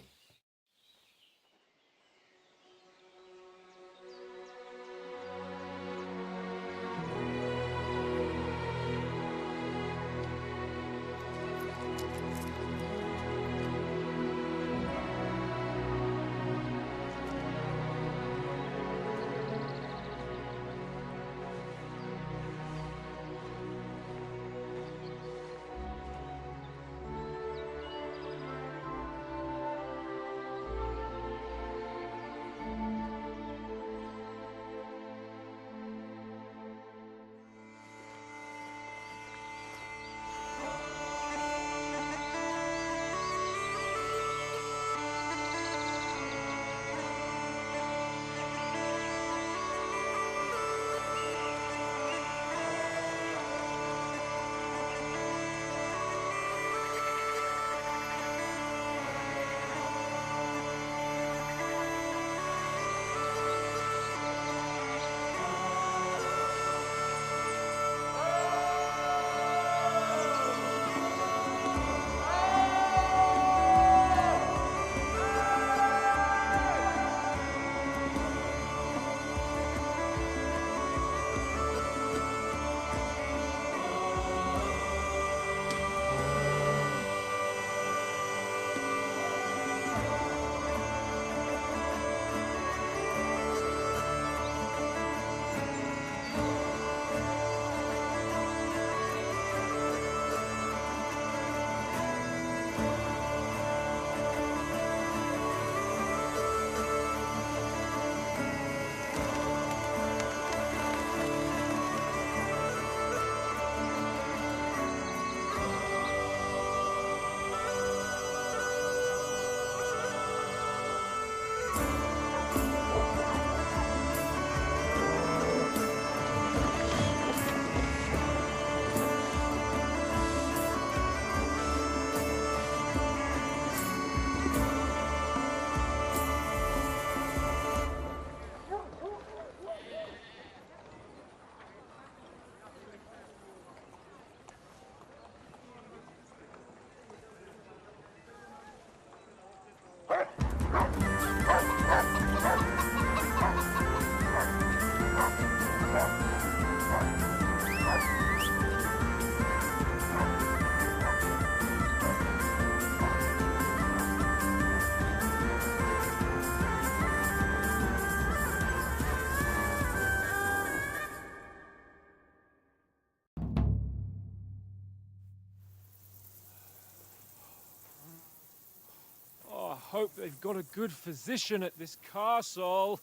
hope they've got a good physician at this castle.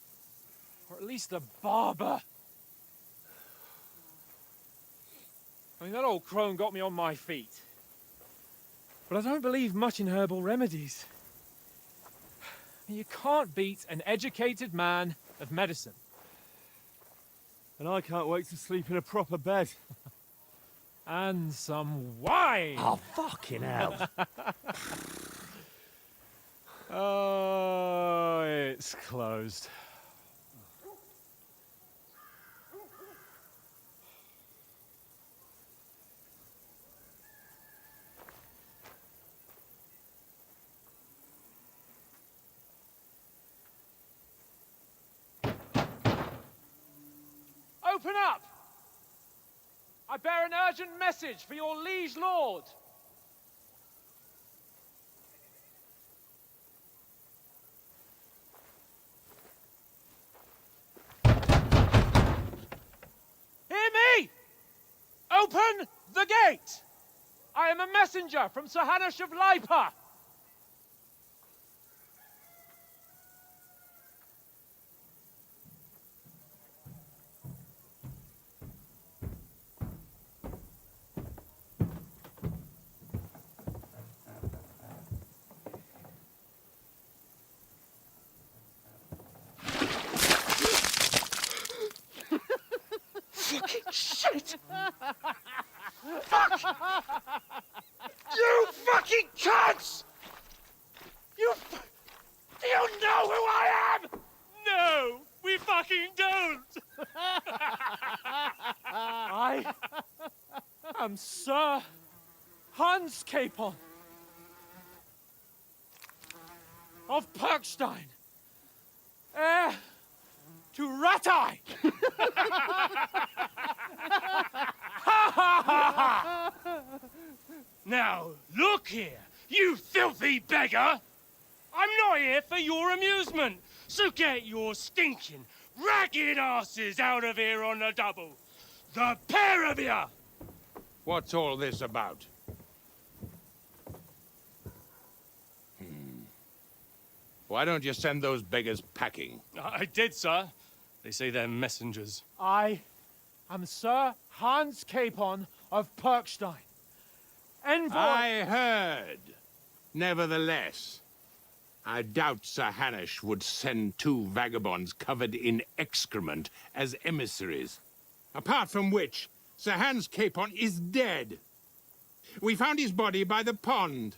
Or at least a barber. I mean, that old crone got me on my feet. But I don't believe much in herbal remedies. You can't beat an educated man of medicine. And I can't wait to sleep in a proper bed. And some wine! Oh, fucking hell. Oh, it's closed. Open up! I bear an urgent message for your liege lord. Hear me! Open the gate! I am a messenger from Sir Hanush of Lipa. Fucking shit! Fuck! You fucking cunts! Do you know who I am? No, we fucking don't! I am Sir Hans Capon of Perkstein, heir to Ratai! Now, look here, you filthy beggar! I'm not here for your amusement, so get your stinking, ragged asses out of here on the double. The pair of you! What's all this about? Why don't you send those beggars packing? I did, sir. They say they're messengers. I am Sir Hans Capon of Perkstein. Envoy... I heard. Nevertheless, I doubt Sir Hanush would send two vagabonds covered in excrement as emissaries. Apart from which, Sir Hans Capon is dead. We found his body by the pond.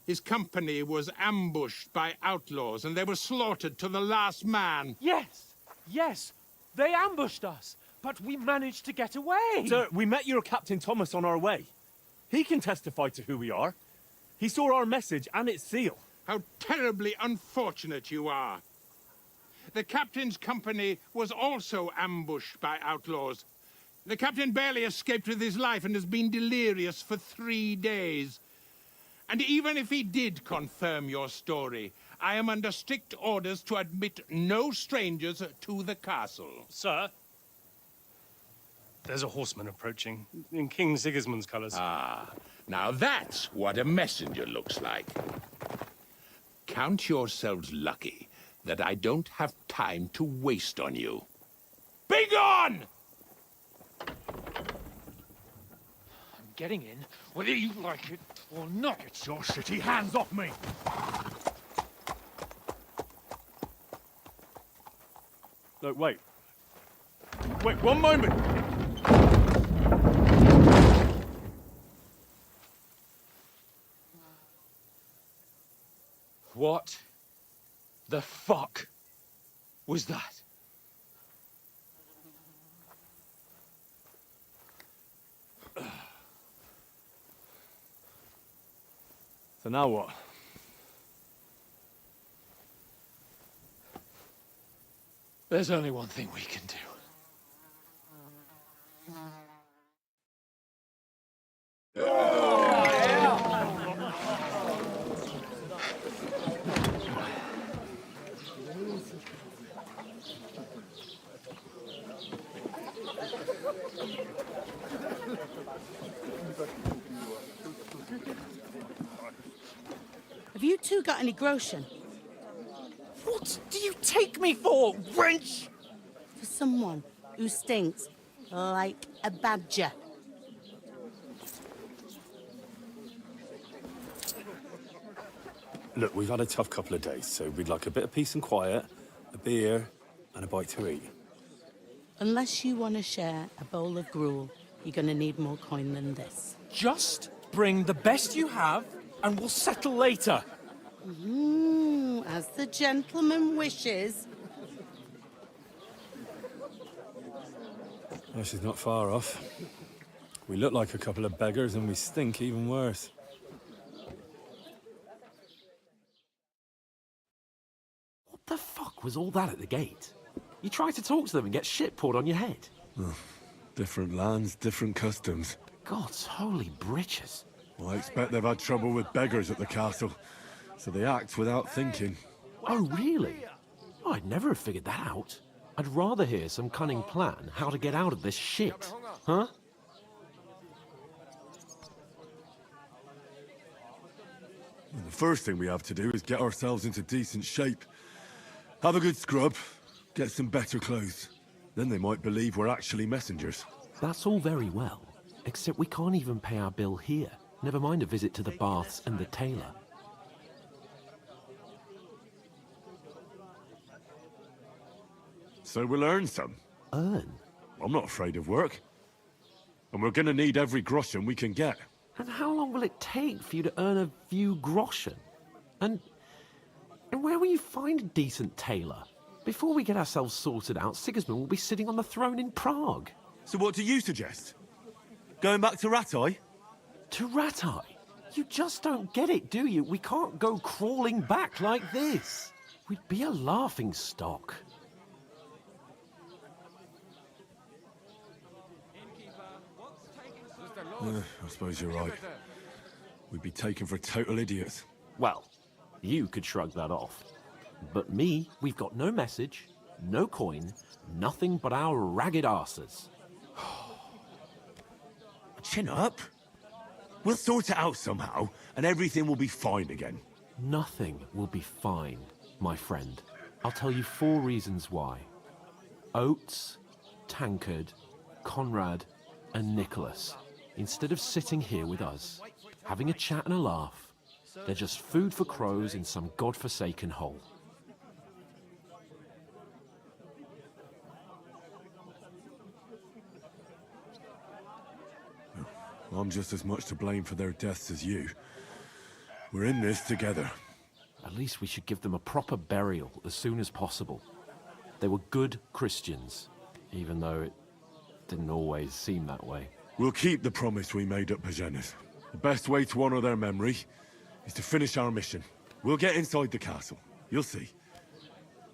His company was ambushed by outlaws, and they were slaughtered to the last man. Yes, yes, they ambushed us, but we managed to get away. Sir, we met your Captain Thomas on our way. He can testify to who we are. He saw our message and its seal. How terribly unfortunate you are. The captain's company was also ambushed by outlaws. The captain barely escaped with his life and has been delirious for 3 days. And even if he did confirm your story, I am under strict orders to admit no strangers to the castle. Sir, there's a horseman approaching, in King Sigismund's colours. Ah, now that's what a messenger looks like. Count yourselves lucky that I don't have time to waste on you. Be gone! I'm getting in, whether you like it or not. Get your shitty hands off me! No, wait. Wait, one moment! What the fuck was that? So now what? There's only one thing we can do. Have you two got any groschen? What do you take me for, wench? For someone who stinks like a badger. Look, we've had a tough couple of days, so we'd like a bit of peace and quiet, a beer, and a bite to eat. Unless you want to share a bowl of gruel, you're going to need more coin than this. Just bring the best you have, and we'll settle later. As the gentleman wishes. Well, she's not far off. We look like a couple of beggars, and we stink even worse. What the fuck was all that at the gate? You try to talk to them and get shit poured on your head. Oh, different lands, different customs. God's holy britches. Well, I expect they've had trouble with beggars at the castle, so they act without thinking. Oh, really? Oh, I'd never have figured that out. I'd rather hear some cunning plan how to get out of this shit. Huh? Well, the first thing we have to do is get ourselves into decent shape. Have a good scrub, get some better clothes. Then they might believe we're actually messengers. That's all very well, except we can't even pay our bill here. Never mind a visit to the baths and the tailor. So we'll earn some. Earn? I'm not afraid of work. And we're gonna need every groschen we can get. And how long will it take for you to earn a few groschen? And where will you find a decent tailor? Before we get ourselves sorted out, Sigismund will be sitting on the throne in Prague. So what do you suggest? Going back to Rattay? To Rattay? You just don't get it, do you? We can't go crawling back like this. We'd be a laughing stock. I suppose you're right. We'd be taken for total idiots. Well, you could shrug that off. But me, we've got no message, no coin, nothing but our ragged arses. Chin up. We'll sort it out somehow, and everything will be fine again. Nothing will be fine, my friend. I'll tell you 4 reasons why. Oates, Tankard, Conrad, and Nicholas. Instead of sitting here with us, having a chat and a laugh, they're just food for crows in some godforsaken hole. I'm just as much to blame for their deaths as you. We're in this together. At least we should give them a proper burial as soon as possible. They were good Christians, even though it didn't always seem that way. We'll keep the promise we made at Pagenis. The best way to honor their memory is to finish our mission. We'll get inside the castle. You'll see.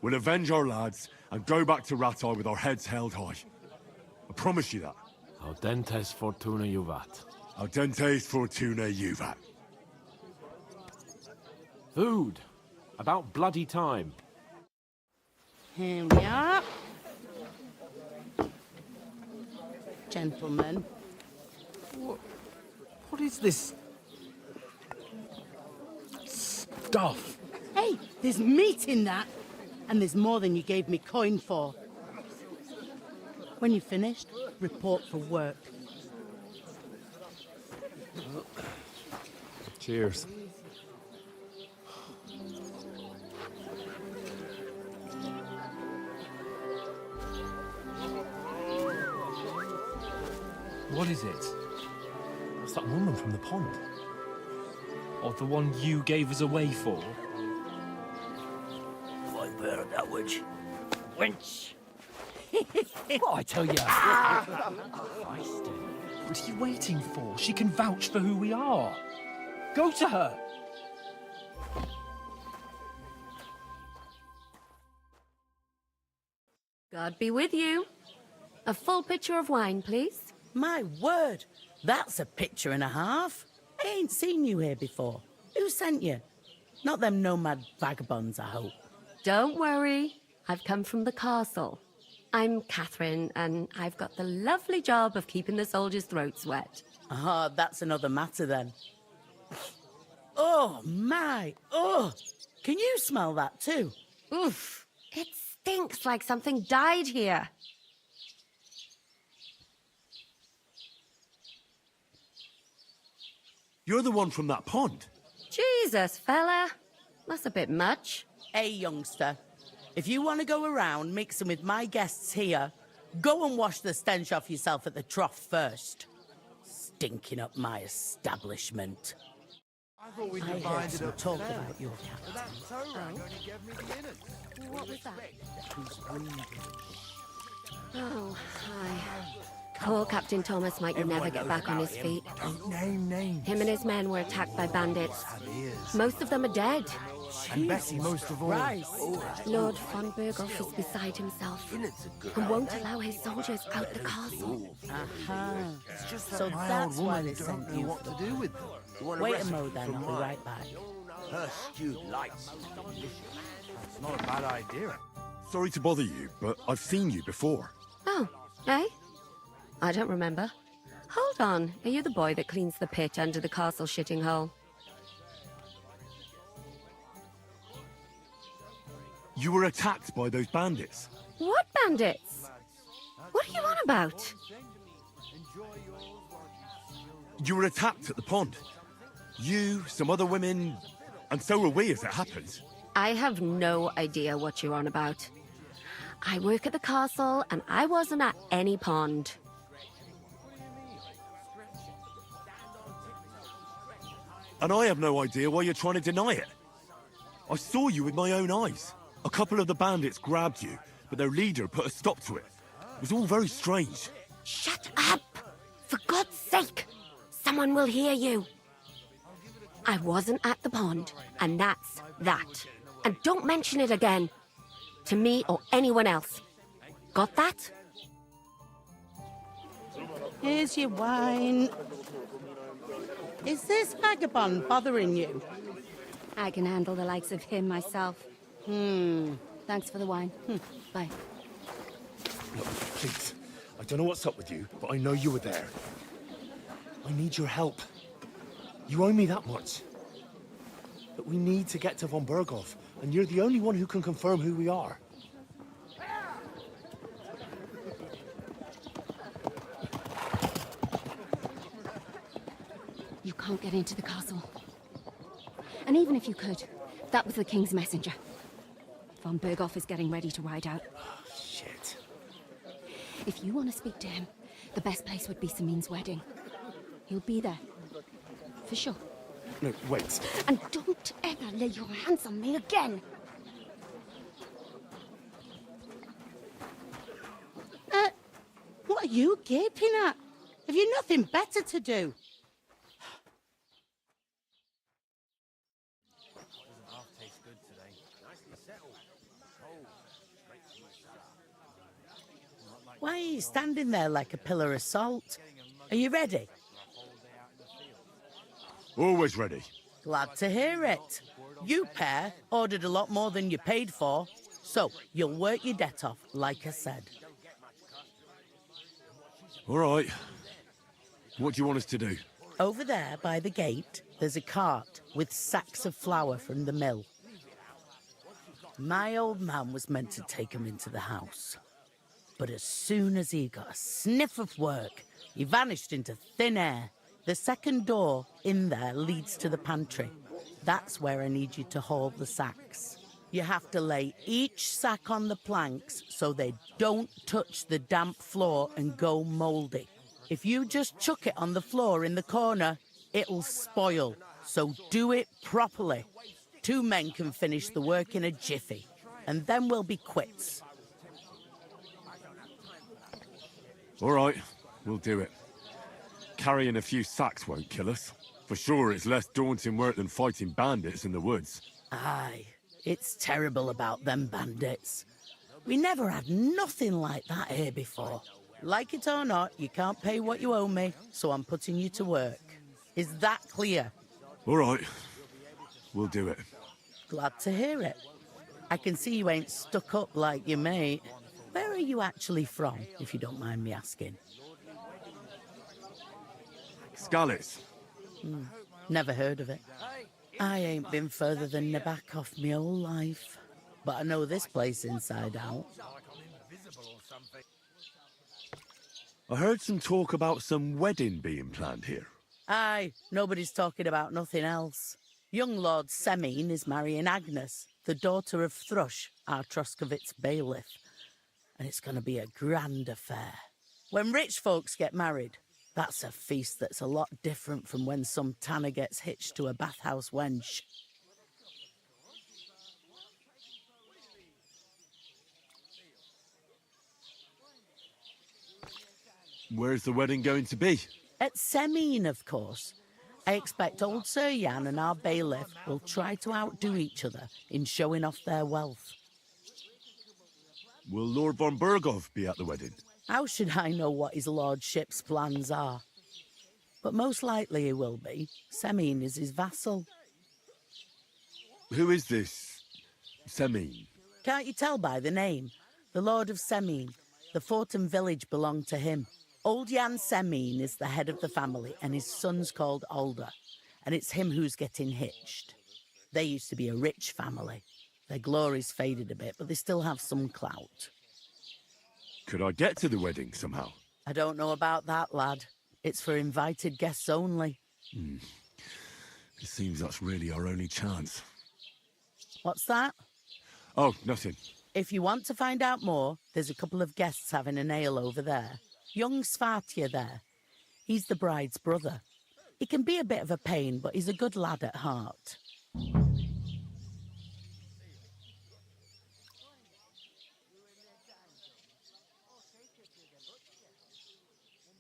We'll avenge our lads and go back to Rattay with our heads held high. I promise you that. Audentes fortuna juvat. Audentes fortuna juvat. Food. About bloody time. Here we are. Gentlemen. What is this stuff? Hey, there's meat in that. And there's more than you gave me coin for. When you're finished, report for work. Cheers. What is it? It's that woman from the pond. Or the one you gave us away for? I bear that witch. Wench! What I tell you? What are you waiting for? She can vouch for who we are. Go to her. God be with you. A full pitcher of wine, please. My word, that's a picture and a half. I ain't seen you here before. Who sent you? Not them nomad vagabonds, I hope. Don't worry. I've come from the castle. I'm Catherine, and I've got the lovely job of keeping the soldiers' throats wet. Ah, that's another matter then. Oh, my. Oh, can you smell that too? Oof. It stinks like something died here. You're the one from that pond. Jesus, fella. That's a bit much. Hey, youngster. If you want to go around mixing with my guests here, go and wash the stench off yourself at the trough first. Stinking up my establishment. I thought we I heard divided some up talk fair. about your But that toe rag only gave me the innards. What was that? Oh, hi. Poor Captain Thomas might never get back on his feet. Don't name names. Him and his men were attacked by bandits. Most of them are dead. And Bessie most of all. Lord von Berghoff is beside himself and won't allow his soldiers out the castle. Aha. So that's why they don't sent know you. what to do with them. Wait a mo then, I'll be right back. Her stewed lights. That's not a bad idea. Sorry to bother you, but I've seen you before. Oh, eh? I don't remember. Hold on, are you the boy that cleans the pit under the castle shitting hole? You were attacked by those bandits. What bandits? What are you on about? You were attacked at the pond. You, some other women, and so were we as it happens. I have no idea what you're on about. I work at the castle, and I wasn't at any pond. And I have no idea why you're trying to deny it. I saw you with my own eyes. A couple of the bandits grabbed you, but their leader put a stop to it. It was all very strange. Shut up! For God's sake! Someone will hear you. I wasn't at the pond, and that's that. And don't mention it again. To me or anyone else. Got that? Here's your wine. Is this vagabond bothering you? I can handle the likes of him myself. Thanks for the wine. Bye. Look, please. I don't know what's up with you, but I know you were there. I need your help. You owe me that much. But we need to get to von Berghoff, and you're the only one who can confirm who we are. You can't get into the castle. And even if you could, that was the King's messenger. Von Berghoff is getting ready to ride out. Shit. If you want to speak to him, the best place would be Samin's wedding. He'll be there. For sure. No, wait. And don't ever lay your hands on me again! What are you gaping at? Have you nothing better to do? Why are you standing there like a pillar of salt? Are you ready? Always ready. Glad to hear it. You pair ordered a lot more than you paid for, so you'll work your debt off, like I said. All right. What do you want us to do? Over there by the gate, there's a cart with sacks of flour from the mill. My old man was meant to take 'em into the house. But as soon as he got a sniff of work, he vanished into thin air. The second door in there leads to the pantry. That's where I need you to haul the sacks. You have to lay each sack on the planks so they don't touch the damp floor and go mouldy. If you just chuck it on the floor in the corner, it'll spoil. So do it properly. 2 men can finish the work in a jiffy, and then we'll be quits. All right, we'll do it. Carrying a few sacks won't kill us. For sure, it's less daunting work than fighting bandits in the woods. Aye, it's terrible about them bandits. We never had nothing like that here before. Like it or not, you can't pay what you owe me, so I'm putting you to work. Is that clear? All right, we'll do it. Glad to hear it. I can see you ain't stuck up like your mate. Where are you actually from, if you don't mind me asking? Skalitz. Never heard of it. I ain't been further than the back off me whole life. but I know this place inside out. I heard some talk about some wedding being planned here. Aye, nobody's talking about nothing else. Young Lord Semine is marrying Agnes, the daughter of Thrush, our Troskovitz bailiff. And it's going to be a grand affair. When rich folks get married, that's a feast that's a lot different from when some tanner gets hitched to a bathhouse wench. Where's the wedding going to be? At Semine, of course. I expect old Sir Jan and our bailiff will try to outdo each other in showing off their wealth. Will Lord von Bergov be at the wedding? How should I know what his lordship's plans are? But most likely he will be. Semine is his vassal. Who is this Semine? Can't you tell by the name? The Lord of Semine. The fort and village belong to him. Old Jan Semine is the head of the family, and his son's called Alder. And it's him who's getting hitched. They used to be a rich family. Their glory's faded a bit, but they still have some clout. Could I get to the wedding somehow? I don't know about that, lad. It's for invited guests only. It seems that's really our only chance. What's that? Oh, nothing. If you want to find out more, there's a couple of guests having an ale over there. Young Svartje there. He's the bride's brother. He can be a bit of a pain, but he's a good lad at heart.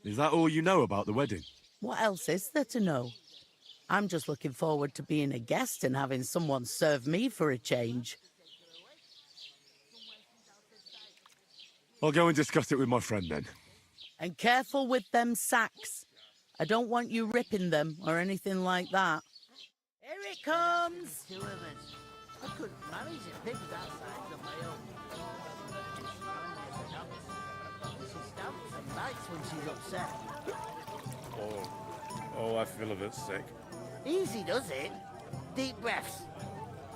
Is that all you know about the wedding? What else is there to know? I'm just looking forward to being a guest and having someone serve me for a change. I'll go and discuss it with my friend then. And careful with them sacks. I don't want you ripping them or anything like that. Here it comes! Two of us. I couldn't manage it. Pigs outside on my own. She stamps and bites when she's upset. Oh, I feel a bit sick. Easy does it. Deep breaths.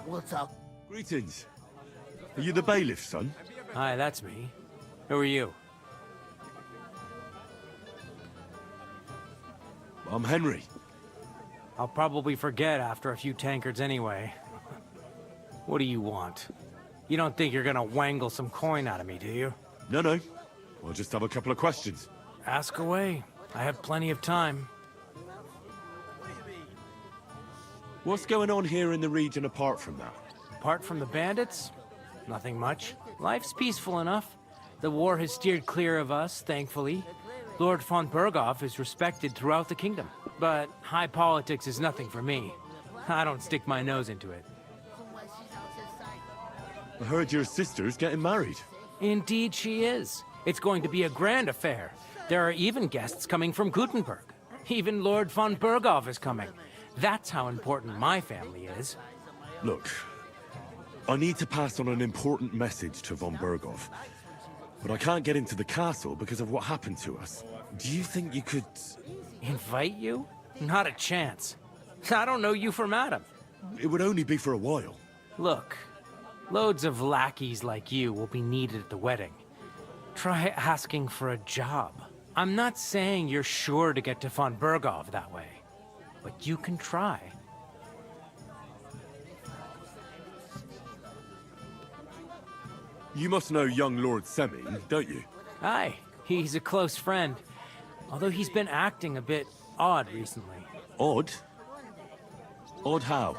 We'll talk. Greetings. Are you the bailiff's son? Hi, that's me. Who are you? I'm Henry. I'll probably forget after a few tankards anyway. What do you want? You don't think you're gonna wangle some coin out of me, do you? No. I'll just have a couple of questions. Ask away. I have plenty of time. What's going on here in the region apart from that? Apart from the bandits? Nothing much. Life's peaceful enough. The war has steered clear of us, thankfully. Lord von Berghoff is respected throughout the kingdom. But high politics is nothing for me. I don't stick my nose into it. I heard your sister's getting married. Indeed she is. It's going to be a grand affair. There are even guests coming from Gutenberg. Even Lord von Berghoff is coming. That's how important my family is. Look, I need to pass on an important message to von Berghoff. But I can't get into the castle because of what happened to us. Do you think you could... Invite you? Not a chance. I don't know you from Adam. It would only be for a while. Look, loads of lackeys like you will be needed at the wedding. Try asking for a job. I'm not saying you're sure to get to von Berghoff that way, but you can try. You must know young Lord Semine, don't you? Aye, he's a close friend. Although he's been acting a bit odd recently. Odd? Odd how?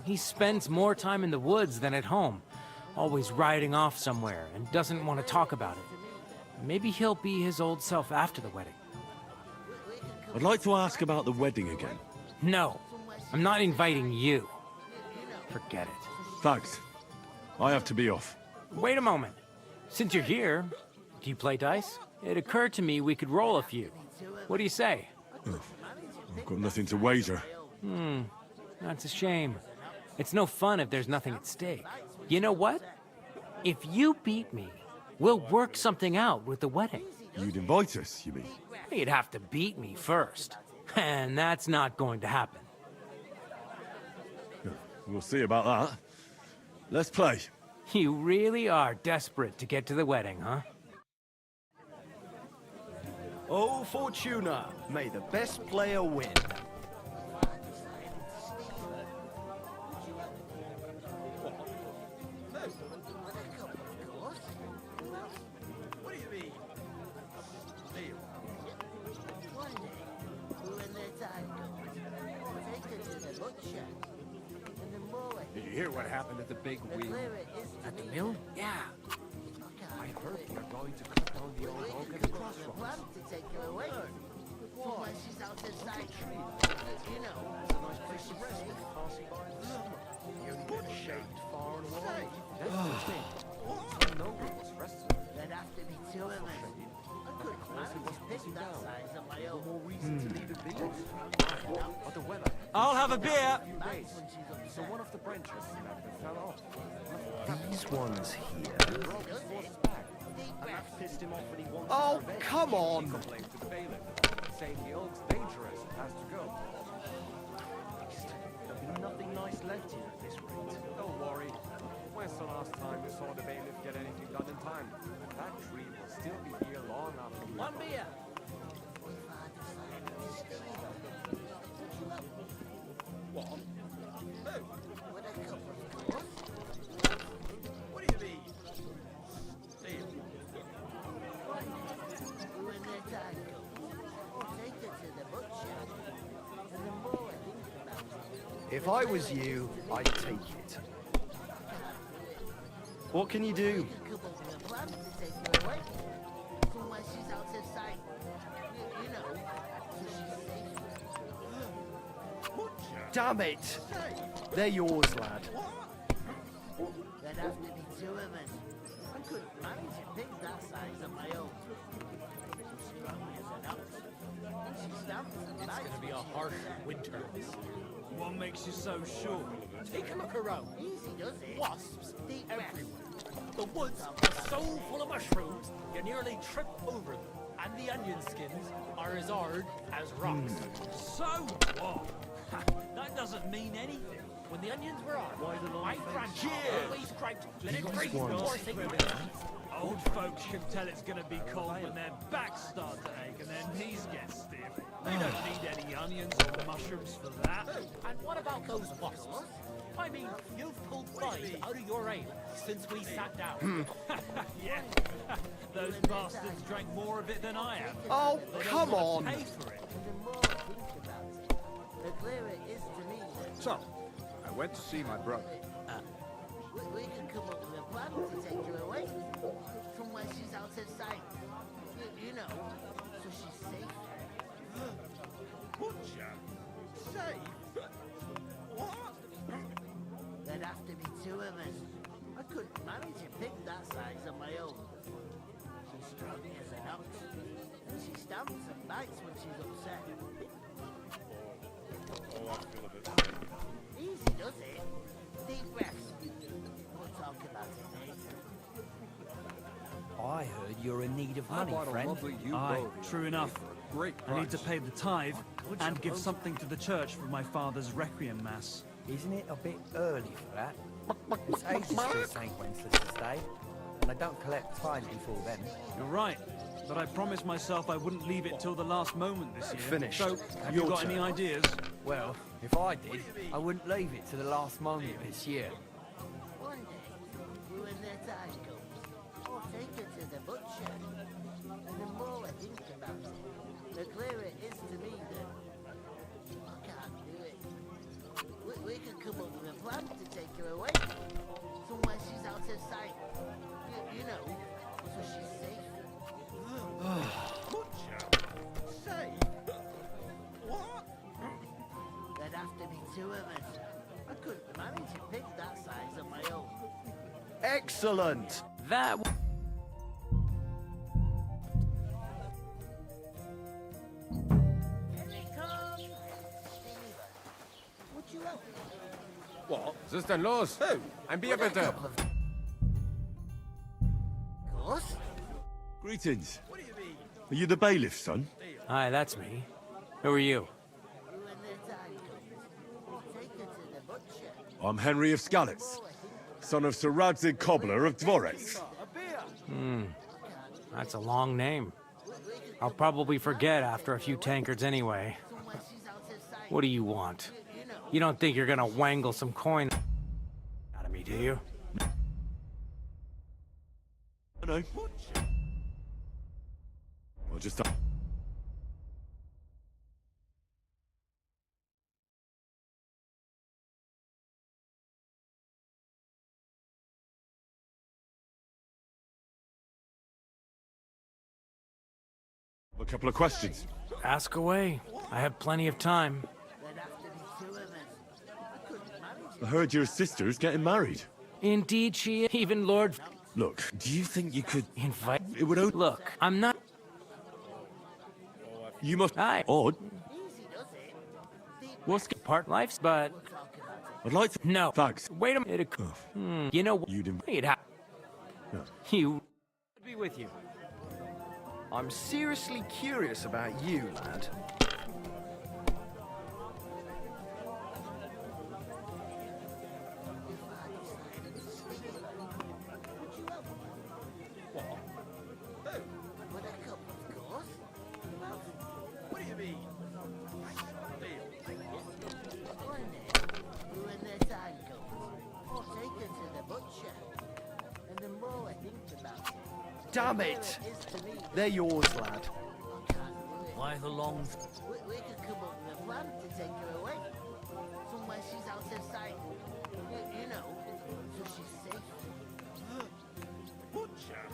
He spends more time in the woods than at home. Always riding off somewhere and doesn't want to talk about it. Maybe he'll be his old self after the wedding. I'd like to ask about the wedding again. No, I'm not inviting you. Forget it. Thanks. I have to be off. Wait a moment. Since you're here, do you play dice? It occurred to me we could roll a few. What do you say? I've got nothing to wager. That's a shame. It's no fun if there's nothing at stake. You know what? If you beat me, we'll work something out with the wedding. You'd invite us, you mean? You'd have to beat me first. And that's not going to happen. We'll see about that. Let's play. You really are desperate to get to the wedding, huh? Oh, Fortuna, may the best player win. Did you hear what happened at the big wheel? At the mill? Yeah. I heard they're going to cut down the old oak at the crossroads. I'll have a beer. So one of the branches fell off. These ones here. Oh, come on! Complained to the bailiff, saying the oak's dangerous and has to go. There'll be nothing nice left here at this rate. Don't worry. When's the last time you saw the bailiff get anything done in time? That tree will still be here long after we... One beer. What? If I was you, I'd take it. What can you do? Damn it! They're yours, lad. There'd have to be two of us. I couldn't manage a pig that size on my own. She's strong as an ox. She stamps and It's bites. gonna be a harsh winter. What makes you so sure? Take a look around. Easy does it. Wasps Deep breath. everywhere. The woods are so full of mushrooms, you nearly trip over them. And the onion skins are as hard as rocks. So what? That doesn't mean anything. When the onions were hard, my branch Cheers. always cried, let it Just breathe one. before taking it. Old folks can tell it's gonna be cold when their backs start to ache and their knees get stiff. They don't need any onions or mushrooms for that. And what about those wasps? I mean, you've pulled 5 out of your ale since we sat down. Yeah, those bastards drank more of it than I have. Oh, They don't come wanna on. Pay for it. The more I think about it, the clearer it is to me that So, I went to see my brother. we can come up with a plan to take her away. Somewhere she's out of sight. You know, so she's safe. Butcher? Safe? What? There'd have to be two of us. I couldn't manage a pig that size on my own. She's strong as an ox. And she stamps and bites when she's upset. Easy does it. Deep breaths. We'll talk about it later. I heard you're in need of I money, bought a friend. lovely Aye, U-boat true here enough. for a great I need to price. pay the tithe and give something to the church for my father's requiem mass. Isn't it a bit early for that? It's ages till St. Wenceslas Day, and I don't collect tithe before then. You're right, but I promised myself I wouldn't leave it till the last moment this year. Finished. So, have you Your got turn. any ideas? Well, if I did, I wouldn't leave it to the last moment this year. One day, when their time comes, I'll take her to the butcher. And the more I think about it, the clearer it is to me that I can't do it. We could come up with a plan to take her away. Somewhere she's out of sight. You know, so she's safe. Butcher? Safe? What? There'd have to be two of us. I couldn't manage a pig that size on my own. Excellent! That Here they come! Would you help? What? Sister-in-laws? Who? And be a better. Course? Greetings. Are you the bailiff, son? Hi, that's me. Who are you? When their time comes, I'll take her to the butcher. I'm Henry of Skalitz. son of Sir Radzig Cobbler of Dvorets. That's a long name. I'll probably forget after a few tankards anyway. What do you want? You don't think you're gonna wangle some coin out of me, do you? No. I'll just... A couple of questions. Ask away. I have plenty of time. I heard your sister's getting married. Indeed, she is. Even Lord... Look, do you think you could... Invite... It would... Look, I'm not... You must... Aye. Odd. What's... Part life's, but... I'd like to... No. Thanks. Wait a minute. You know... You didn't... You... Be with you. I'm seriously curious about you, lad. Damn it! They're yours, lad. Why the long... We could come up with a plan to take her away. Somewhere she's out of sight. You know, so she's safe. Butcher?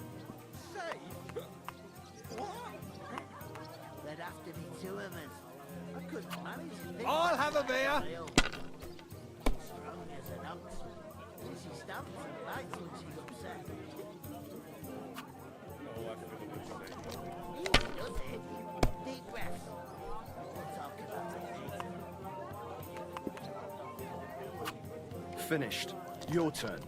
Safe? What? There'd have to be two of us. I couldn't manage a thing. I'll have a beer. Strong as an ox. She stamps and bites when she's upset. Easy does it. Deep breaths. We'll talk about it later. Finished. Your turn.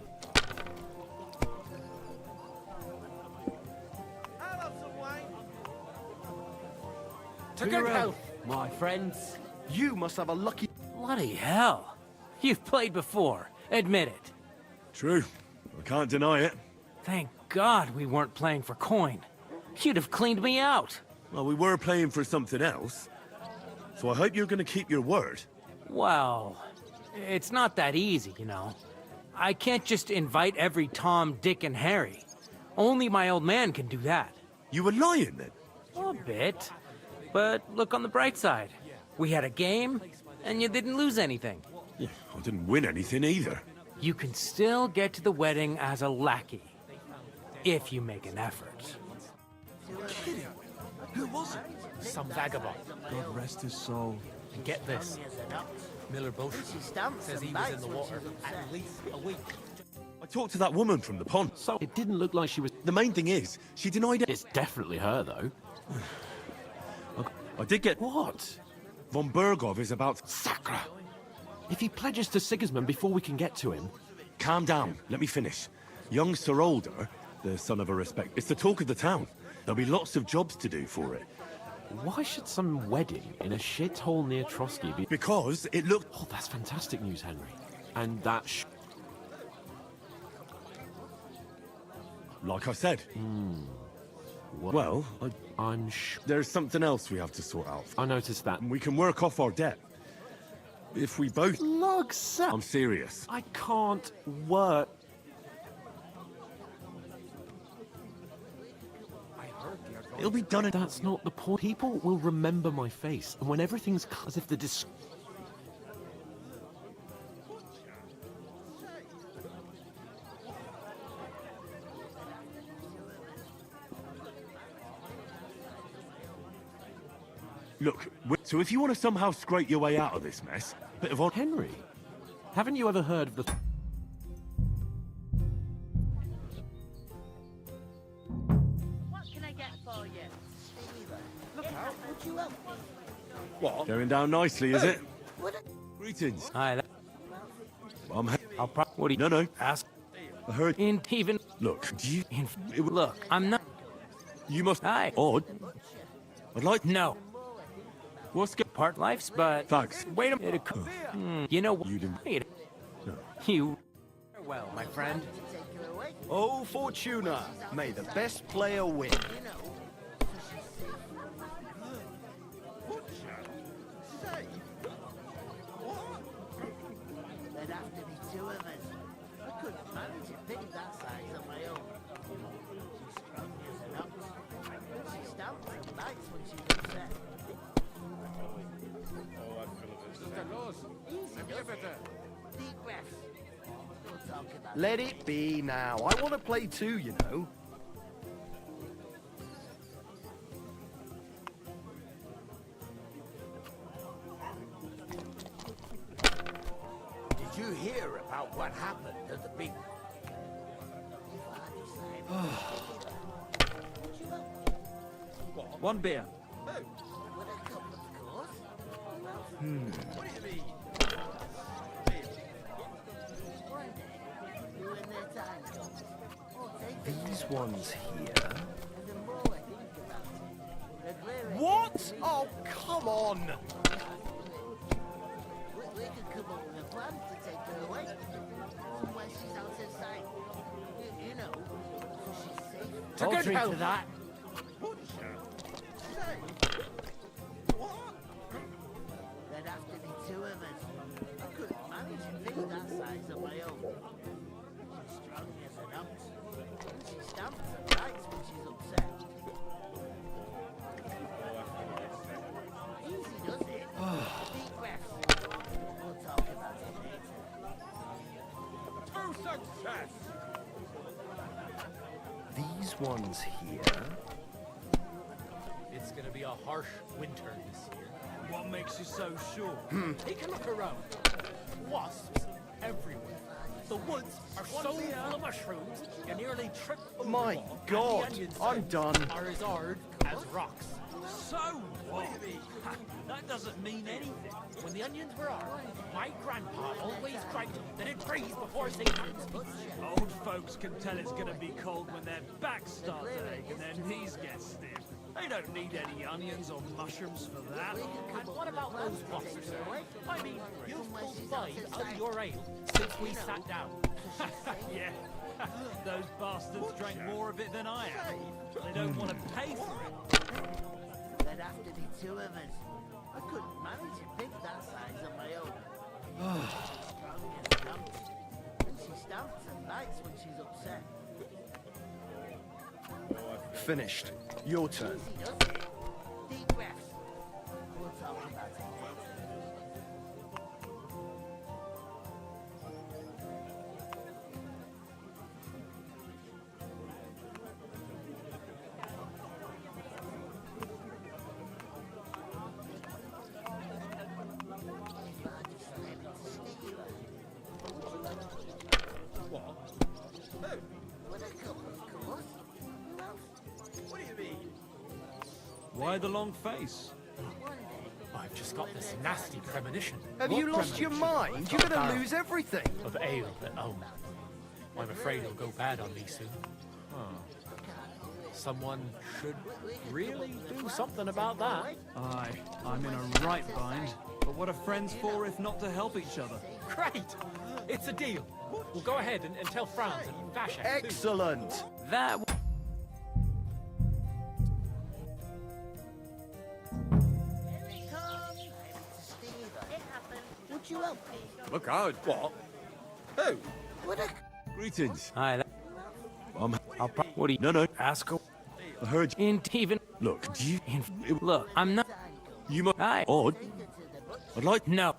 To good health, my friends. You must have a lucky... Bloody hell. You've played before. Admit it. True. I can't deny it. Thank God we weren't playing for coin. You'd have cleaned me out. Well, we were playing for something else. So I hope you're going to keep your word. Well, it's not that easy, you know. I can't just invite every Tom, Dick, and Harry. Only my old man can do that. You were lying, then? A bit. But look on the bright side. We had a game, and you didn't lose anything. Yeah, I didn't win anything either. You can still get to the wedding as a lackey. If you make an effort. Who was it? Some vagabond. God rest his soul. And get this. Miller Bosch says he was in the water at least a week. I talked to that woman from the pond. So it didn't look like she was... The main thing is, she denied it. It's definitely her, though. I did get... What? Von Bergov is about... Sacra! If he pledges to Sigismund before we can get to him... Calm down. Let me finish. Young Sir Older, the son of a respect, it's the talk of the town. There'll be lots of jobs to do for it. Why should some wedding in a shithole near Trotsky be... Because it looked... Oh, that's fantastic news, Henry. And that Like I said. Well, I'm sure... There's something else we have to sort out. I noticed that. We can work off our debt. If we both... Lugs! I'm serious. I can't work. It'll be done. That's not the point. People will remember my face, and when everything's as if the Look, so if you want to somehow scrape your way out of this mess, bit of Henry, haven't you ever heard of the... What can I get for you? Look out, would you help? What? Going down nicely, is it? Would Greetings. Hi. I'll what do you... No. Ask. I heard... Even... Look, do you... Look, I'm not... You must... Hi. Odd. I'd like... No. What's good? Part life's, but... Thanks. Wait a minute. You know... You didn't... You... Farewell, my friend. Oh, Fortuna, may the best player win. There'd have to be two of us. I couldn't manage a pig that size on my own. She's strong as an ox. She stamps and bites when she's upset. Easy, does it? Deep breaths. We'll talk about Let it be now. I want to play too, you know. Did you hear about what happened at the big... One beer. These ones here. What? Oh, come on! We could come up with a plan to take her away. Somewhere she's out of sight. You know, so she's safe. To good drink health. to that. There'd have to be two of us. I couldn't manage a pig that size on my own. She's strong as an ox. And she stamps and bites when she's upset. Easy does it. Deep breaths. We'll talk about it later. To success! These ones here. It's gonna be a harsh winter this year. What makes you so sure? Take a look around. Wasps everywhere. The woods are so full of mushrooms, you nearly trip over My them. And God, the onions I'm done. are as hard as rocks. So what? That doesn't mean anything. When the onions were hard, my grandpa always cried that it freeze before they could speak. Old folks can tell it's gonna be cold when their backs start to ache and their knees get stiff. They don't need any onions or mushrooms for that. And what about those wasps? I mean, you've pulled 5 out of your ale since we sat down. Yeah, those bastards drank more of it than I have. They don't want to pay for it. There'd have to be two of us. I couldn't manage a pig that size on my own. Strong as an ox. And she stamps and bites when she's upset. Finished. Your turn. Easy does it. Deep breaths. We'll talk about it later. Why the long face? I've just got this nasty premonition. Have you lost your mind? You're gonna lose everything. Of ale at home. I'm afraid it'll go bad on me soon. Someone should really do something about that. Aye, I'm in a right bind. But what are friends for if not to help each other? Great! It's a deal. We'll go ahead and tell Franz and Vashek too. Excellent. That... Would you help me? Look out. What? Who? Would I... Greetings. Hi. I'll what do you... No. Ask her. I heard you. In even... Look, do you... Look, I'm not... You might... Hi. Odd. I'd like... No.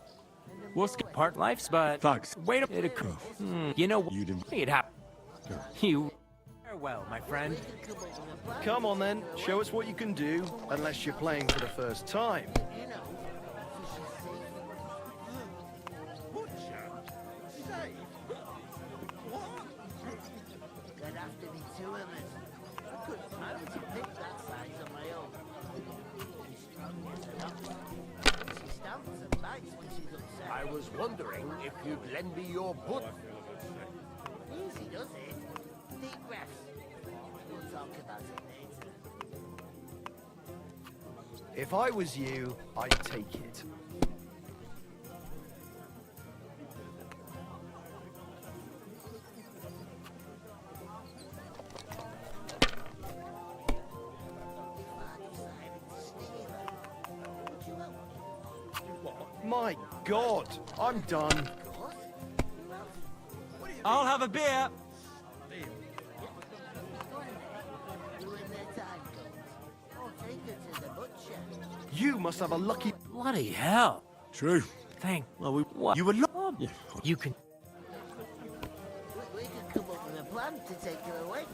What's part life's, but... Thanks. Wait a minute. You know what? You didn't... It happened. You... Farewell, my friend. Come on then, show us what you can do, unless you're playing for the first time. There'd have to be two of us. I couldn't manage a pig that size on my own. She's strong as an ox. She stamps and bites when she's upset. I was wondering if you'd lend me your boot. Easy does it. Deep breaths. We'll talk about it later. If I was you, I'd take it. My God, I'm done. I'll have a beer. You must have a lucky... Bloody hell. True. Thank... Well, What? you were You can... We could come up with a plan to take her away.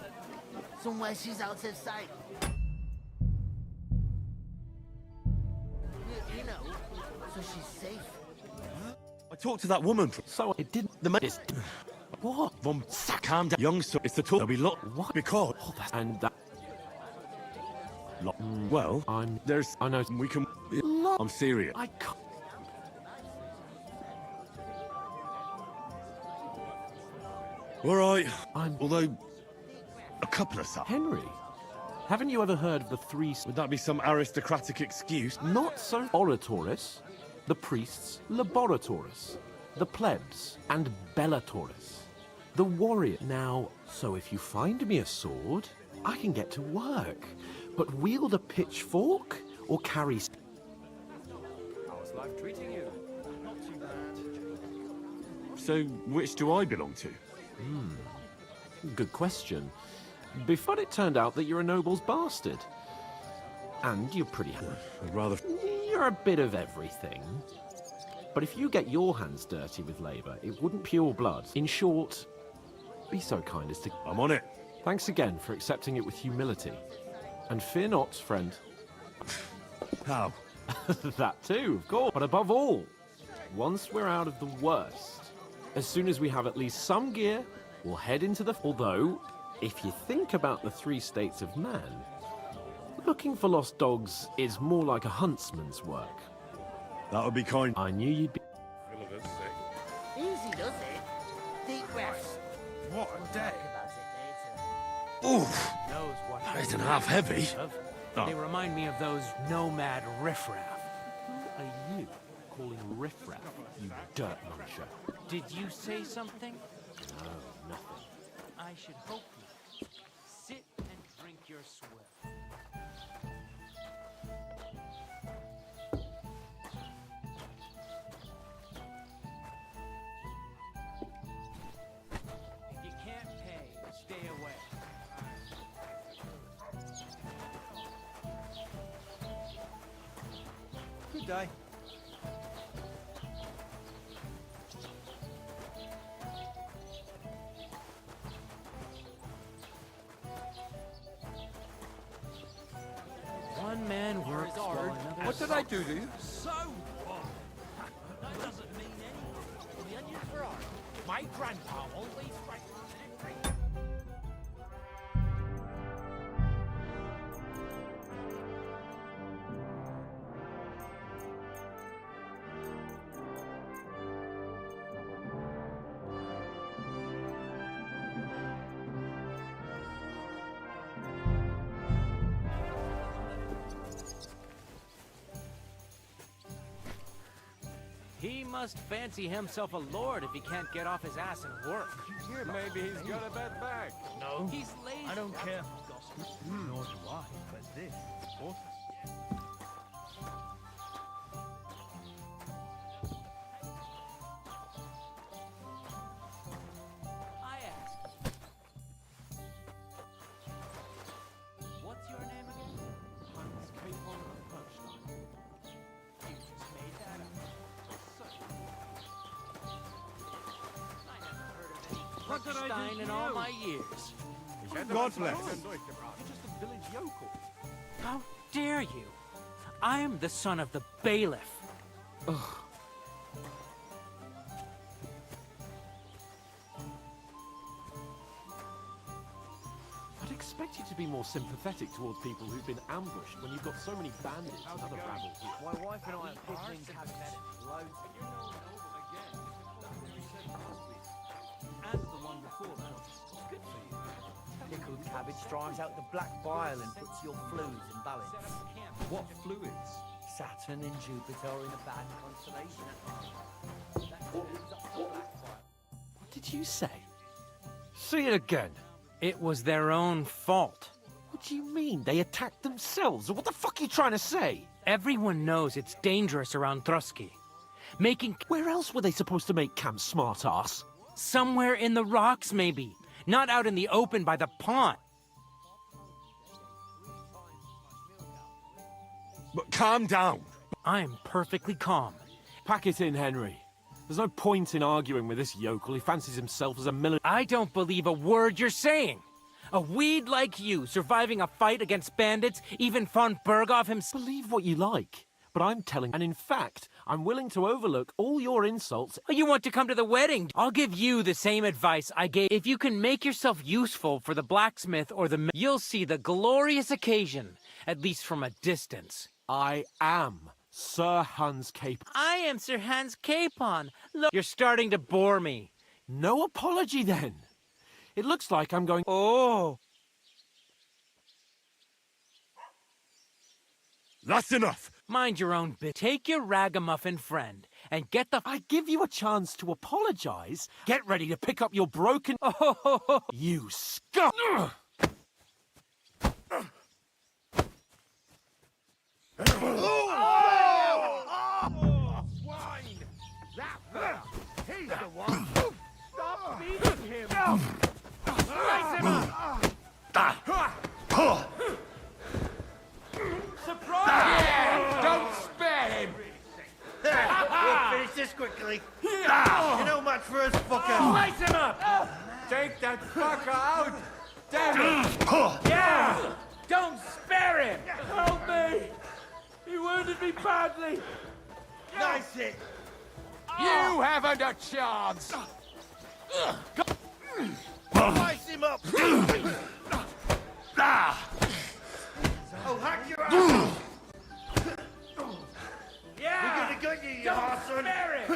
Somewhere she's out of sight. You know, so she's safe. I talked to that woman. So it didn't... The man... What? Von calm down. Young son. It's the talk. There'll be lot. What? Because... And that... Well, there's... I know... We can... I'm serious. I can't... All right. Although... A couple of some. Henry, haven't you ever heard of the three... Would that be some aristocratic excuse? Not so... Oratoris, the priests, Laboratoris, the plebs, and Bellatoris. The warrior. Now, so if you find me a sword, I can get to work. But wield a pitchfork or carry... How's life treating you? Not too bad. So, which do I belong to? Good question. Before it turned out that you're a noble's bastard. And you're pretty... I'd rather... You're a bit of everything. But if you get your hands dirty with labour, it wouldn't pure blood. In short, be so kind as to... I'm on it. Thanks again for accepting it with humility. And fear not, friend. How? That too, of course. But above all, once we're out of the worst, as soon as we have at least some gear, we'll head into the... Although, if you think about the three states of man, looking for lost dogs is more like a huntsman's work. That would be kind. I knew you'd be... Easy does it. Deep breaths. What a day. Oof. Knows what That isn't half heavy. They remind me of those nomad riffraff. Who are you calling riffraff, you dirt muncher? Did you say something? No, nothing. I should hope not. Sit and drink your swill. If you can't pay, stay away. Good day. One man works while another... What did I do to you? So what? That doesn't mean anything. The onion for art. My grandpa always writes. He must fancy himself a lord if he can't get off his ass and work. Maybe he's got a bad back. No. He's lazy. I don't care for gossip. Nor do I. But this is important. I ask. What's your name again? Hans Capon of Punchline. You just made that up. I never heard of any What did I do Punchline to in all you? my years. God bless. You're just a village yokel. How dare you? I am the son of the bailiff. Ugh. I'd expect you to be more sympathetic towards people who've been ambushed when you've got so many bandits and other rabble here. My wife and I have pickling cabinet. Loads. And the one before that. It's good for you. Pickled cabbage drives out the black bile and puts your fluids in balance. What fluids? Saturn and Jupiter are in a bad constellation at the moment. That cleans up the black bile. What did you say? Say it again. It was their own fault. What do you mean? They attacked themselves? What the fuck are you trying to say? Everyone knows it's dangerous around Trusky. making... Where else were they supposed to make camp, smart-ass? Somewhere in the rocks, maybe. Not out in the open by the pond. But calm down. I'm perfectly calm. Pack it in, Henry. There's no point in arguing with this yokel. He fancies himself as a military... I don't believe a word you're saying. A weed like you, surviving a fight against bandits, even von Berghoff himself... Believe what you like, but I'm telling... And in fact, I'm willing to overlook all your insults... Oh, you want to come to the wedding? I'll give you the same advice I gave... If you can make yourself useful for the blacksmith or the... You'll see the glorious occasion, at least from a distance. I am Sir Hans Capon. I am Sir Hans Capon. Look, you're starting to bore me. No apology, then. It looks like I'm going... Oh. That's enough. Mind your own bit. Take your ragamuffin friend and get the... I give you a chance to apologize. Get ready to pick up your broken... You scum! Swine! That fella! He's the one! Stop beating him! Slice him up! Surprise! Yeah, don't spare him! We'll finish this quickly. You know much for us, fucker. Slice him up! Take that fucker out! Damn it! Yeah! Don't spare him! Help me! He wounded me badly! Nice hit! You haven't a chance! Slice him up! Oh, hack your ass! Yeah! We're gonna gut you, you arsehole! Spare him!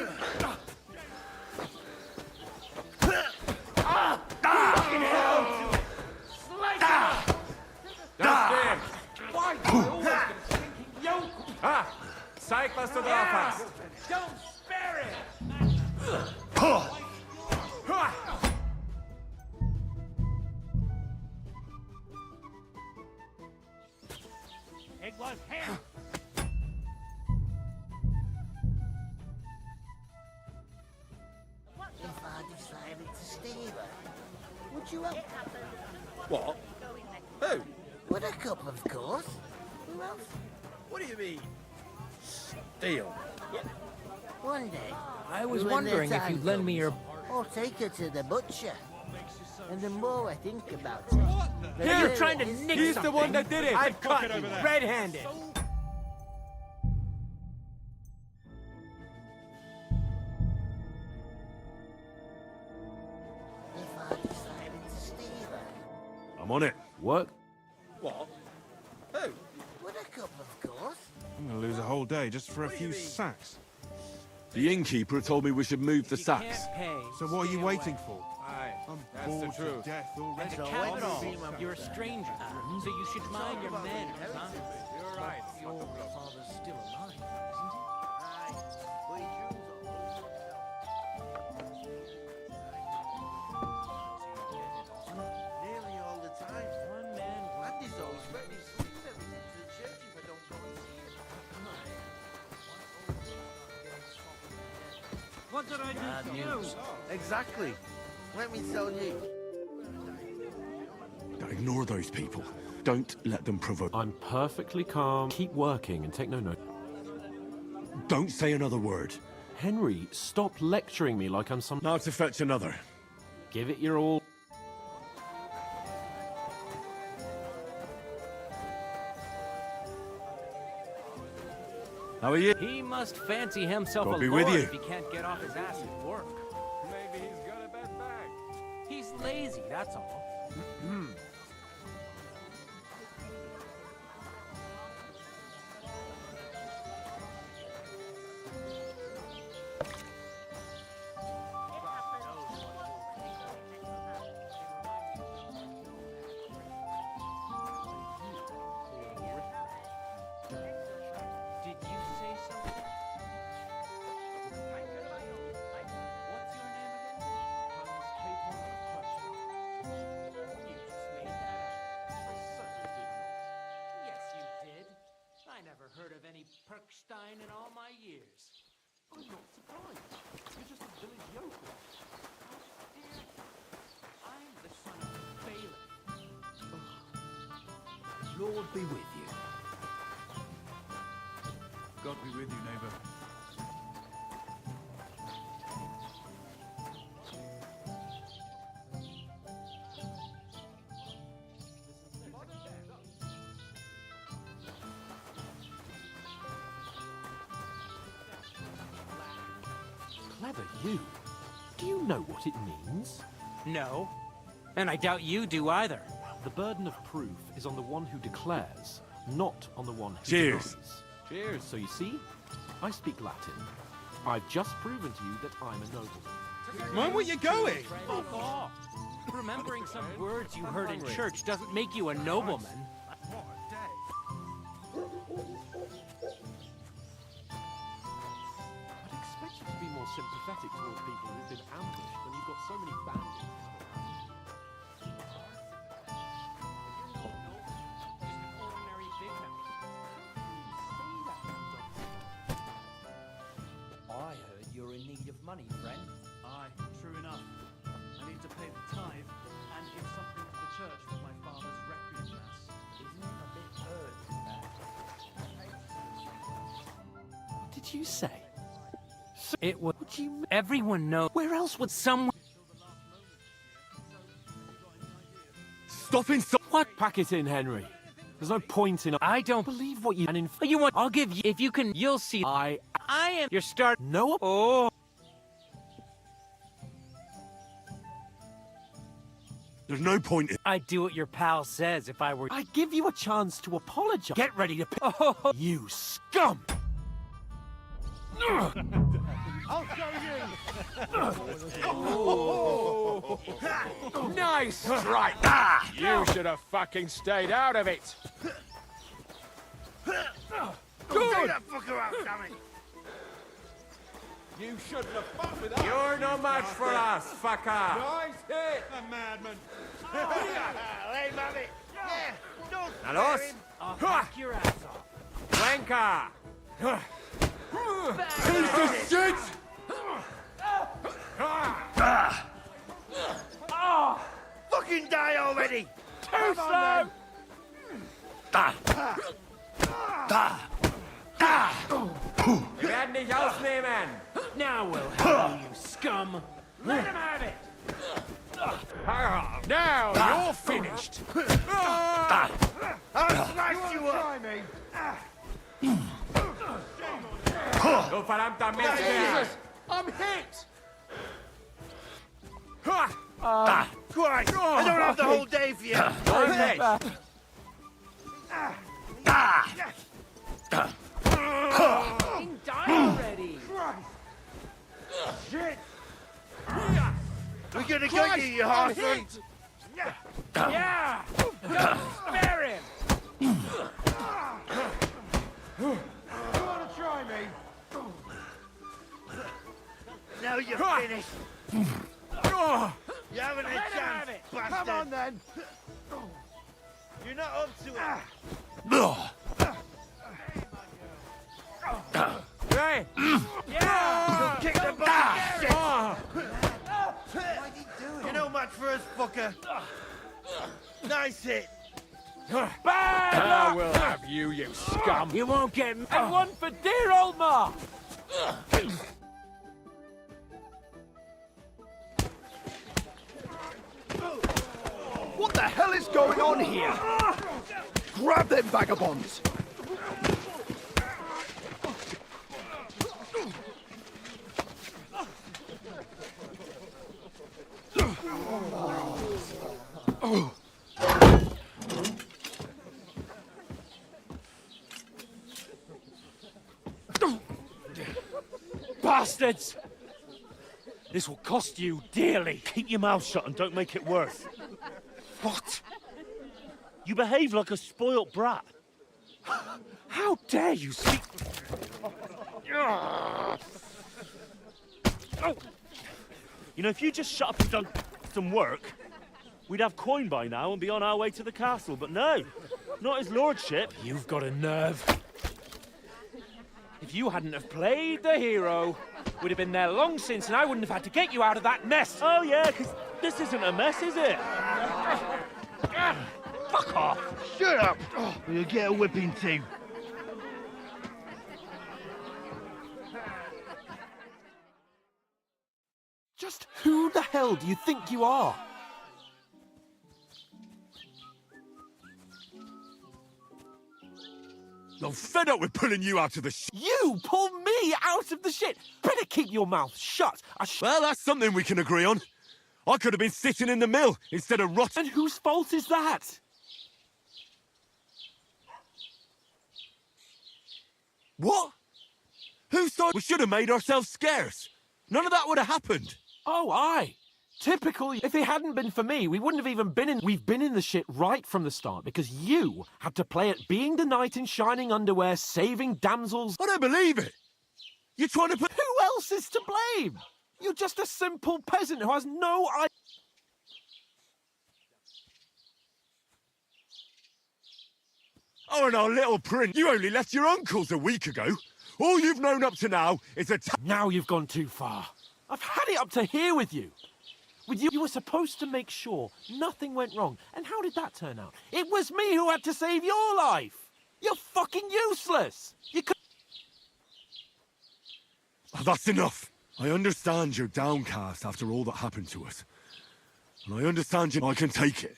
Fucking hell! Slice him up! That's it! Why do I always get a stinking yokel? Zeig, was du drauf hast! Don't spare him! It was him! If I decided to steal her, would you help? What? Who? Would a couple, of course. Who else? What do you mean? Steal? One day. I was when wondering the if time you'd lend me comes, your... Or take her to the butcher. And the more I think about it... the You're clearer trying to it is. nick He's something. the one that did it! I've caught you red-handed. If I decided to steal her, I'm on it. What? What? Who? would a couple, of course. I'm gonna lose a whole day just for a few sacks. The innkeeper told me we should move the You sacks. can't pay. So what are you Stay waiting away. for? Aye, I'm that's bored the to truth. death And already. to cap it all, you're a stranger, so you should mind your manners, huh? You're right. Your father's still alive, isn't he? Nearly all the time. One man, one Andy's always let me sleep everything to the church if I don't go and see him. What did I do to you? Exactly. Let me tell you. Now ignore those people. Don't let them provoke. I'm perfectly calm. Keep working and take no note. Don't say another word. Henry, stop lecturing me like I'm some... Now to fetch another. Give it your all. How are you? He must fancy himself God a be lord with you. if he can't get off his ass at work. Maybe he's got a bad bag. He's lazy, that's all. Did you say something? What's your name again? Hans Capon of Perchta. You just made that up. I certainly did not. Yes, you did. I never heard of any Perkstein in all my years. I'm not Lord be with you. God be with you, neighbor. Clever you. Do you know what it means? No. And I doubt you do either. The burden of proof is on the one who declares, not on the one who Cheers. denies. Cheers. So you see, I speak Latin. I've just proven to you that I'm a nobleman. Mind where you're going? Fuck off. Remembering some words you heard in church doesn't make you a nobleman. I'd expect you to be more sympathetic towards people who've been ambushed when you've got so many bandits. I heard you're in need of money, friend. Aye, true enough. I need to pay the tithe and give something to the church for my father's requiem mass. Isn't it a bit urgent, that? What did you say? It was. What do you mean? Everyone knows. Where else would Someone. Stop inside! What? Pack it in, Henry. There's no point in. I don't believe what you. And in. You want? I'll give you. If you can, you'll see. I am. Your start. No. Oh. There's no point in. I'd do what your pal says if I were. I give you a chance to apologize. Get ready to. Oh, you scum! I'll show you! Nice strike! You should have fucking stayed out of it. Take Good! that fucker out, damn it! You shouldn't have fought with us. You're no match for us, fucker. Nice hit. A madman. Hey, Mammy. Yeah, don't Alos. scare him. I'll hack your ass off. Wanker. Piece of shit! Fucking die already! Too slow. Wir werden dich ausnehmen. Now we'll have you, you scum. Let him have it. Now you're finished. I'll slice you up! Try me! Du verdammter Mist. Jesus, I'm hit. Christ, I don't have the whole day for you! You're hit. Fucking die already. Shit! We're gonna get you, you half-foot! Yeah. Don't spare him. You wanna try me? Now you're finished! You haven't a Let him have chance, it. bastard! Come on then! You're not up to it! Hey. Yeah. Kick the butt! You're no match for us, fucker! Nice hit! I will have you, you scum. You won't get me. And one for dear old Ma! What the hell is going on here? Grab them vagabonds! Bastards! This will cost you dearly. Keep your mouth shut and don't make it worse. What? You behave like a spoilt brat. How dare you speak? You know, if you just shut up and done some work, we'd have coin by now and be on our way to the castle. But no, not his lordship. You've got a nerve. If you hadn't have played the hero, We'd have been there long since, and I wouldn't have had to get you out of that mess. Oh, yeah, because this isn't a mess, is it? Fuck off! Shut up! Oh, you'll get a whipping too. Just who the hell do you think you are? I'm fed up with pulling you out of the You pull me out of the shit! Better keep your mouth shut! Well, that's something we can agree on. I could have been sitting in the mill instead of rotting. And whose fault is that? What? Who thought we should have made ourselves scarce? None of that would have happened. Oh, aye. Typical. If it hadn't been for me, we wouldn't have even been in... We've been in the shit right from the start because you had to play at being the knight in shining underwear, saving damsels. I don't believe it. You're trying to put... Who else is to blame? You're just a simple peasant who has no idea... Oh, and our little prince. You only left your uncle's a week ago. All you've known up to now is a... Now you've gone too far. I've had it up to here with you. You were supposed to make sure nothing went wrong. And how did that turn out? It was me who had to save your life. You're fucking useless. You could... Oh, that's enough. I understand you're downcast after all that happened to us. And I understand you... I can take it.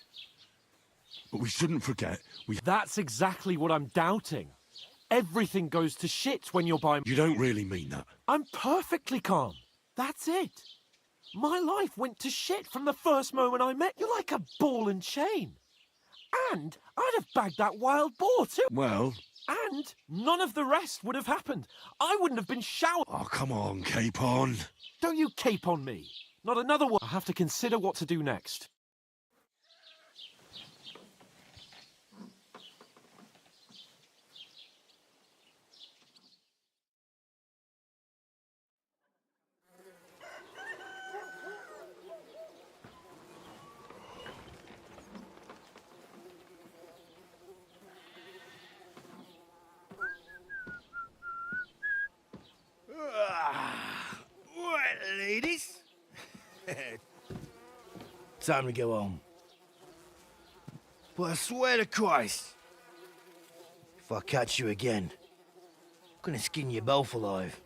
But we shouldn't forget That's exactly what I'm doubting. Everything goes to shit when you're by... You don't really mean that. I'm perfectly calm. That's it. My life went to shit from the first moment I met you, like a ball and chain. And I'd have bagged that wild boar too. Well... And none of the rest would have happened. I wouldn't have been showered. Oh, come on, Capon. Don't you cape on me. Not another one. I have to consider what to do next. Right, ladies. Time to go home. But I swear to Christ, if I catch you again, I'm gonna skin you both alive.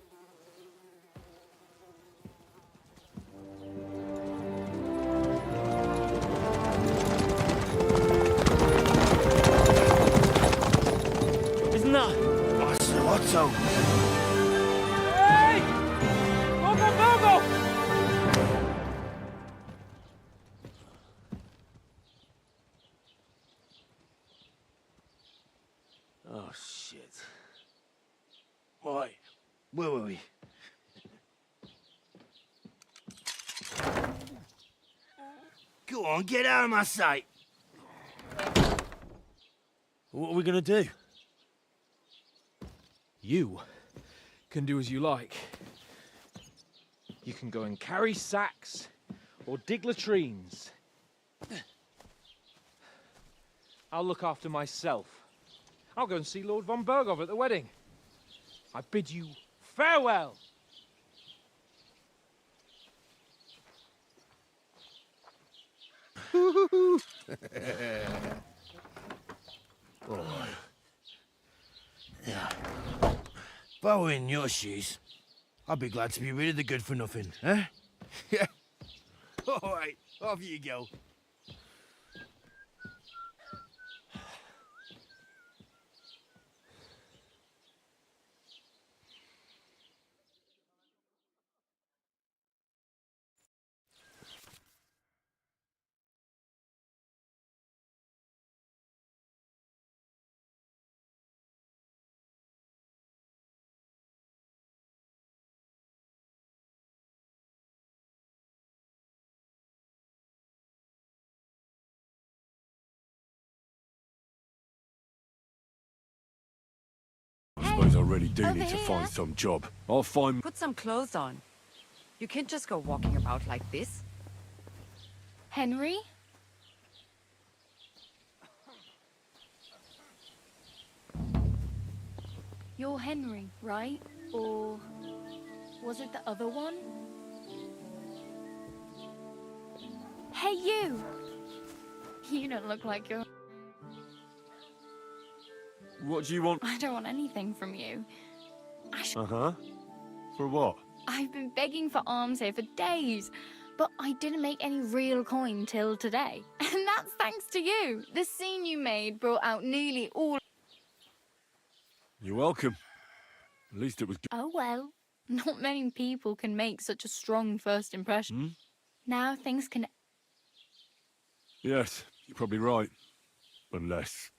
Isn't that... What's up? Hey! Go! Oh, shit. Right, where were we? Go on, get out of my sight. What are we going to do? You can do as you like. You can go and carry sacks or dig latrines. I'll look after myself. I'll go and see Lord von Bergov at the wedding. I bid you farewell. Oh. Yeah. If I were in your shoes, I'd be glad to be rid of the good for nothing, eh? Yeah. All right, off you go. I suppose I really do need to find some job. I'll find... Put some clothes on. You can't just go walking about like this. Henry? You're Henry, right? Or Was it the other one? Hey, you! You don't look like you're... What do you want? I don't want anything from you. Uh-huh. For what? I've been begging for alms here for days, but I didn't make any real coin till today. And that's thanks to you. The scene you made brought out nearly all... You're welcome. At least it was good. Oh well. Not many people can make such a strong first impression. Now things can... Yes, you're probably right. Unless...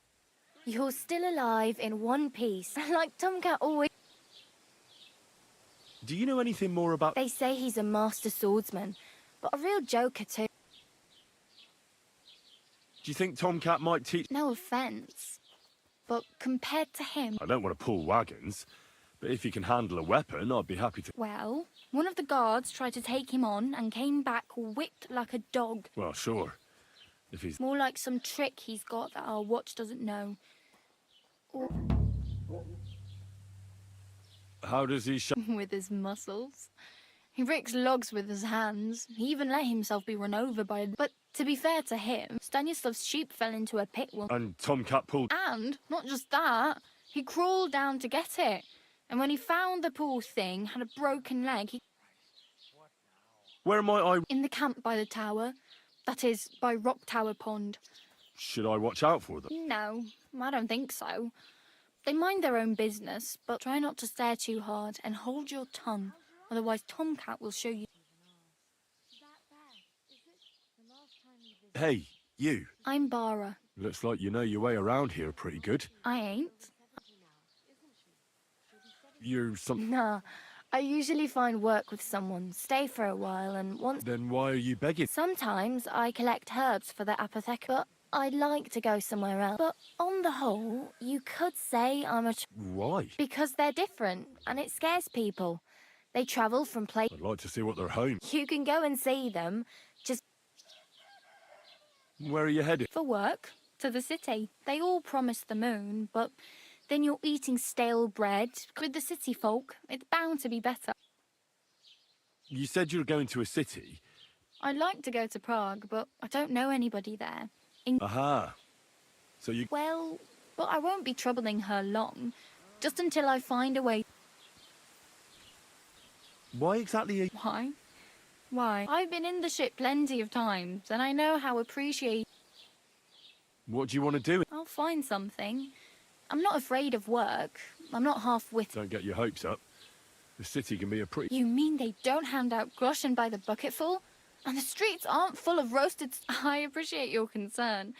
You're still alive in one piece, like Tomcat always... Do you know anything more about... They say he's a master swordsman, but a real joker too. Do you think Tomcat might teach... No offense, but compared to him... I don't want to pull wagons, but if he can handle a weapon, I'd be happy to... Well, one of the guards tried to take him on and came back whipped like a dog. Well, sure. If he's... More like some trick he's got that our watch doesn't know. Or... How does he show... with his muscles. He ricks logs with his hands. He even let himself be run over by... But to be fair to him, Stanislav's sheep fell into a pit once. And Tomcat pulled... And, not just that, he crawled down to get it. And when he found the poor thing had a broken leg, he... Where am I? In the camp by the tower. That is, by Rock Tower Pond. Should I watch out for them? No, I don't think so. They mind their own business, but try not to stare too hard and hold your tongue. Otherwise, Tomcat will show you... Hey, you. I'm Bara. Looks like you know your way around here pretty good. I ain't. You're some... Nah, I usually find work with someone, stay for a while, and once... Then why are you begging? Sometimes I collect herbs for the apothecary, but I'd like to go somewhere else. But on the whole, you could say I'm a... Why? Because they're different, and it scares people. They travel from places... I'd like to see what they're home. You can go and see them, just... Where are you headed? For work, to the city. They all promise the moon, but then you're eating stale bread. With the city folk, it's bound to be better. You said you were going to a city. I'd like to go to Prague, but I don't know anybody there. Aha. So you... Well, but I won't be troubling her long. Just until I find a way... Why exactly are you... Why? Why? I've been in the ship plenty of times, and I know how appreciate... What do you want to do? I'll find something. I'm not afraid of work. I'm not half-witted. Don't get your hopes up. The city can be a pretty... You mean they don't hand out groschen by the bucketful? And the streets aren't full of roasted... I appreciate your concern,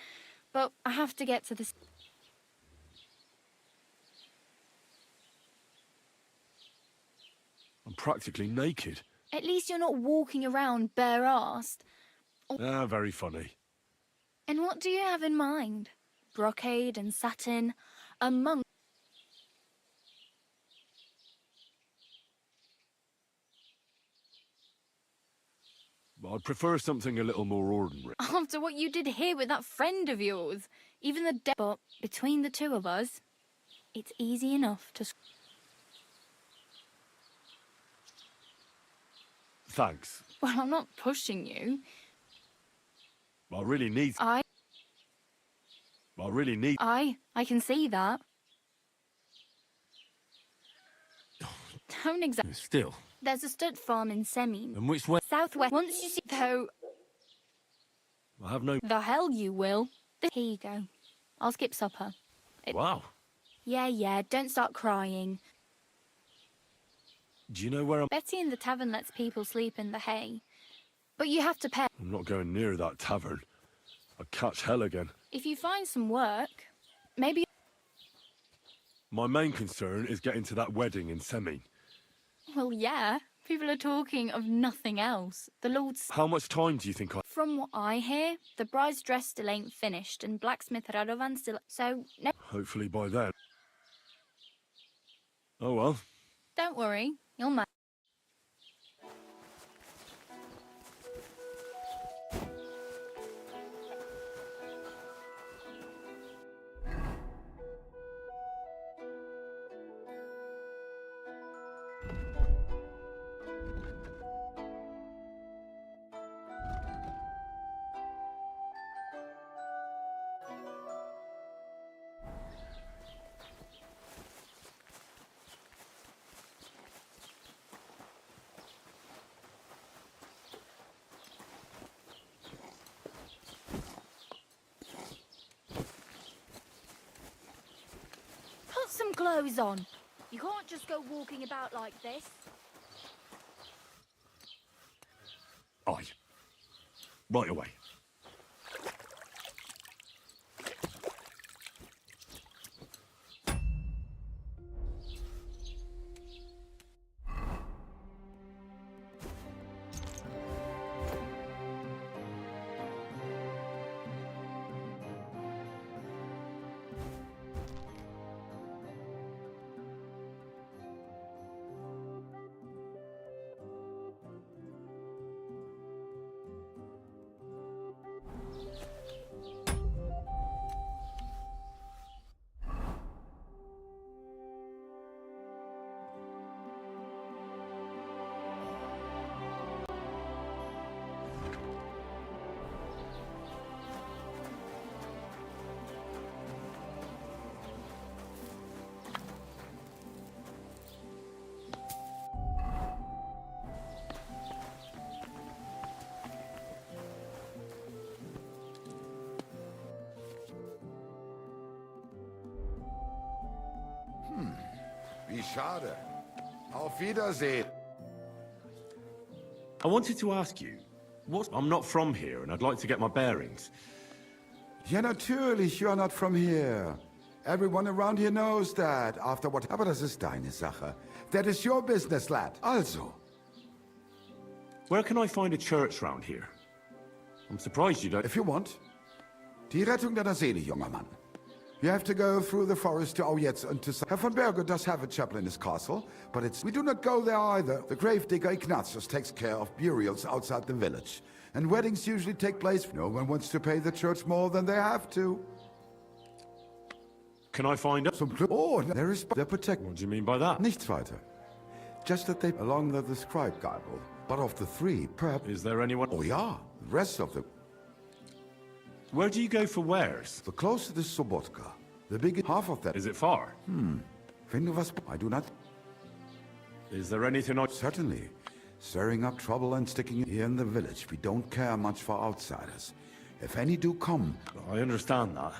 but I have to get to this... I'm practically naked. At least you're not walking around bare-arsed. Ah, very funny. And what do you have in mind? Brocade and satin, a monk... I'd prefer something a little more ordinary. After what you did here with that friend of yours, even the but between the two of us, it's easy enough to... Thanks. Well, I'm not pushing you. I really need... I can see that. Don't exactly... Still. There's a stud farm in Semin. And which way? Southwest. Once you see... Though... I have no... The hell you will. Here you go. I'll skip supper. Wow. Yeah, don't start crying. Do you know where I'm... Betty in the tavern lets people sleep in the hay. But you have to pay. I'm not going near that tavern. I'd catch hell again. If you find some work, maybe... My main concern is getting to that wedding in Semin. Well, yeah. People are talking of nothing else. The Lord's... How much time do you think I... From what I hear, the bride's dress still ain't finished, and blacksmith Radovan still... So, no... Hopefully by then. Oh well. Don't worry. You'll manage. some clothes on. You can't just go walking about like this. Aye. Right away. Wie schade. Auf Wiedersehen. I wanted to ask you, I'm not from here and I'd like to get my bearings. Ja, natürlich, you're not from here. Everyone around here knows that. After what... Aber das ist deine Sache. That is your business, lad. Also. Where can I find a church round here? I'm surprised you don't... If you want. Die Rettung deiner Seele, junger Mann. You have to go through the forest to Aujetz and to... Herr von Berger does have a chapel in his castle, but it's... We do not go there either. The gravedigger Ignatius takes care of burials outside the village. And weddings usually take place. No one wants to pay the church more than they have to. Can I find out? Oh, there is... They're protected. What do you mean by that? Nichts weiter. Just that they... Along the scribe Bible. But of the three, perhaps... Is there anyone... Oh, yeah. The rest of them... Where do you go for wares? The closest is Sobotka. The biggest half of that... Is it far? Wenn du was... I do not... Is there anything I... Certainly. Stirring up trouble and sticking here in the village. We don't care much for outsiders. If any do come... I understand that.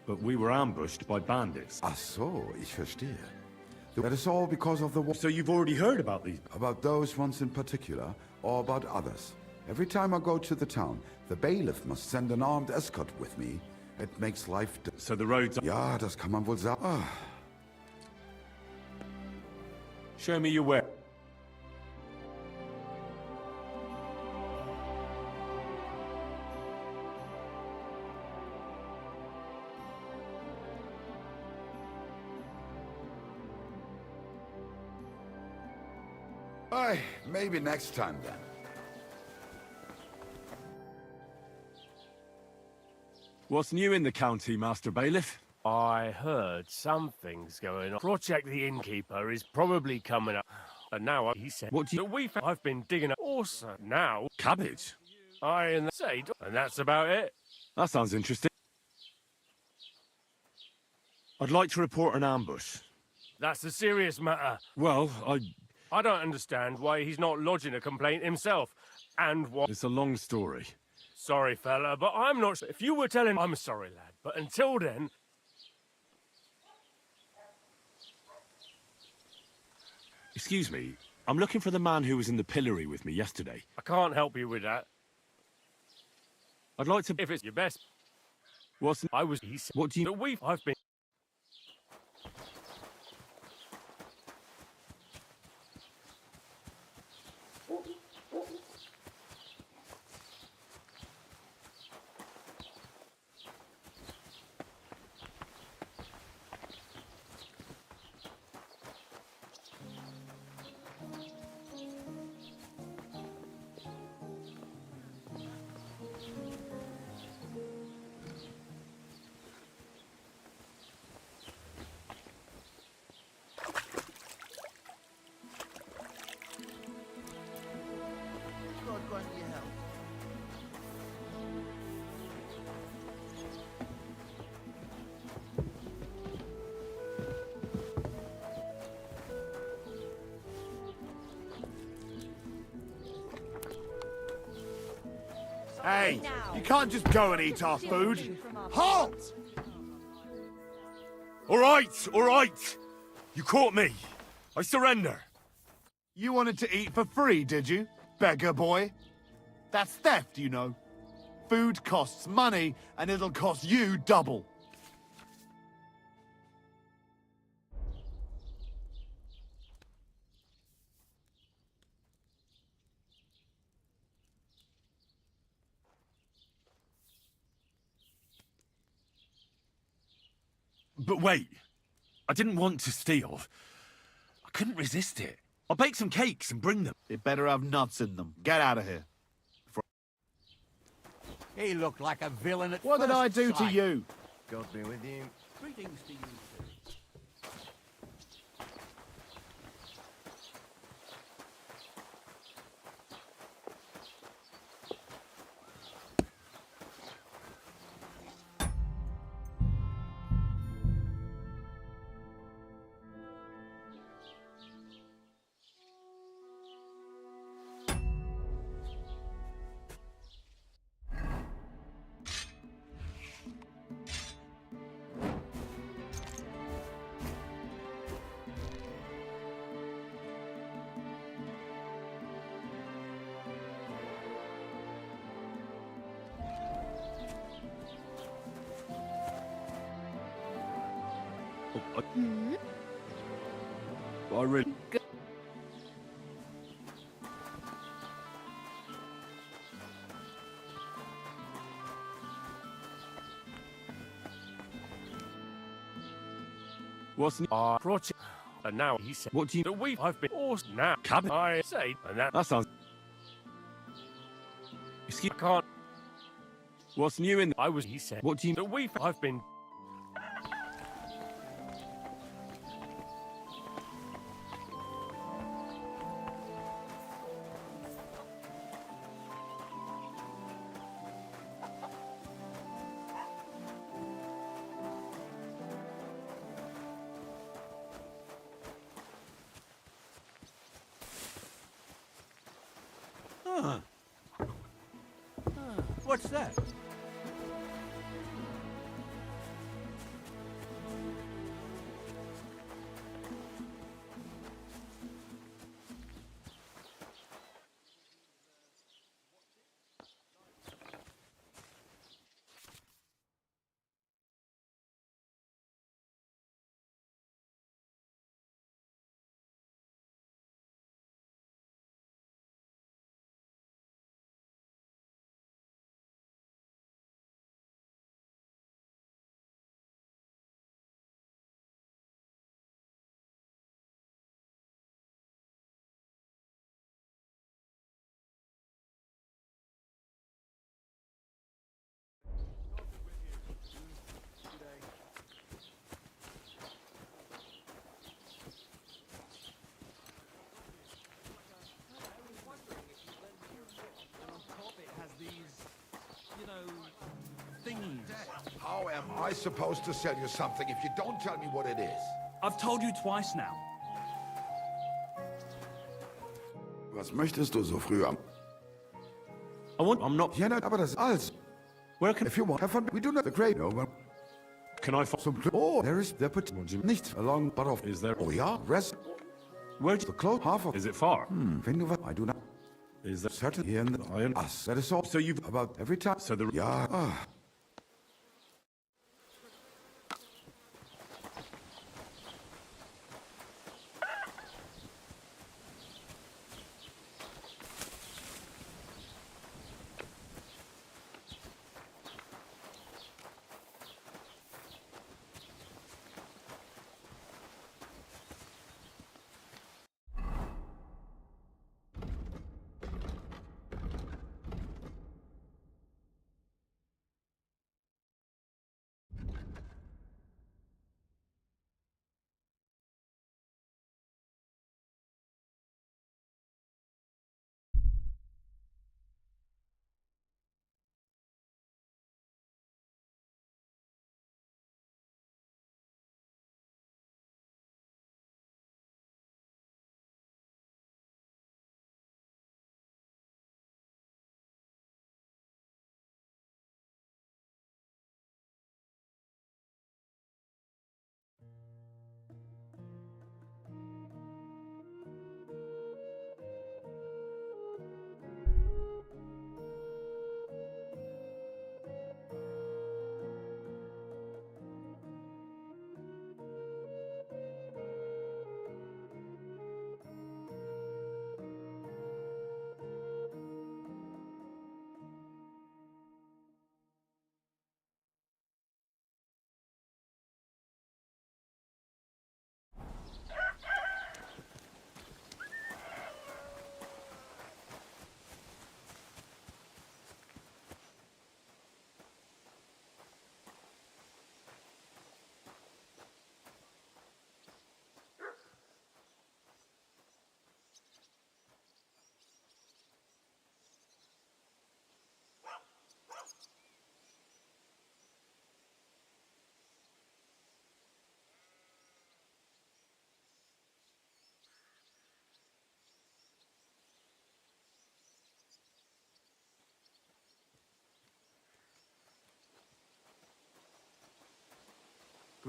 But we were ambushed by bandits. Ach so, ich verstehe. That is all because of the war. So you've already heard about these? About those ones in particular, or about others. Every time I go to the town, the bailiff must send an armed escort with me. It makes life... So the roads... Ja, das kann man wohl sagen. Show me your way. Aye, maybe next time then. What's new in the county, Master Bailiff? I heard something's going on. Project the Innkeeper is probably coming up. And now he said... What do you... I've been digging up... Also, now... Cabbage? And that's about it. That sounds interesting. I'd like to report an ambush. That's a serious matter. Well, I don't understand why he's not lodging a complaint himself. And what... It's a long story. Sorry, fella, but I'm not... If you were telling... I'm sorry, lad, but until then... Excuse me, I'm looking for the man who was in the pillory with me yesterday. I can't help you with that. I'd like to... If it's your best... What's... I was... What do you... I've been... Hey, you can't just go and eat our food. Halt! All right. You caught me. I surrender. You wanted to eat for free, did you, beggar boy? That's theft, you know. Food costs money, and it'll cost you double. But wait. I didn't want to steal. I couldn't resist it. I'll bake some cakes and bring them. It better have nuts in them. Get out of here. He looked like a villain at What did I first do to sight. you? God be with you. Greetings to you too. I really... What's project? And now he said, what do you... I've been forced now. Cabin? I say, and That sounds... Excuse... I can't. What's new in... He said, What do you... I've been... Huh. What's that? How am I supposed to sell you something if you don't tell me what it is? I've told you twice now. Was möchtest du so früh am... I'm not... Ja, aber das alles. Where can... If you want, have fun. We do not the great over. Can I find... Oh, there is the put... Nichts along, but of... Is there... Oh, ja, rest... Where'd you... The close half of... Is it far? Wenn du... I do not... Is that... Certain here in the... Iron... Us. That is all. So you've... About every time... So the... Ja,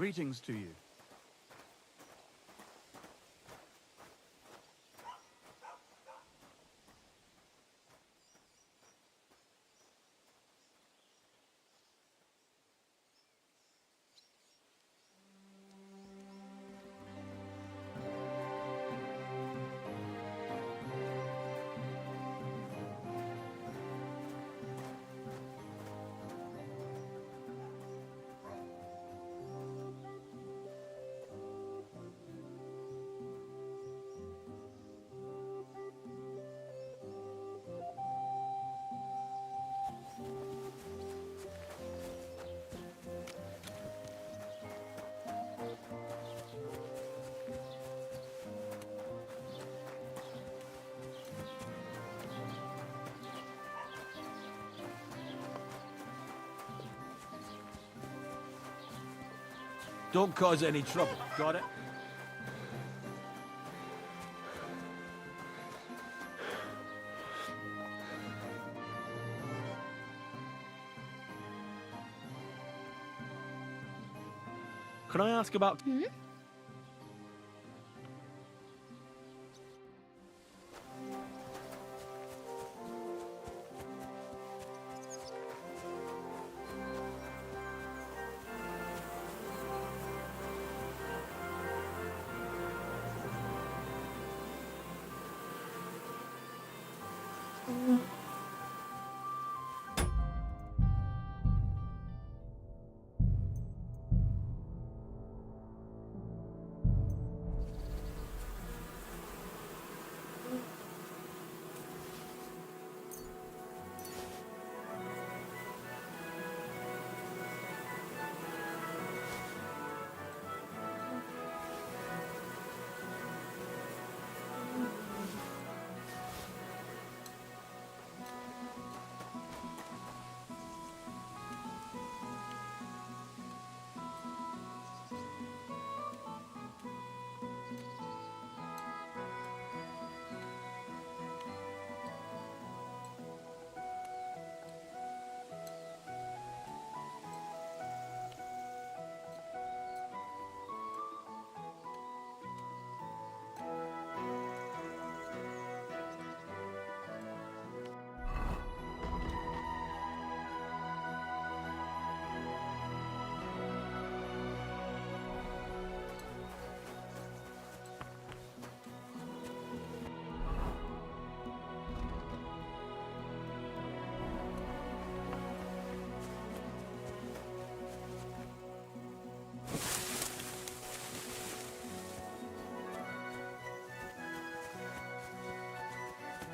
Greetings to you. Don't cause any trouble. Got it? Can I ask about... Hmm?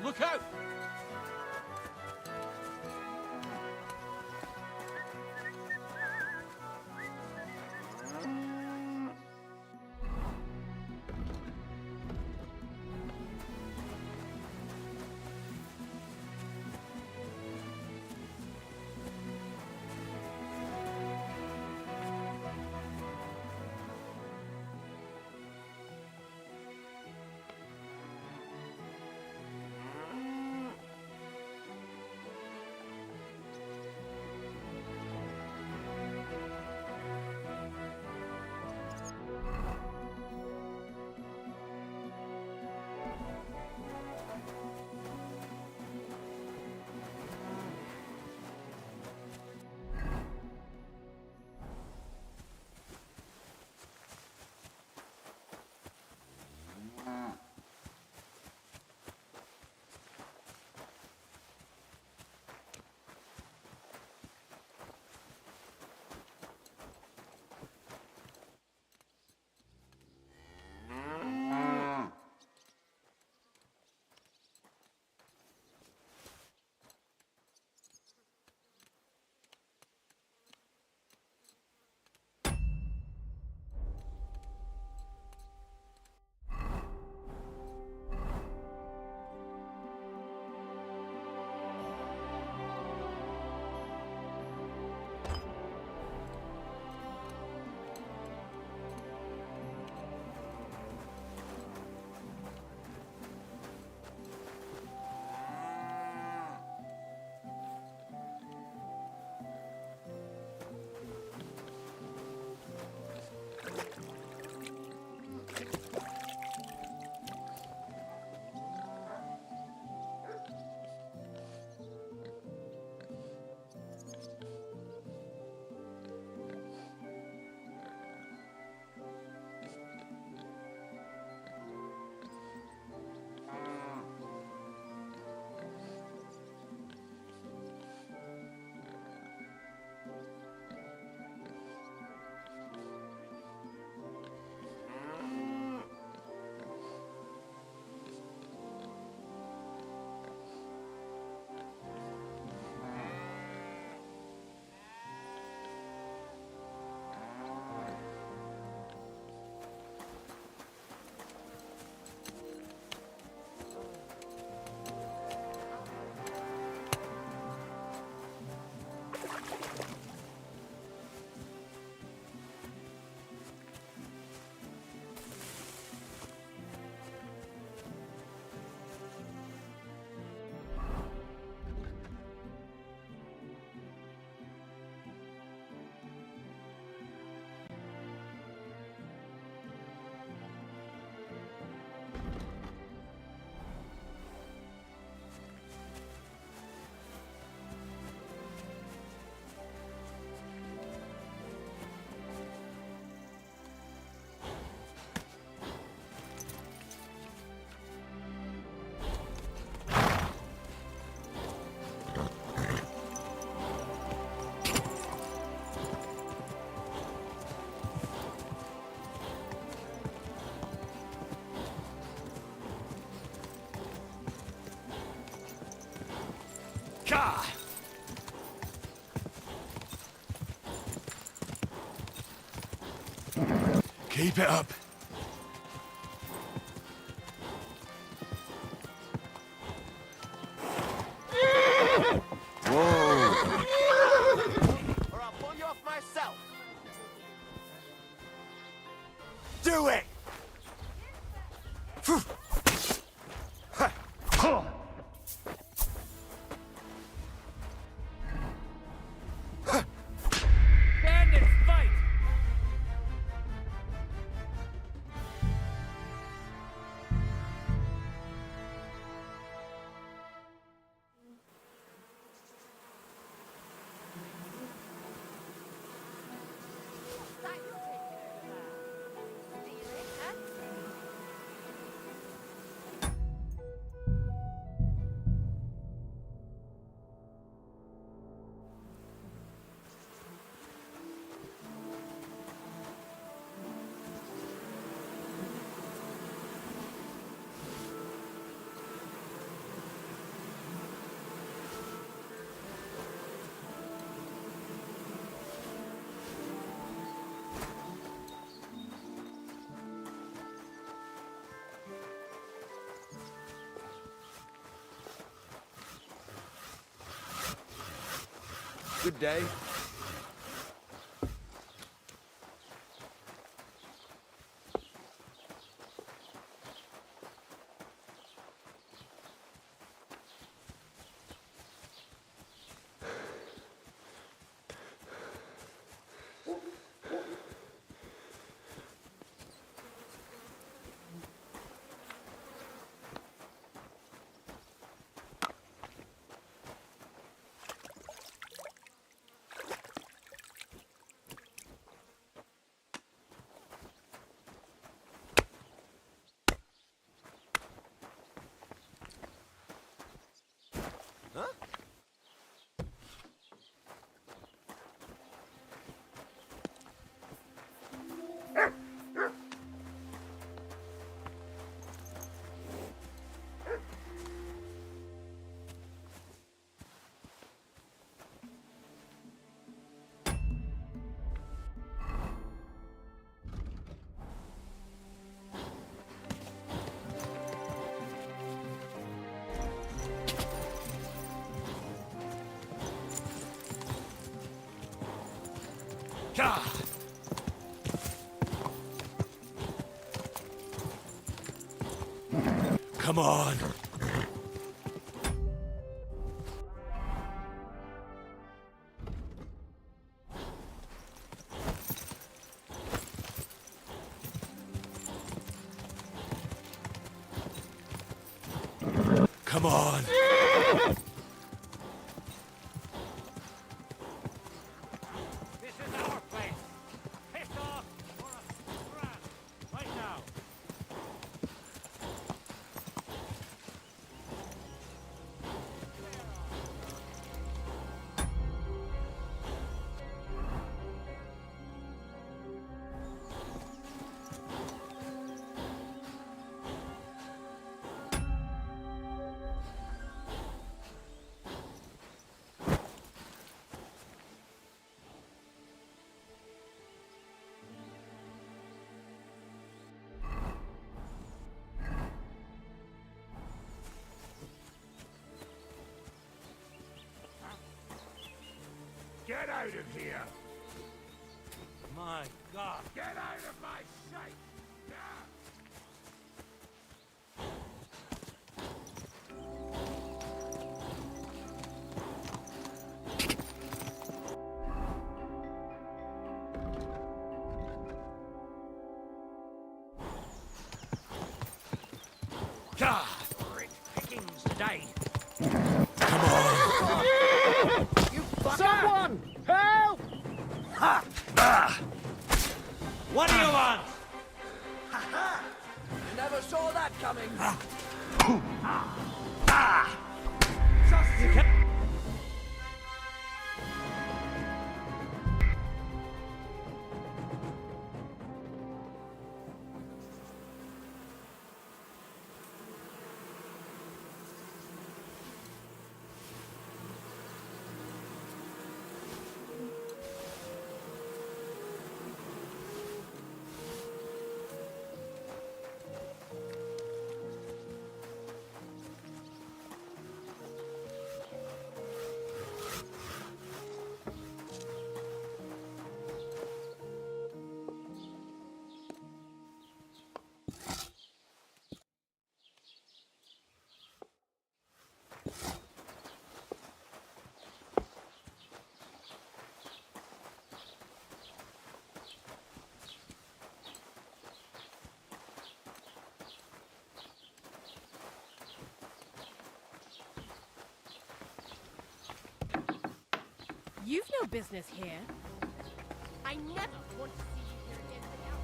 Look out! Keep it up. Whoa! Or I'll pull you off myself. Do it! Stand and fight! Good day. Come on. Come on. This is our place. Piss off or a scrap. Right now. Get out of here! My God. Get out of my sight! Rich pickings today. You Someone! Help! Ha! Ah! What do you want? Never saw that coming. You can... You've no business here. I never want to see you here again without...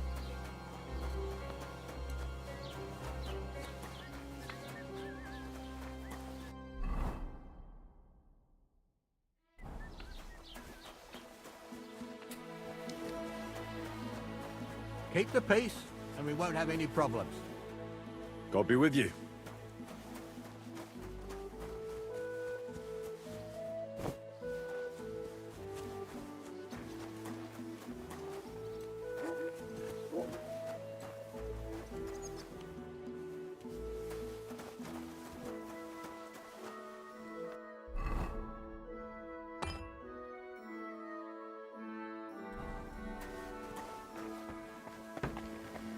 Keep the peace, and we won't have any problems. God be with you.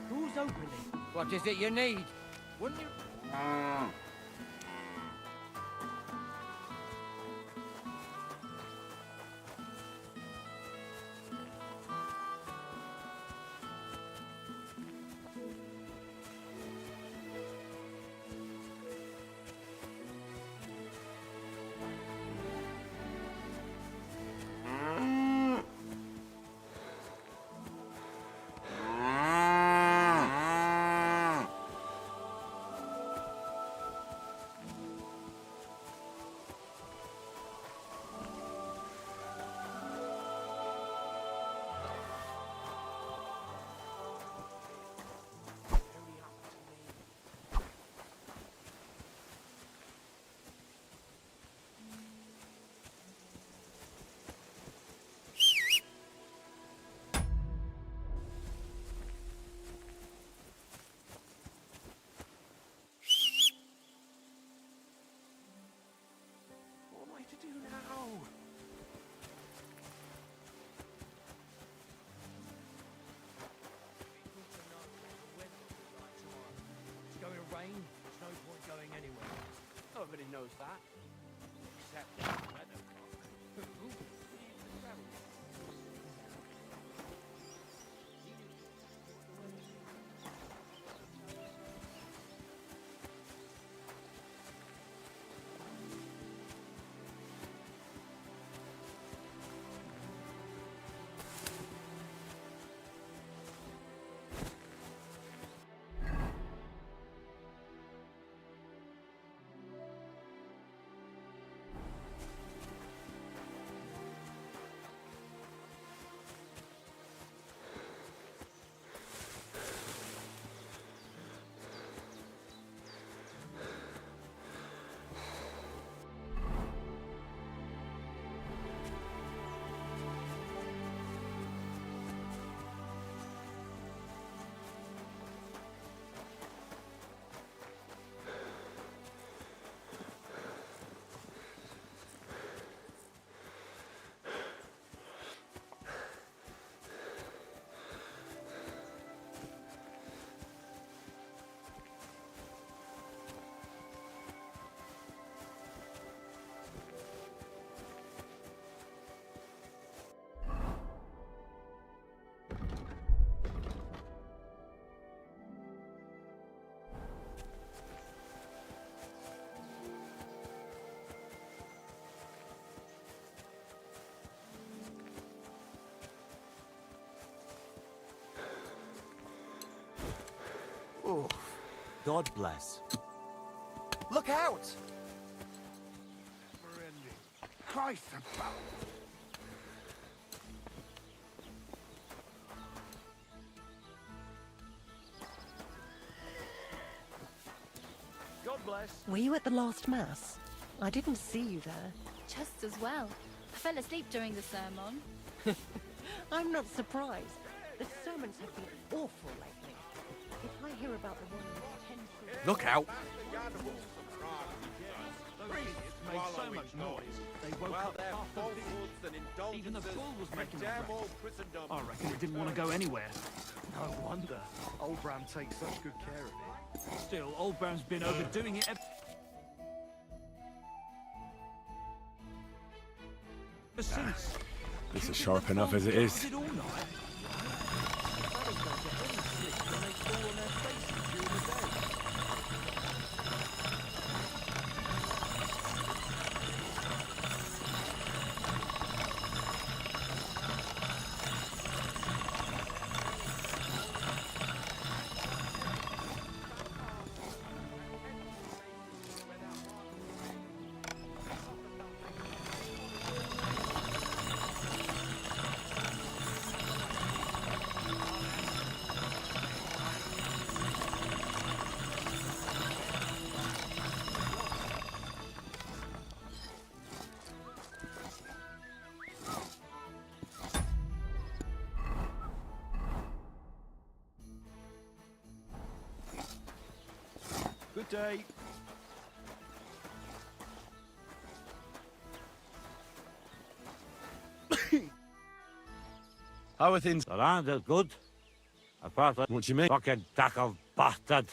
Who's opening? What is it you need? Wouldn't you... What am I to do now? It's going to rain. There's no point going anywhere. Nobody knows that. Except the weathercock. Who? Oh, God bless. Look out! Christ above. God bless. Were you at the last mass? I didn't see you there. Just as well. I fell asleep during the sermon. I'm not surprised. The sermons have been awful lately. If I hear about the one in 10... Look out! Those idiots made so much noise, they woke up half the village. Even the bull was making a racket. I reckon it didn't want to go anywhere. No wonder. Old Bram takes such good care of it. Still, Old Bram's been overdoing it ever since. This is sharp enough as it is. Did all night. Good day. How are things? The land is good. Apart from What do you mean? fucking tackle bastard.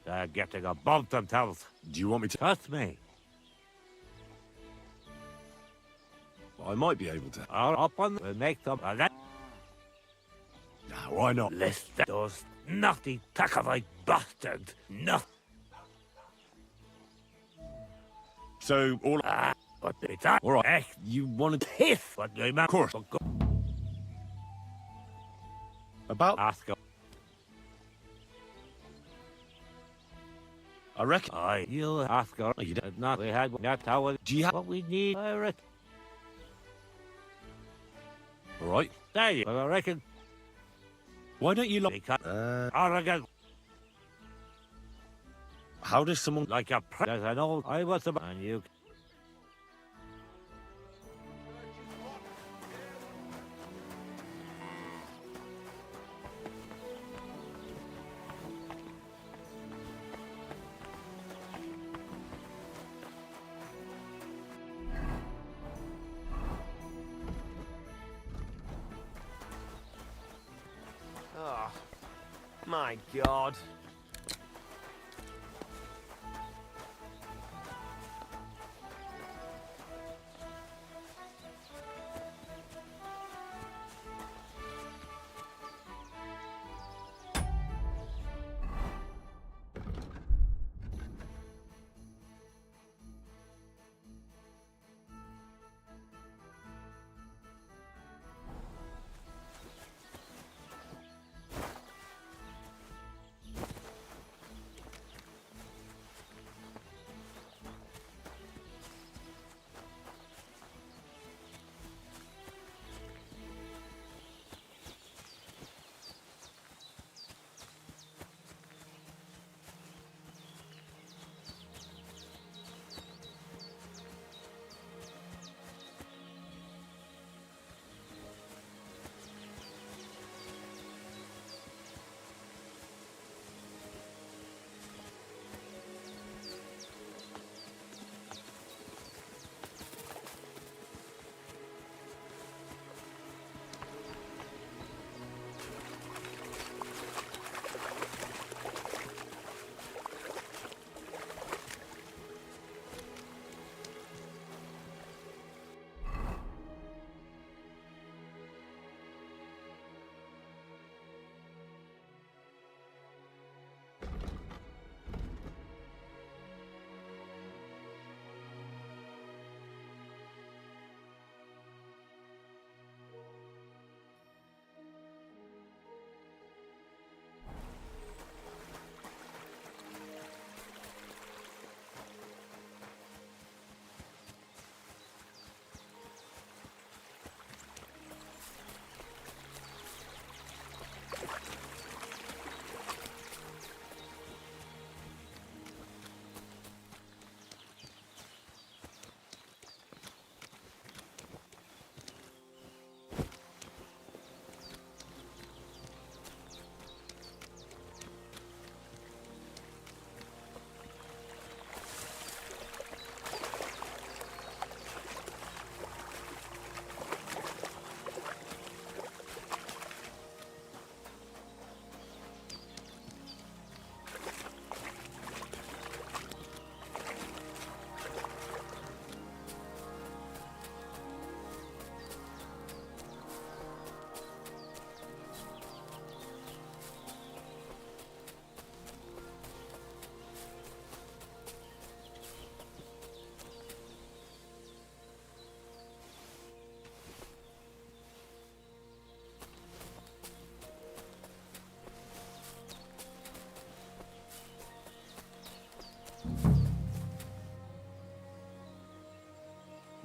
They're getting above themselves. Do you want me to? Trust me. I might be able to. Our open will make them a let. Nah, why not? List those nutty tackle-like bastards. Nut. So, all... But it's that. All right. Echt, You wanted... piss. But they Of course. About... Ask her. I reckon... Aye, you ask her. Oh, you don't... Not we had that tower. Do you have... What we need, I reckon. All right. There you go, I reckon. Why don't you... Because arrogant. How does someone... Like a there's an old I was about and you Oh, my God.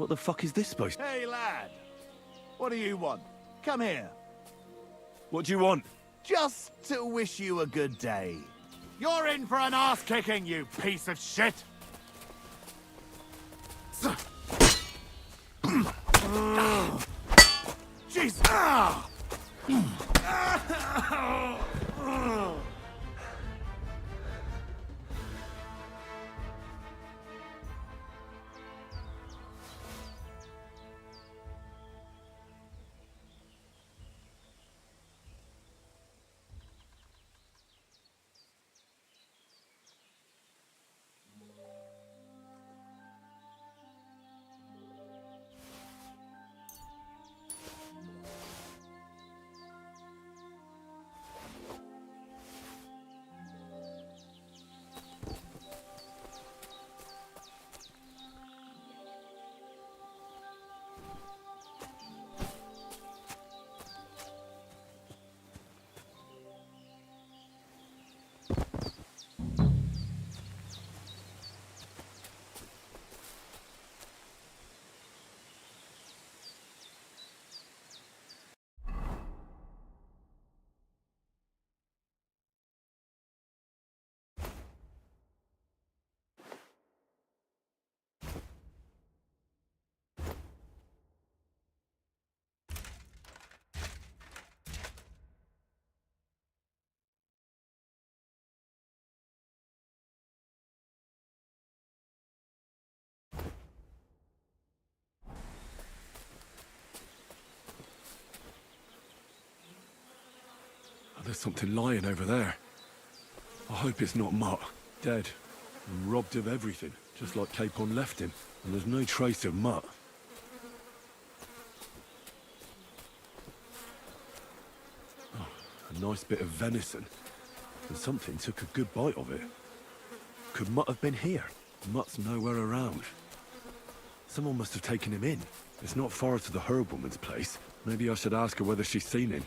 What the fuck is this supposed to... Hey, lad. What do you want? Come here. What do you want? Just to wish you a good day. You're in for an ass-kicking, you piece of shit! Jeez! There's something lying over there. I hope it's not Mutt. Dead. And robbed of everything, just like Capon left him. And there's no trace of Mutt. Oh, a nice bit of venison. And something took a good bite of it. Could Mutt have been here? Mutt's nowhere around. Someone must have taken him in. It's not far to the herb woman's place. Maybe I should ask her whether she's seen him.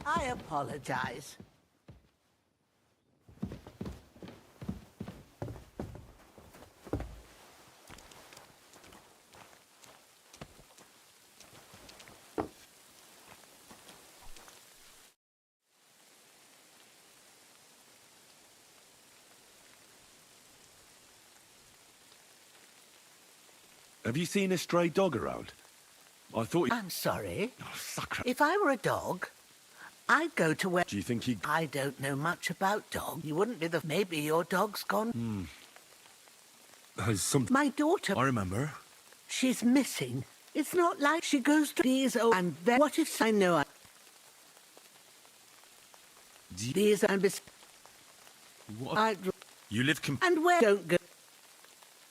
I apologize. Have you seen a stray dog around? I thought... I'm sorry. Oh, sacre. If I were a dog, I'd go to where... Do you think he... I don't know much about dogs. You wouldn't be the... Maybe your dog's gone. Has some... My daughter... I remember. She's missing. It's not like she goes to these old... And then... What if I know... These and... What? I'd... You live And where... Don't go...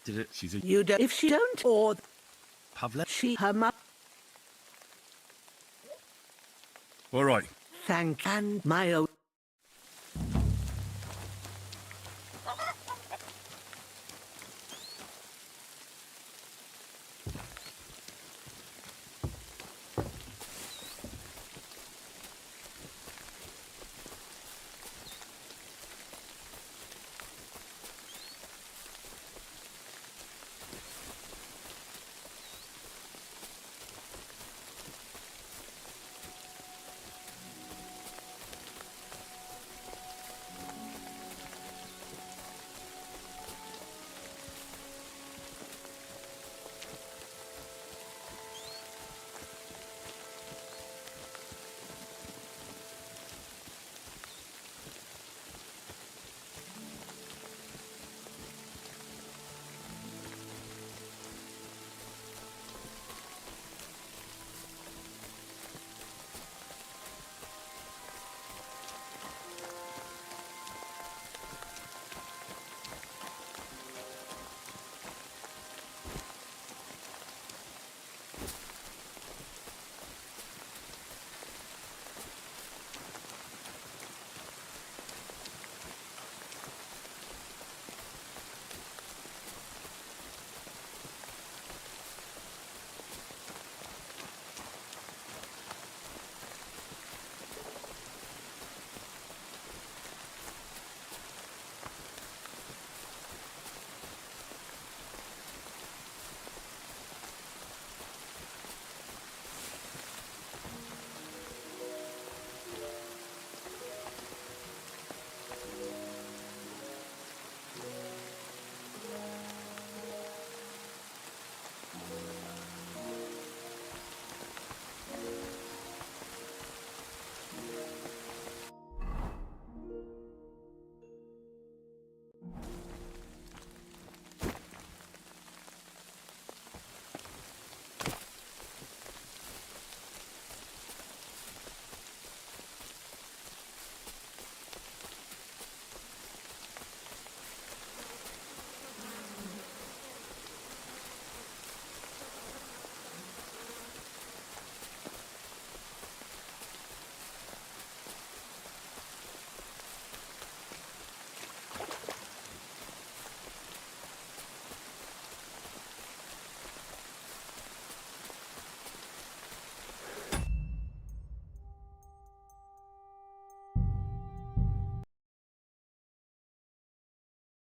Did it? She's a... You don't... If she don't, or... Pavle? She... Her mother... All right. Thank... And my own...